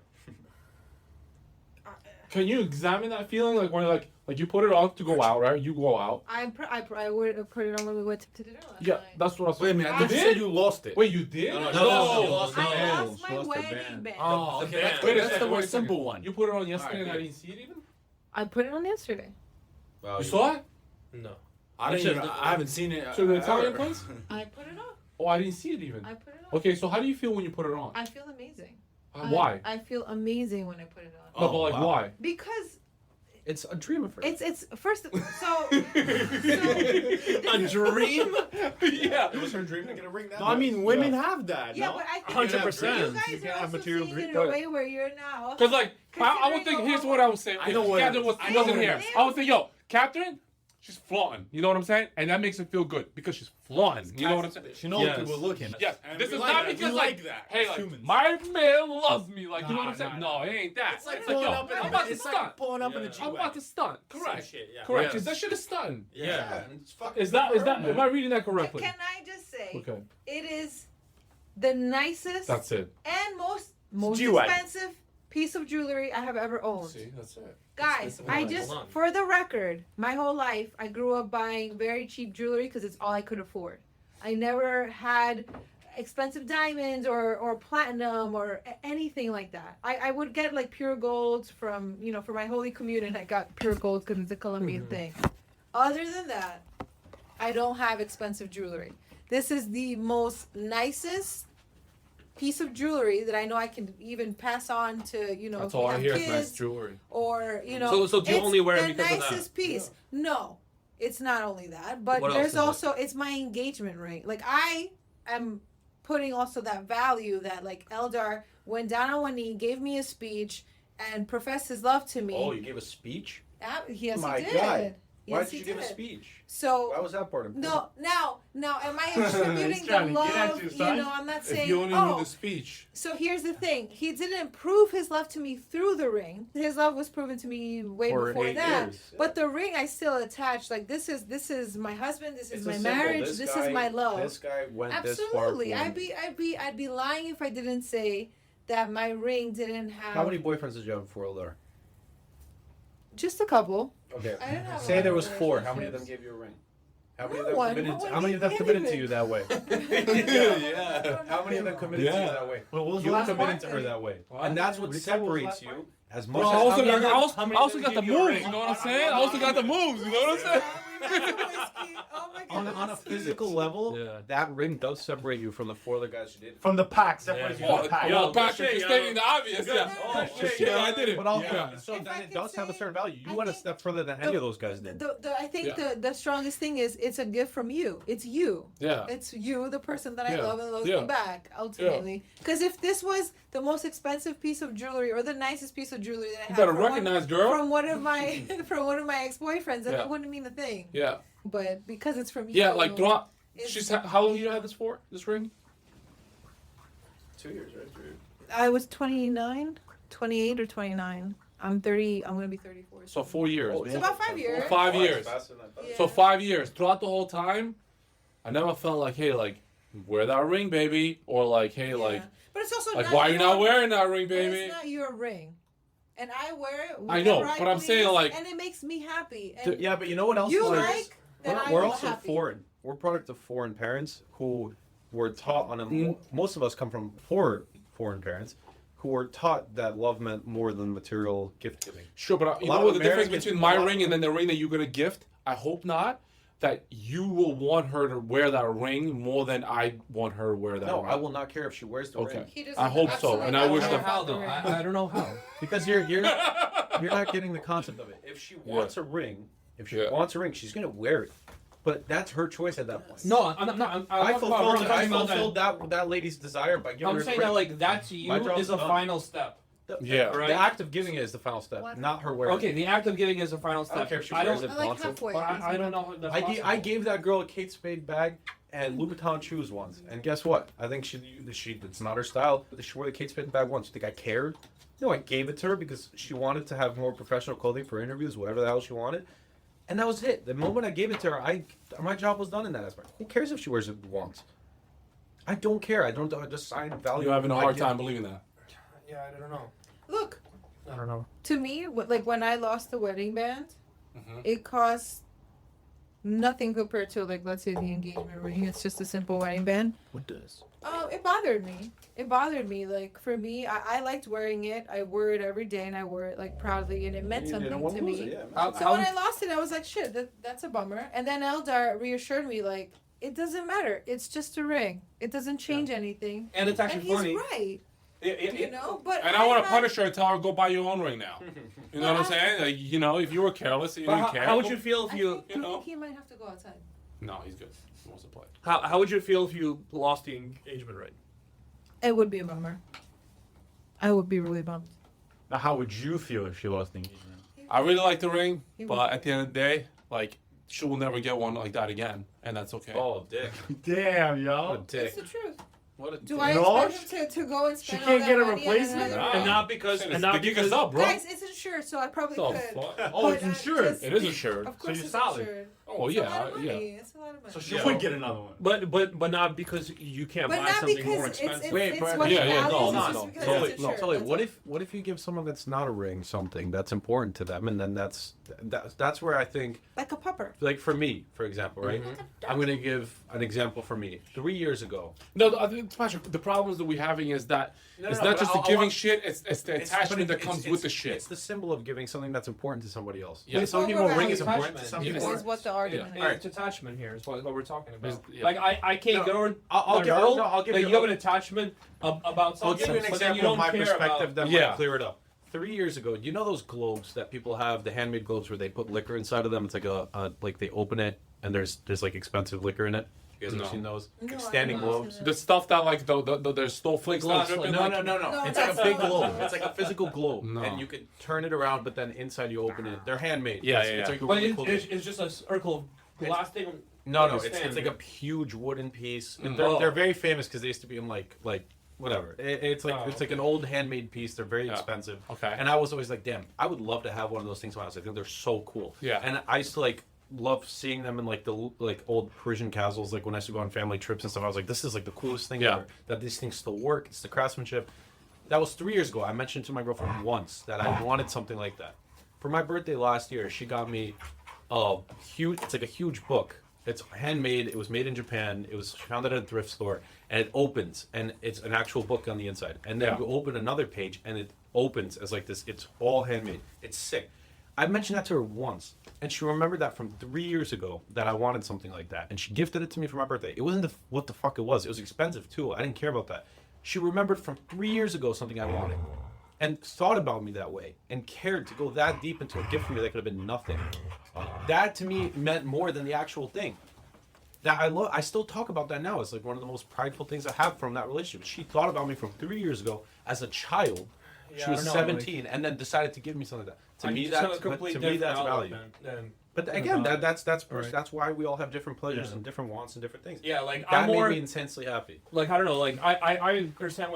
Can you examine that feeling? Like when like you put it on to go out, right? You go out. I would put it on when we went to dinner last Yeah, night. that's what I was Wait a minute, I You thought you did? said you lost it. Wait, you did? No, I lost my lost the wedding band. band. Oh, Okay, okay. that's, Wait a that's the second, more wait a second. simple one. You put it on yesterday Alright, and I good. didn't see it even? I put it on yesterday. Wow, You saw it? No. I didn't even, I haven't seen it. To the Italian ever. place? I put it on. Oh, I didn't see it even. I put it on. Okay, so how do you feel when you put it on? I feel amazing. Why? I feel amazing when I put it on. No, but like wow. why? Because It's a dream of hers. it's first so A dream? Yeah. It was her dream to get a ring. No, I mean, women have that. yeah, no? but I think 100%. you You guys can't are have also material seeing it in dream. a way where you're now. Because like, I would Considering think, a here's woman- what I would say. I know what it Catherine is. wasn't I know here. what it I would think, yo, Catherine, she's flaunting. You know what I'm saying? And that makes it feel good because she's flaunting. You know what I'm saying? She knows Yes. people looking. Yes, And this we is like not that. because We like, that. hey, as like humans. my man loves me, like you know what I'm Nah, saying? nah, No, it ain't that. It's like It's pulling yo, up in I'm a, about to it's like stunt. pulling up in a Yeah. G I'm about to stunt. Correct. shit, yeah. Correct. Yes. That shit is stunting. Yeah. It's fucking Is that am I reading that correctly? Can I just say Okay, it is the nicest that's it. and most G-Wagon. expensive piece of jewelry I have ever owned. See, that's it. Guys, Hold I on, just, hold on. for the record, my whole life, I grew up buying very cheap jewelry because it's all I could afford. I never had expensive diamonds or platinum or anything like that. I would get like pure golds from, for my Holy Communion, I got pure golds because it's a Colombian thing. Other than that, I don't have expensive jewelry. This is the most nicest piece of jewelry that I know I can even pass on to, That's if all you I have hear kids, is nice jewelry. or So do you it's only wear it the because of that? nicest piece. No, it's not only that, but What else there's is it? also it's my engagement ring. Like I am putting also that value that like Eldar went down on one knee, gave me a speech, and professed his love to me. Oh, you gave a speech? Yes, My he did. God. Why Yes, did he you give a did. speech? So Why was that part of it? no, now, am I attributing the trying to get at love? you, son. I'm not If saying. you only Oh, knew the speech, so here's the thing. He didn't prove his love to me through the ring. His love was proven to me way For before 8 that. years. But the ring I still attach. Like this is my husband. This is It's a my symbol. marriage. This is my love. This guy went this far. Absolutely. for me. I'd be lying if I didn't say that my ring didn't have How many boyfriends did you have before Eldar? just a couple. Okay. I didn't have a Say lot there of was 4. How many of them relationships. gave you a ring? How many No of them one- committed? no one How many of them gave committed to anything. you that way? Yeah. How many of them committed to you that way? Well, what was the You last committed one? to her that way, What? and that's what What did you say? What was the separates last you as much Bro, I as also how many- got, I also got the moves. You know what I'm saying? I also got the moves. You know what I'm saying? Oh my goodness. on a physical level. Yeah. That ring does separate you from the 4 other guys you did. From the pack, separates you from Oh, the pack. yo, Patrick, you're stating the obvious. Yeah. Oh, Yeah, I did it. But also, Yeah. so If then I it could does have a say- certain value. You I went a think step further than any of those guys did. I think Yeah. the strongest thing is it's a gift from you. It's you. Yeah. It's you, the person that I Yeah. love and loves Yeah. me back, ultimately. Because if this was the most expensive piece of jewelry or the nicest piece of jewelry that I You have better from recognize, girl. from one of my from one of my ex-boyfriends, then Yeah. it wouldn't mean a thing. Yeah. But because it's from you, Yeah, like, throughout. it's- She's how long you had this for? This ring? 2 years, right? I was 29, 28 or 29. I'm 30. I'm gonna be 34. So 4 years. It's about 5 years. 5 years. Yeah. So 5 years. Throughout the whole time, I never felt like, hey, like, wear that ring, baby, or like, hey, like, But it's also like, not why you not your- wearing that ring, but baby? It's not your ring, and I wear it. I know, whenever but I'm please, saying, like- and it makes me happy. And Yeah, but you know what else? you is like that I we're am also happy. foreign. We're product of foreign parents who were taught on a. Mm. Most of us come from foreign parents who were taught that love meant more than material gift giving. Sure, but you lot know of what the difference Americans- between my a lot- ring and then the ring that you're gonna gift? I hope not. That you will want her to wear that ring more than I want her to wear that No, ring. I will not care if she wears the Okay. ring. He doesn't I hope so, absolutely and I not wish care that- about the ring. I don't know how. Because you're not getting the concept of it. If she wants a ring, wants a ring, she's gonna wear it. But that's her choice at that point. No, I'm not. I fulfilled, I that lady's desire by giving her I'm a saying ring. that like that to My you job's is the done. final step. Yeah. Right. The act of giving it is the final step, What? not her wearing. Okay, the act of giving is the final step. I don't care if she I wears don't. it. I like wants it. halfway. But I don't know. That's I possible. gave that girl a Kate Spade bag and Louboutin shoes once, and guess what? I think she it's not her style. She wore the Kate Spade bag once. You think I cared? No, I gave it to her because she wanted to have more professional clothing for interviews, whatever the hell she wanted, and that was it. The moment I gave it to her, my job was done in that aspect. Who cares if she wears it once? I don't care. I just sign value. You're having a I hard give- time believing that. Yeah, I don't know. Look, I don't know. to me, like when I lost the wedding band, Mhm. it cost nothing compared to like let's say the engagement ring. It's just a simple wedding band. What does? Oh, it bothered me. It bothered me. Like for me, I liked wearing it. I wore it every day, and I wore it like proudly, and it meant something to me. How, So when I lost it, I was like, shit, that's a bummer. And then Eldar reassured me, like, it doesn't matter. It's just a ring. It doesn't change anything. and it's actually And he's funny. right. It- You know, but And I want to had- punish her and tell her go buy your own ring now. You know what I'm saying? Like, you know, if you were careless, and you But didn't how, care. how would you feel if I you? think, you know? I think he might have to go outside. No, he's good. He wants to play. How would you feel if you lost the engagement ring? It would be a bummer. I would be really bummed. Now, how would you feel if she lost the engagement? I really like the ring, He but would- at the end of the day, like, she will never get one like that again, and that's okay. Oh, dick. Damn, yo. What a dick. It's the truth. What a Do dick. I No, expect him to go and she spend can't all get that a money on replacement? another Nah. ring? And not because. Shit, And not the gig because. is up, bro. Guys, it's insured, so I probably The could. fuck? Oh, But it's I insured. just- It is insured. Of course, you're it's solid. insured. Oh It's a lot yeah, of yeah. money. It's a lot of money. So she Yeah. would get another one. But not because you can't But buy not something because more it's expensive. Wait, it's but- what Yeah, it yeah, values, no, it's no, just no. because Totally, it's insured. totally. That's What all. if you give someone that's not a ring something that's important to them, and then that's where I think, Like a pupper. like for me, for example, right? Mm-hmm. I'm gonna give an example for me. 3 years ago, No, I think Patrick, the problems that we're having is that it's no, not but just the I'll- giving I'll- shit; it's the attachment that comes with the shit. It's the symbol of giving something that's important to somebody else. Yeah. Some people ring is important to some Yes. people. Is what the argument Yeah. is. It's attachment here is what we're talking about. Is- yeah. Like I can't No, go and I'll a give- girl, I'll give like you- you have an attachment about something. I'll give you an but then you example of don't my care perspective about- that Yeah. might clear it up. 3 years ago, you know those globes that people have, the handmade globes where they put liquor inside of them? It's like like they open it and there's like expensive liquor in it. You guys No. ever seen those? No, Standing I've not globes. seen The stuff that like there's snowflakes Glass that dripping. like- like, No. No, It's like a that's big not- globe. It's like a physical globe, No. and you can turn it around, but then inside you open it. They're handmade. Yeah, It's- yeah, it's yeah. like a But really cool thing. it's just a circle of glass thing. No, on a it's stand. like a huge wooden piece. And Mm. they're very famous because they used to be in like whatever. It's like Oh, it's like an old handmade piece. They're very Yeah. expensive. Okay. And I was always like, damn, I would love to have one of those things in my house. I think they're so cool. Yeah. And I used to like love seeing them in like the like old Parisian castles. Like when I used to go on family trips and stuff, I was like, this is like the coolest thing Yeah. ever. That these things still work. It's the craftsmanship. That was 3 years ago. I mentioned to my girlfriend once that I wanted something like that. For my birthday last year, she got me a huge. It's like a huge book It's handmade. It was made in Japan. It was found at a thrift store, and it opens, and it's an actual book on the inside. And then you open another page, and it opens as like this. It's all handmade. It's sick. I mentioned that to her once, and she remembered that from 3 years ago that I wanted something like that, and she gifted it to me for my birthday. It wasn't what the fuck it was. It was expensive too. I didn't care about that. She remembered from 3 years ago something I wanted, and thought about me that way, and cared to go that deep into a gift for me that could have been nothing. That to me meant more than the actual thing. That I still talk about that now. It's like one of the most prideful things I have from that relationship. She thought about me from 3 years ago as a child. Yeah, she was I know, 17, and then decided to give me something like that. To me, that's value. But again, that's why we all have different pleasures and different wants and different things. Yeah, like that I'm made more me intensely happy. like I don't know, like I understand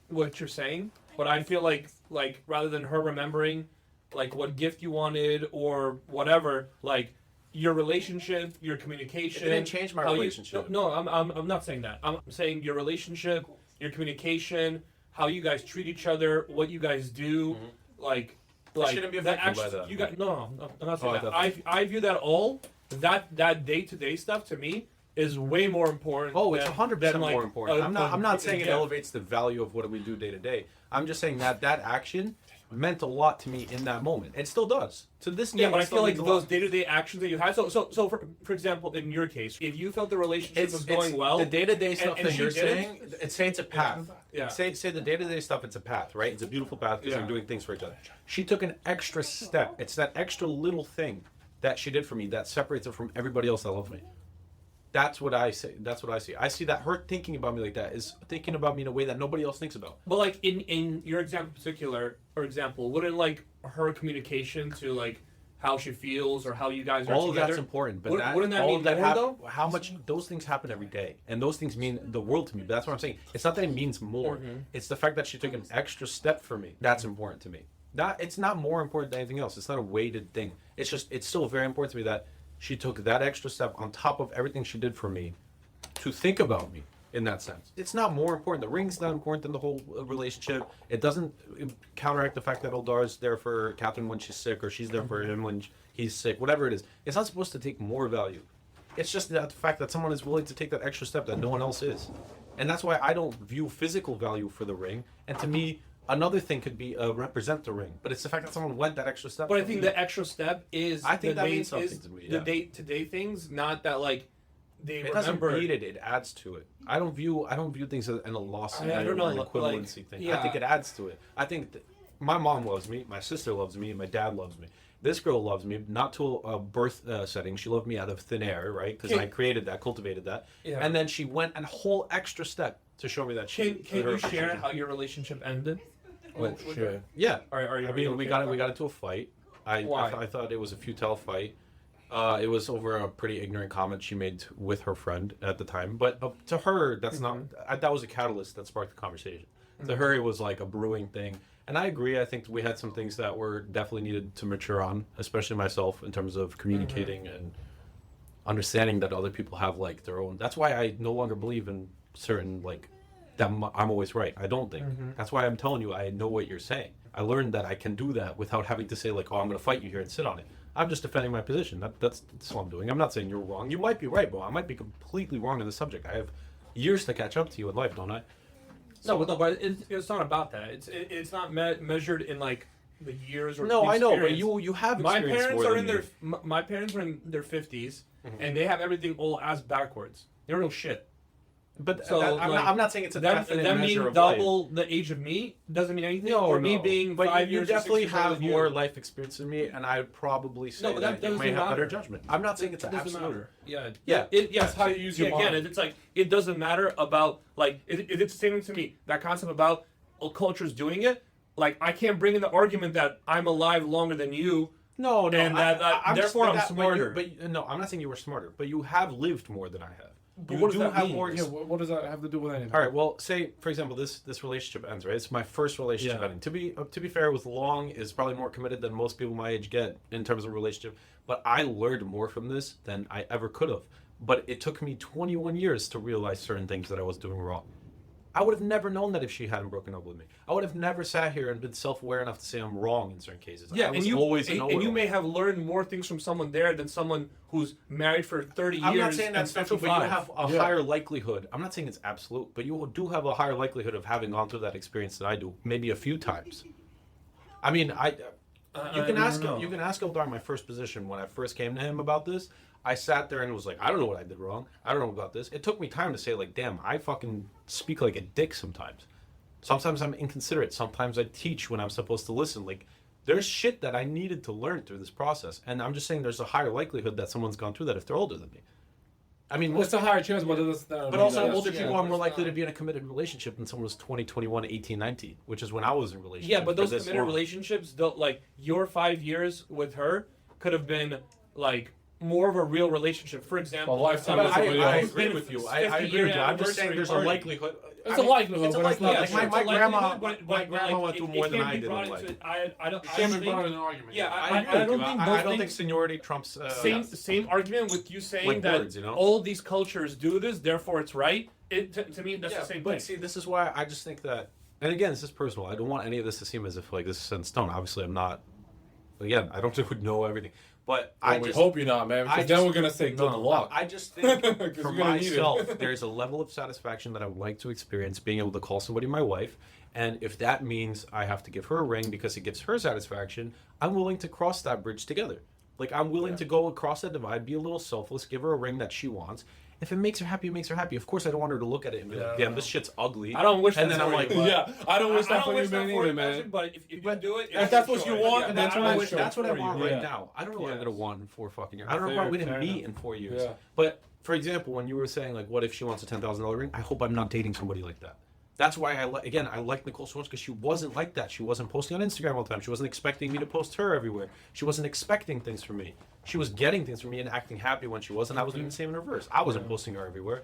what you're saying, but I feel like rather than her remembering like what gift you wanted or whatever, like your relationship, your communication. It didn't change my relationship. No, I'm not saying that. I'm saying your relationship, your communication, how you guys treat each other, what you guys do, like shouldn't be affected by that. You got no, I'm not saying Oh, that. I view that all that day-to-day stuff to me is way more important. Oh, it's than- 100% than, more like, important. I'm not saying it yeah. elevates the value of what we do day to day. I'm just saying that action meant a lot to me in that moment. It still does. To this day, Yeah, but it I still feel like means a those lot. day-to-day actions that you had. So for example, in your case, if you felt the relationship was going well, The day-to-day stuff and that she you're didn't, saying, say it's a path. Yeah. Say the day-to-day stuff, it's a path, right? It's a beautiful path because Yeah. you're doing things for each other. She took an extra step. It's that extra little thing that she did for me that separates her from everybody else that loves me. That's what I say. That's what I see. I see that her thinking about me like that is thinking about me in a way that nobody else thinks about. But like in your example, wouldn't like her communication to like how she feels or how you guys are All of together, that's important, but wouldn't that all mean of that more though? how much those things happen every day, and those things mean the world to me. But that's what I'm saying. It's not that it means more. It's the fact that she took an extra step for me. That's important to me. It's not more important than anything else. It's not a weighted thing. It's still very important to me that she took that extra step on top of everything she did for me to think about me in that sense. It's not more important. The ring's not important than the whole relationship. It doesn't counteract the fact that Eldar is there for Catherine when she's sick, or she's there for him when he's sick, whatever it is. It's not supposed to take more value. It's just the fact that someone is willing to take that extra step that no one else is. And that's why I don't view physical value for the ring. And to me, another thing could be represent the ring. But it's the fact that someone went that extra step. But I think the extra step is I think the that means something is to me, the yeah. day-to-day things, not that like they It doesn't remember. beat it. It adds to it. I don't view things as in a loss I don't know, or an like, equivalency thing. I yeah. think it adds to it. I think my mom loves me, my sister loves me, my dad loves me. This girl loves me, not to a birth setting. She loved me out of thin air, right? Because I created that, cultivated that, Yeah. and then she went a whole extra step to show me that she. Can you share how your relationship ended? Sure. Yeah. Are you I mean, we okay? got into a fight. Why? I thought it was a futile fight. It was over a pretty ignorant comment she made with her friend at the time. But to her, that's not. That was a catalyst that sparked the conversation. To her, it was like a brewing thing. And I agree. I think we had some things that were definitely needed to mature on, especially myself, in terms of communicating and understanding that other people have like their own. That's why I no longer believe in certain like that I'm always right. I don't think. That's why I'm telling you I know what you're saying. I learned that I can do that without having to say like, oh, I'm going to fight you here and sit on it. I'm just defending my position. That's what I'm doing. I'm not saying you're wrong. You might be right, but I might be completely wrong in the subject. I have years to catch up to you in life, don't I? But it's not about that. It's not measured in like the years or No, the I know, but experience. you have My experience parents more are than in me. my parents are in their 50s, and they have everything all ass backwards. They're real shit. But So, I'm not saying it's a definite them measure being of life. double the age of me doesn't mean anything. No, or me no. being but 5 you years. or 6 definitely years older have than you. more life experience than me, and I'd probably say but that that you may doesn't have better matter. judgment. I'm not saying it's It an doesn't absolute. matter. Yeah. Yeah. Yes. how you use your Again, mind. it's like it doesn't matter about like it's the same thing to me. That concept about culture's doing it. Like I can't bring in the argument that I'm alive longer than you. No, And I'm just- therefore but I'm that- smarter. But no, I'm not saying you were smarter, but you have lived more than I have. But You what does do that have mean? more. Yeah, what does that have to do with anything? All right. Well, say for example, this relationship ends. Right, it's my first relationship Yeah. ending. To be fair, it was long. Is probably more committed than most people my age get in terms of relationship. But I learned more from this than I ever could have. But it took me 21 years to realize certain things that I was doing wrong. I would have never known that if she hadn't broken up with me. I would have never sat here and been self-aware enough to say I'm wrong in certain cases. Yeah, I was always a and know-it-all. you may have learned more things from someone there than someone who's married for 30 years. I'm not saying and that's spent special, but you 5. have a higher likelihood. I'm not saying it's absolute, but you do have a higher likelihood of having gone through that experience than I do, maybe a few times. I mean, you can ask Eldar my first position when I first came to him about this. I sat there and was like, I don't know what I did wrong. I don't know about this. It took me time to say, like, damn, I fucking speak like a dick sometimes. Sometimes I'm inconsiderate. Sometimes I teach when I'm supposed to listen. Like, there's shit that I needed to learn through this process. And I'm just saying there's a higher likelihood that someone's gone through that if they're older than me. I mean, It's a higher chance, but it doesn't. but also older people are more likely to be in a committed relationship than someone who's 20, 21, 18, 19, which is when I was in a relationship. Yeah, but those for this committed long. relationships, don't, like, your 5 years with her could have been, like, more of a real relationship. For example, A lifetime But with somebody I else. agree with you. I 50 agree with you. I'm just saying anniversary there's a party. likelihood. It's a likelihood, but it's not Yeah, like my It's a grandma, likelihood, my but, grandma like, went through it more than can't I be did brought in into life. it. I don't Can't be think- brought in an argument. Yeah, I I agree with don't you. think I both don't think things. seniority trumps. Same argument with you saying Like that birds, you know? all these cultures do this, therefore it's right. To me, that's the same but thing. see, this is why I just think that, and again, this is personal. I don't want any of this to seem as if like this is set in stone. Obviously, I'm not. Again, I don't know everything, but I we just hope you're not, man. Because then we're gonna say good luck. I just think 'Cause for you're gonna need it. myself, there's a level of satisfaction that I would like to experience being able to call somebody my wife. And if that means I have to give her a ring because it gives her satisfaction, I'm willing to cross that bridge together. Like, I'm willing to go across that divide, be a little selfless, give her a ring that she wants. If it makes her happy, it makes her happy. Of course, I don't want her to look at it and be like, damn, this shit's ugly. I don't wish And that then I'm for like, you, but- Yeah, I don't wish that for you, wish that man, for either, you, man. But if you do it, If that's what you want, yeah, that's I what don't I wish show. that That's what I for want you. right Yeah. now. I don't know what I'm Yes. gonna want in 4 fucking years. I don't know Fair, why we didn't fair meet enough. in 4 years. Yeah. But for example, when you were saying like, what if she wants a $10,000 ring? I hope I'm not dating somebody like that. That's why I like Nicole so much, because she wasn't like that. She wasn't posting on Instagram all the time. She wasn't expecting me to post her everywhere. She wasn't expecting things from me. She was getting things from me and acting happy when she was, and I was doing the same in reverse. I wasn't posting her everywhere.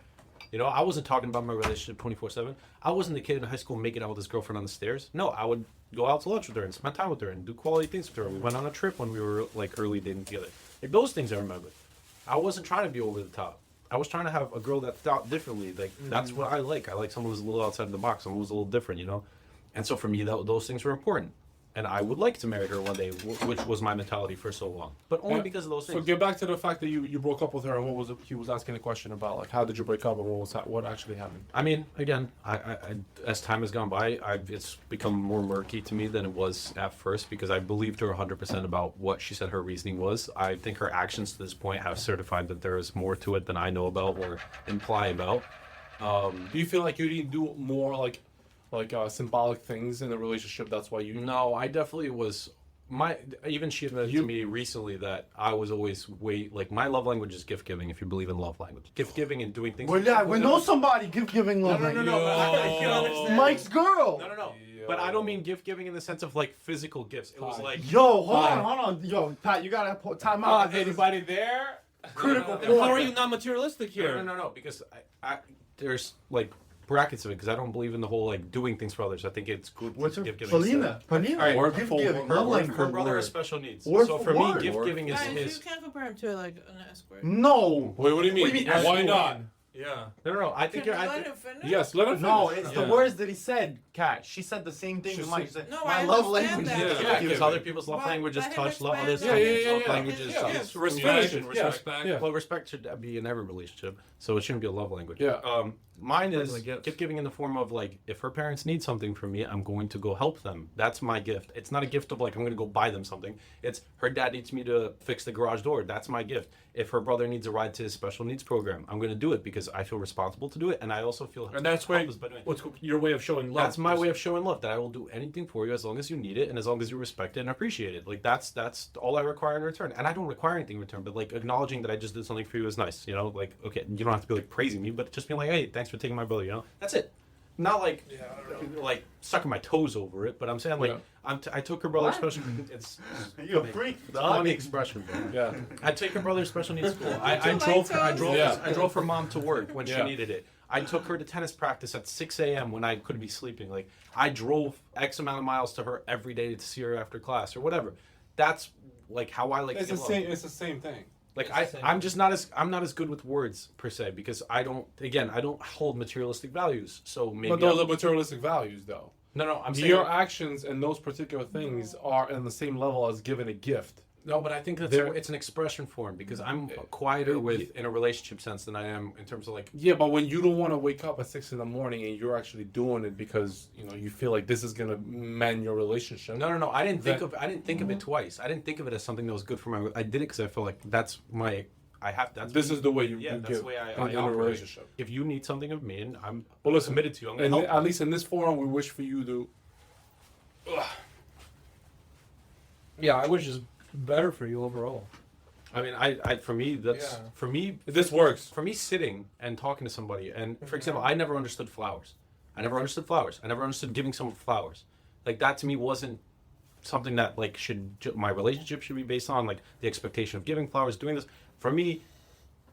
You know, I wasn't talking about my relationship 24/7. I wasn't the kid in high school making out with his girlfriend on the stairs. No, I would go out to lunch with her and spend time with her and do quality things with her. We went on a trip when we were like early dating together. Like those things I remember. I wasn't trying to be over the top. I was trying to have a girl that thought differently. Like that's what I like. I like someone who's a little outside of the box, someone who's a little different, you know. And so for me, those things were important. And I would like to marry her one day, which was my mentality for so long. But only because of those things. So get back to the fact that you broke up with her, and what was it? He was asking a question about, like, how did you break up, and what actually happened? I mean, again, I as time has gone by, it's become more murky to me than it was at first, because I believed her 100% about what she said her reasoning was. I think her actions to this point have certified that there is more to it than I know about or imply about. Do you feel like you didn't do more like symbolic things in the relationship? That's why you. No, I definitely was. Even she admitted to me recently that I was always my love language is gift giving. If you believe in love language, gift giving and doing things. We know somebody gift giving love. No. I can't understand. Mike's girl. No. But I don't mean gift giving in the sense of like physical gifts. It was like Yo, hold on. Yo, Pat, you gotta put time out. Anybody there? Critical. Then how are you not materialistic here? No, because I there's like brackets of it, because I don't believe in the whole like doing things for others. I think it's good. What's her? gift giving. Polina. Word Gift for giving. word. Love Her language. brother has special needs. Word So for for me, word. gift giving Guys, you is can't compare him to like an escort. No. Wait, what do you mean? What do you mean, Why absolutely? not? Yeah. no. I think Can you're. you I let think, him finish? Yes, let him. No, finish. it's the words that he said, Kat. She said the same thing She to Mike. said- No, My I love understand language. that. yeah, because other people's love But languages let him touch love. Others expand on love his languages. yeah, touch. yes, Respect. Yeah. Respect. Yeah. Well, respect should be in every relationship, so it shouldn't be a love language. Yeah. Mine is Like gifts. gift giving in the form of like, if her parents need something from me, I'm going to go help them. That's my gift. It's not a gift of like, I'm going to go buy them something. It's her dad needs me to fix the garage door. That's my gift. If her brother needs a ride to his special needs program, I'm going to do it because I feel responsible to do it, and I also feel And that's where helpless by doing it. what's your way of showing love. That's my way of showing love. That I will do anything for you as long as you need it and as long as you respect it and appreciate it. Like that's all I require in return. And I don't require anything in return, but like acknowledging that I just did something for you is nice. You know, like okay, you don't have to be like praising me, but just being like, hey, thanks for taking my brother. You know, that's it. Not like like sucking my toes over it, but I'm saying like I took her brother's special. It's You a freak. the funny expression, bro. Yeah. I take her brother's special needs school. I Too drove late, Tony. I drove her mom to work when she Yeah. needed it. I took her to tennis practice at 6 a.m. when I could be sleeping. Like I drove X amount of miles to her every day to see her after class or whatever. That's like how I like. It's to the love. same. It's the same thing. Like It's the same. I'm not as good with words per se because I don't hold materialistic values. So maybe But those are materialistic values, though. no, I'm saying Your actions and those particular things are in the same level as giving a gift. no, but I think it's an expression form because I'm quieter in a relationship sense than I am in terms of like Yeah, but when you don't want to wake up at 6 a.m. and you're actually doing it because you feel like this is gonna mend your relationship. no. I didn't think of it twice. I didn't think of it as something that was good for my. I did it because I felt like that's my. I have that's. This is the way you that's give the way I in a operate. relationship. If you need something of me and I'm Well, listen, committed to you, I'm gonna And help. at least in this forum, we wish for you to. Yeah, I wish it's better for you overall. I mean, I for me that's Yeah. for me This works. for me sitting and talking to somebody and for example I never understood flowers. I never understood giving someone flowers. Like that to me wasn't something that like my relationship should be based on, like the expectation of giving flowers, doing this. For me,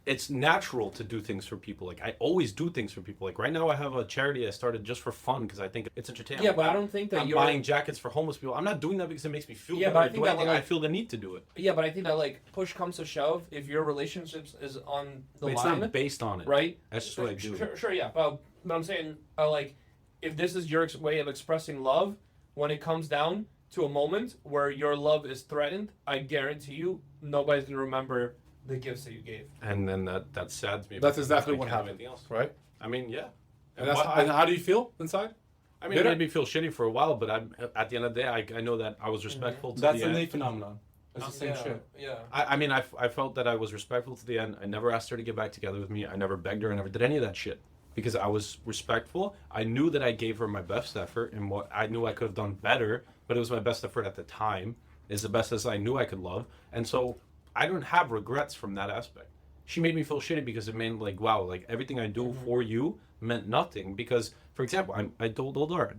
it's natural to do things for people. Like I always do things for people. Like right now I have a charity I started just for fun because I think it's entertainment. Yeah, but I don't think that I'm you're buying jackets for homeless people. I'm not doing that because it makes me feel Yeah, better. but I or think do that, anything. like- I feel the need to do it. Yeah, but I think that like push comes to shove, if your relationship is on the But it's line, not based on it. right? That's just what I do. Sure, yeah. But I'm saying, like, if this is your way of expressing love, when it comes down to a moment where your love is threatened, I guarantee you, nobody's gonna remember the gifts that you gave. And then that saddens me. That's because exactly I what can't do happened, anything else. right? I mean, yeah. And that's But and how do you feel inside? I mean, it bitter? made me feel shitty for a while, but at the end of the day, I know that I was respectful to That's the a end. Nate phenomenon. It's the same shit. Yeah. I mean, I felt that I was respectful to the end. I never asked her to get back together with me. I never begged her. I never did any of that shit because I was respectful. I knew that I gave her my best effort and what I knew I could have done better, but it was my best effort at the time. It's the best as I knew I could love. And so I don't have regrets from that aspect. She made me feel shitty because it meant like, wow, like everything I do for you meant nothing. Because, for example, I told Eldar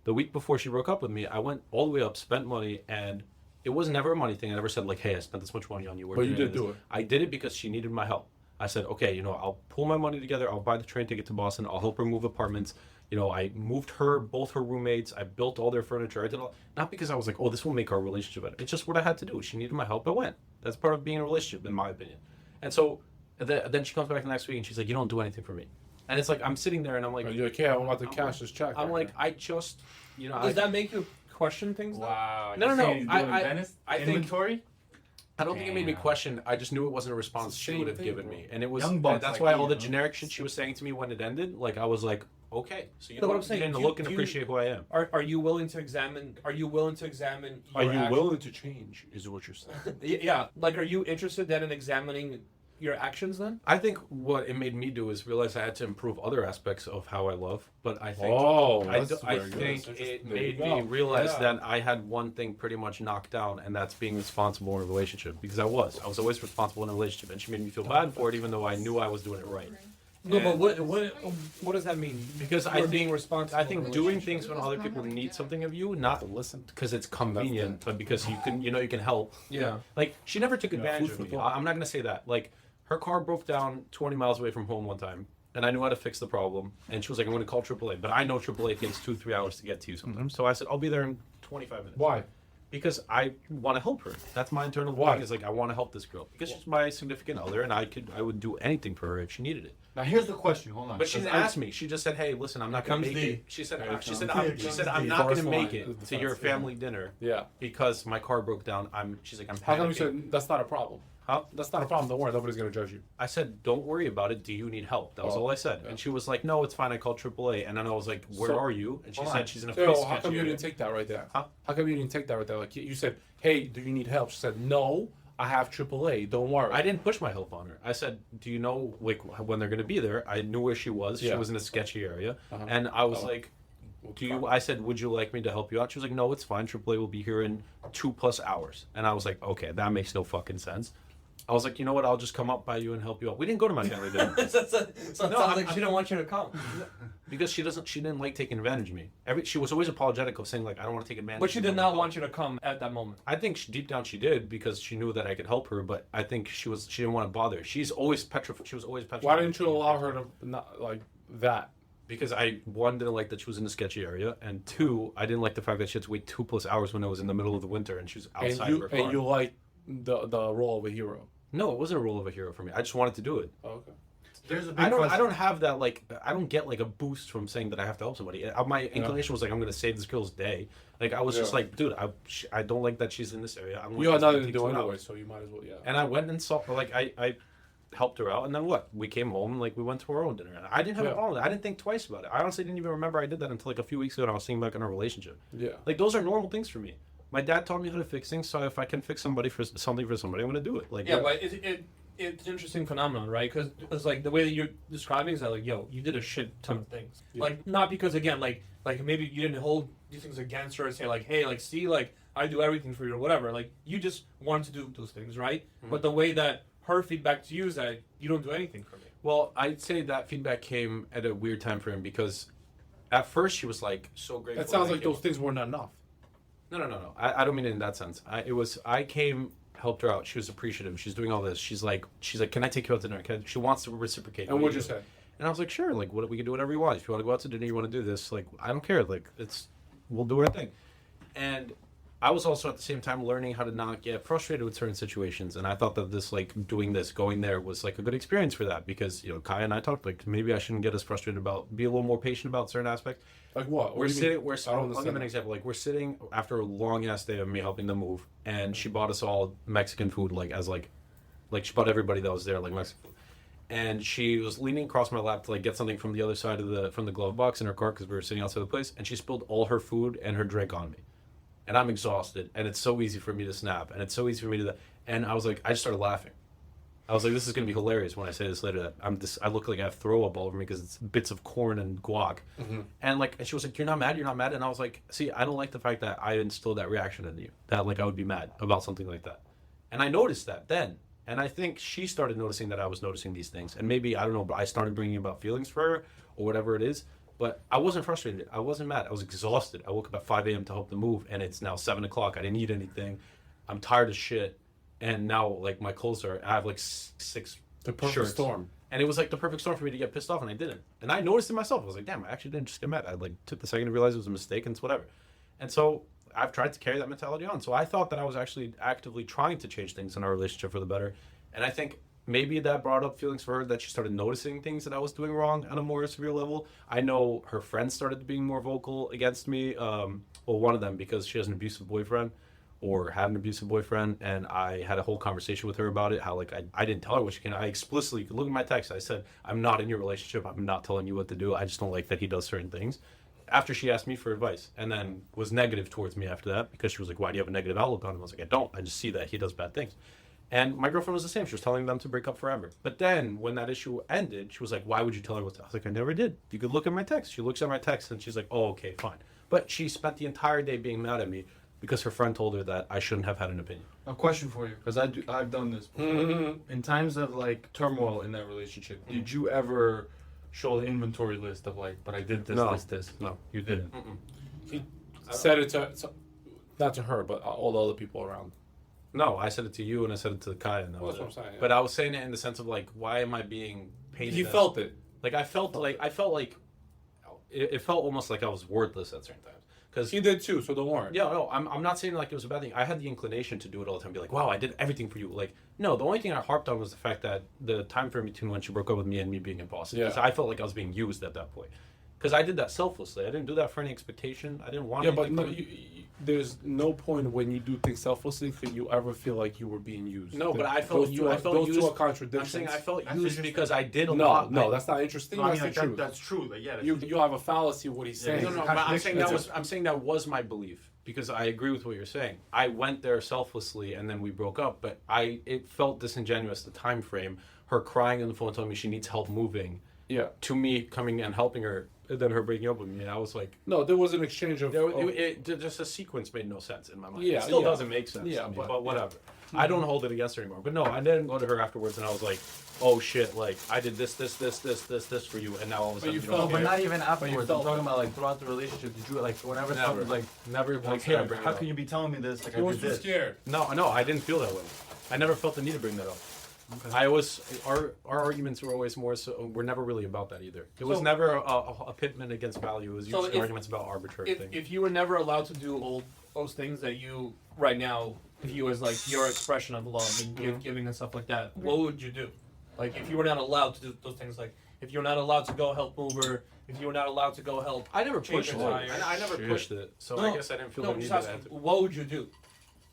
the week before she broke up with me, I went all the way up, spent money, and it was never a money thing. I never said like, hey, I spent this much money on you. But you did do it. I did it because she needed my help. I said, okay, I'll pull my money together. I'll buy the train ticket to Boston. I'll help her move apartments. I moved both her roommates. I built all their furniture. I did all, not because I was like, oh, this will make our relationship better. It's just what I had to do. She needed my help. I went. That's part of being in a relationship, in my opinion. And so then she comes back the next week and she's like, you don't do anything for me. And it's like, I'm sitting there and I'm like, You're like, yeah, I'm about to cash this check. I'm right like, I just, Does that make you question things? though? Wow. No, you're no, saying he's I- doing I- Venice I think- inventory. I don't think it made me Damn. question. I just knew it wasn't a response It's a she would have shame given thing, me. And it was, Young and bucks that's like why you, all the huh? generic shit she was saying to me when it ended, like, I was like, okay. So you No, know what I'm saying, you didn't do you- look and do you- appreciate who I am. Are you willing to examine? Are you willing to examine? Are your you actions? willing to change? Is what you're saying. Yeah, like, are you interested then in examining your actions then? I think what it made me do is realize I had to improve other aspects of how I love. But I think I think it made me realize that I had one thing pretty much knocked down, and that's being responsible in a relationship. Because I was always responsible in a relationship, and she made me feel bad for it, even though I knew I was doing it right. No, but what does that mean? Because I You're think being responsible. I think doing things when other people need something of you, not listen because it's convenient, but because you can help. Yeah. Like she never took advantage food of for me. thought. I'm not gonna say that. Like her car broke down 20 miles away from home one time, and I knew how to fix the problem. And she was like, "I'm gonna call AAA," but I know AAA takes 2-3 hours to get to you sometimes. So I said, "I'll be there in 25 minutes." Why? Because I want to help her. That's my internal Why? thing. Is like I want to help this girl because she's my significant other, and I would do anything for her if she needed it. Now here's the question. Hold on. But she didn't ask me. She just said, "Hey, listen, I'm not gonna comes make the- it." She said, Here it "She comes. said, Here I'm, it she comes said, the I'm not gonna first make line. it The to your first family dinner Yeah. because my car broke down. She's like, I'm How come you panicking." said that's not a problem? Huh? That's not a problem. Don't worry. Nobody's gonna judge you. I said, "Don't worry about it. Do you need help?" That was Oh, all I said. yeah. And she was like, "No, it's fine. I called AAA." And then I was like, "Where So- are you?" And she Hold said, on. "She's in a So face how come you area." didn't take that right there? Huh? How come you didn't take that right there? Like you said, hey, do you need help? She said, no, I have AAA. Don't worry. I didn't push my help on her. I said, "Do you know like when they're going to be there?" I knew where she was. She Yeah. was in a sketchy area, Uh-huh. and I was Oh. like, "Do you?" I said, "Would you like me to help you out?" She was like, "No, it's fine. AAA will be here in 2+ hours." And I was like, "Okay, that makes no fucking sense." I was like, "You know what? I'll just come up by you and help you out." We didn't go to my family dinner so it sounds like she didn't want you to come. because she didn't like taking advantage of me. She was always apologetic of saying like, "I don't want to take advantage." But she of did you." not want you to come at that moment. I think deep down she did because she knew that I could help her, but I think she didn't want to bother. She was always petrified. Why didn't you allow her to not like that? Because I, one, didn't like that she was in a sketchy area, and two, I didn't like the fact that she had to wait 2+ hours when it was in the middle of the winter and she was outside of her car. And you like the role of a hero. No, it wasn't a role of a hero for me. I just wanted to do it. Oh, okay. There's a big I question. don't have that, like, I don't get like a boost from saying that I have to help somebody. My inclination was like, I'm gonna save this girl's day. Like, I was just like, dude, I don't like that she's in this area. I'm You like, got this nothing to takes do 2 anyway, hours. so you might as well. Yeah. And I went and saw, like, I helped her out, and then what? We came home, and, like, we went to our own dinner. And I didn't have a problem with it. I didn't think twice about it. I honestly didn't even remember I did that until like a few weeks ago, and I was thinking back on our relationship. Yeah. Like, those are normal things for me. My dad taught me how to fix things, so if I can fix somebody for something for somebody, I'm gonna do it. Like, Yeah, but it's an interesting phenomenon, right? Because like the way that you're describing is that like, yo, you did a shit ton of things. Yeah. Like not because again, like maybe you didn't hold these things against her and say like, hey, like see, like I do everything for you or whatever. Like you just wanted to do those things, right? Mhm. But the way that her feedback to you is that you don't do anything for me. well, I'd say that feedback came at a weird time frame because at first she was like so grateful. That sounds I like came- those things weren't enough. No. I don't mean it in that sense. I came, helped her out. She was appreciative. She's doing all this. She's like, can I take you out to dinner? She wants to reciprocate. And what'd you say? And I was like, sure. Like, we can do whatever you want. If you want to go out to dinner, you want to do this. Like, I don't care. Like, we'll do our thing. And I was also at the same time learning how to not get frustrated with certain situations. And I thought that this, like, going there was like a good experience for that because, you know, Kai and I talked like maybe I shouldn't get as frustrated be a little more patient about certain aspects. Like what? We're sitting. I don't I'll give understand an that. example. Like we're sitting after a long ass day of me helping them move, and she bought us all Mexican food, like she bought everybody that was there like Mexican food, and she was leaning across my lap to like get something from the other side of from the glove box in her car because we were sitting outside the place, and she spilled all her food and her drink on me, and I'm exhausted, and it's so easy for me to snap, and it's so easy for me to, and I was like, I just started laughing. I was like, this is gonna be hilarious when I say this later. That I look like I have throw up all over me because it's bits of corn and guac, and she was like, you're not mad, and I was like, see, I don't like the fact that I instilled that reaction in you, that like I would be mad about something like that, and I noticed that then, and I think she started noticing that I was noticing these things, and maybe I don't know, but I started bringing about feelings for her or whatever it is, but I wasn't frustrated, I wasn't mad, I was exhausted. I woke up at 5 a.m. to help them move, and it's now 7 o'clock. I didn't eat anything. I'm tired as shit. And now, like, my clothes I have, like, 6 The perfect shirts. storm. And it was, like, the perfect storm for me to get pissed off, and I didn't. And I noticed it myself. I was like, damn, I actually didn't just get mad. I, like, took the second to realize it was a mistake, and it's whatever. And so I've tried to carry that mentality on. So I thought that I was actually actively trying to change things in our relationship for the better. And I think maybe that brought up feelings for her that she started noticing things that I was doing wrong on a more severe level. I know her friends started being more vocal against me. Well, one of them, because she has an abusive boyfriend. Or had an abusive boyfriend, and I had a whole conversation with her about it. How like I didn't tell her what she can. I explicitly, you can look at my text. I said, I'm not in your relationship. I'm not telling you what to do. I just don't like that he does certain things. After she asked me for advice, and then was negative towards me after that because she was like, why do you have a negative outlook on him? I was like, I don't. I just see that he does bad things. And my girlfriend was the same. She was telling them to break up forever. But then when that issue ended, she was like, why would you tell her what to? I was like, I never did. You could look at my text. She looks at my text and she's like, oh, okay, fine. But she spent the entire day being mad at me because her friend told her that I shouldn't have had an opinion. A question for you, because I've done this before. In times of like turmoil in that relationship, did you ever show the inventory list of like, but I did this, this? No. You didn't. He said it to not to her, but all the other people around. No, I said it to you and I said it to Kai. And that Well, was that's it. what I'm saying, yeah. But I was saying it in the sense of like, why am I being painted? He as- felt it. Like I felt like it felt almost like I was worthless at certain times. Because He did too, so don't worry. yeah, no, I'm not saying like it was a bad thing. I had the inclination to do it all the time, be like, wow, I did everything for you. Like, no, the only thing I harped on was the fact that the time frame between when she broke up with me and me being impossible. Yeah. Because I felt like I was being used at that point. Because I did that selflessly. I didn't do that for any expectation. I didn't want. Yeah, but anything no, from it. there's no point when you do things selflessly could you ever feel like you were being used. No, but I felt those two are, those used. two are contradictions. I'm saying I felt That's used interesting. because I did a No, lot. no, that's not interesting. No, I That's mean, the like, truth. that's true. Like, yeah, You have a fallacy of what he's Yeah, saying. No, but I'm saying that was my belief because I agree with what you're saying. I went there selflessly and then we broke up, but it felt disingenuous the time frame. Her crying on the phone telling me she needs help moving Yeah. to me coming and helping her, and then her breaking up with me. And I was like, No, there was an exchange of. just a sequence made no sense in my mind. Yeah, it still yeah. doesn't make sense. Yeah, to me, but- but whatever. I don't hold it against her anymore. But no, I didn't go to her afterwards and I was like, oh shit, like I did this for you, and now all of a sudden you you felt- don't but care. not even afterwards. I'm felt- talking about like throughout the relationship. Did you like whenever Never. something like Never like, once hey, did I bring it how up. can you be telling me this? Like, I He was did too this. scared. No, I didn't feel that way. I never felt the need to bring that up. I was our arguments were always more so were never really about that either. It was So- never a pitment against value. It was So usually if- arguments about arbitrary things. If you were never allowed to do all those things that you right now view as like your expression of love and giving and stuff like that, what would you do? Like if you were not allowed to do those things, like if you're not allowed to go help Uber, if you were not allowed to go help, I never change pushed it. your tires. I never pushed it. So No, I guess I didn't feel no, the need just to asking, that. what would you do?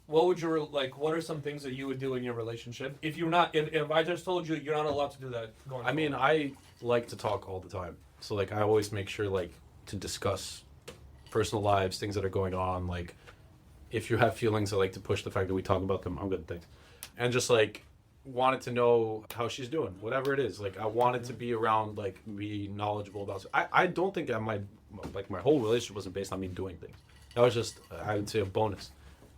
What would your like? What are some things that you would do in your relationship if you're not? If I just told you you're not allowed to do that, going I mean, forward? I like to talk all the time. So like I always make sure like to discuss personal lives, things that are going on. Like if you have feelings, I like to push the fact that we talk about them. I'm good, thanks. And just like wanted to know how she's doing, whatever it is. Like I wanted to be around, like be knowledgeable about. I don't think that my whole relationship wasn't based on me doing things. That was just I would say a bonus.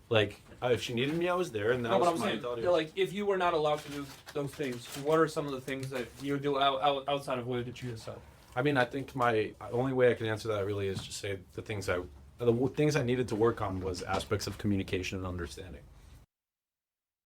Like if she needed me, I was there, and that No, was but I'm my saying, mentality. like, if you were not allowed to do those things, what are some of the things that you would do outside of what you just said? I mean, I think my only way I can answer that really is just say the things I needed to work on was aspects of communication and understanding.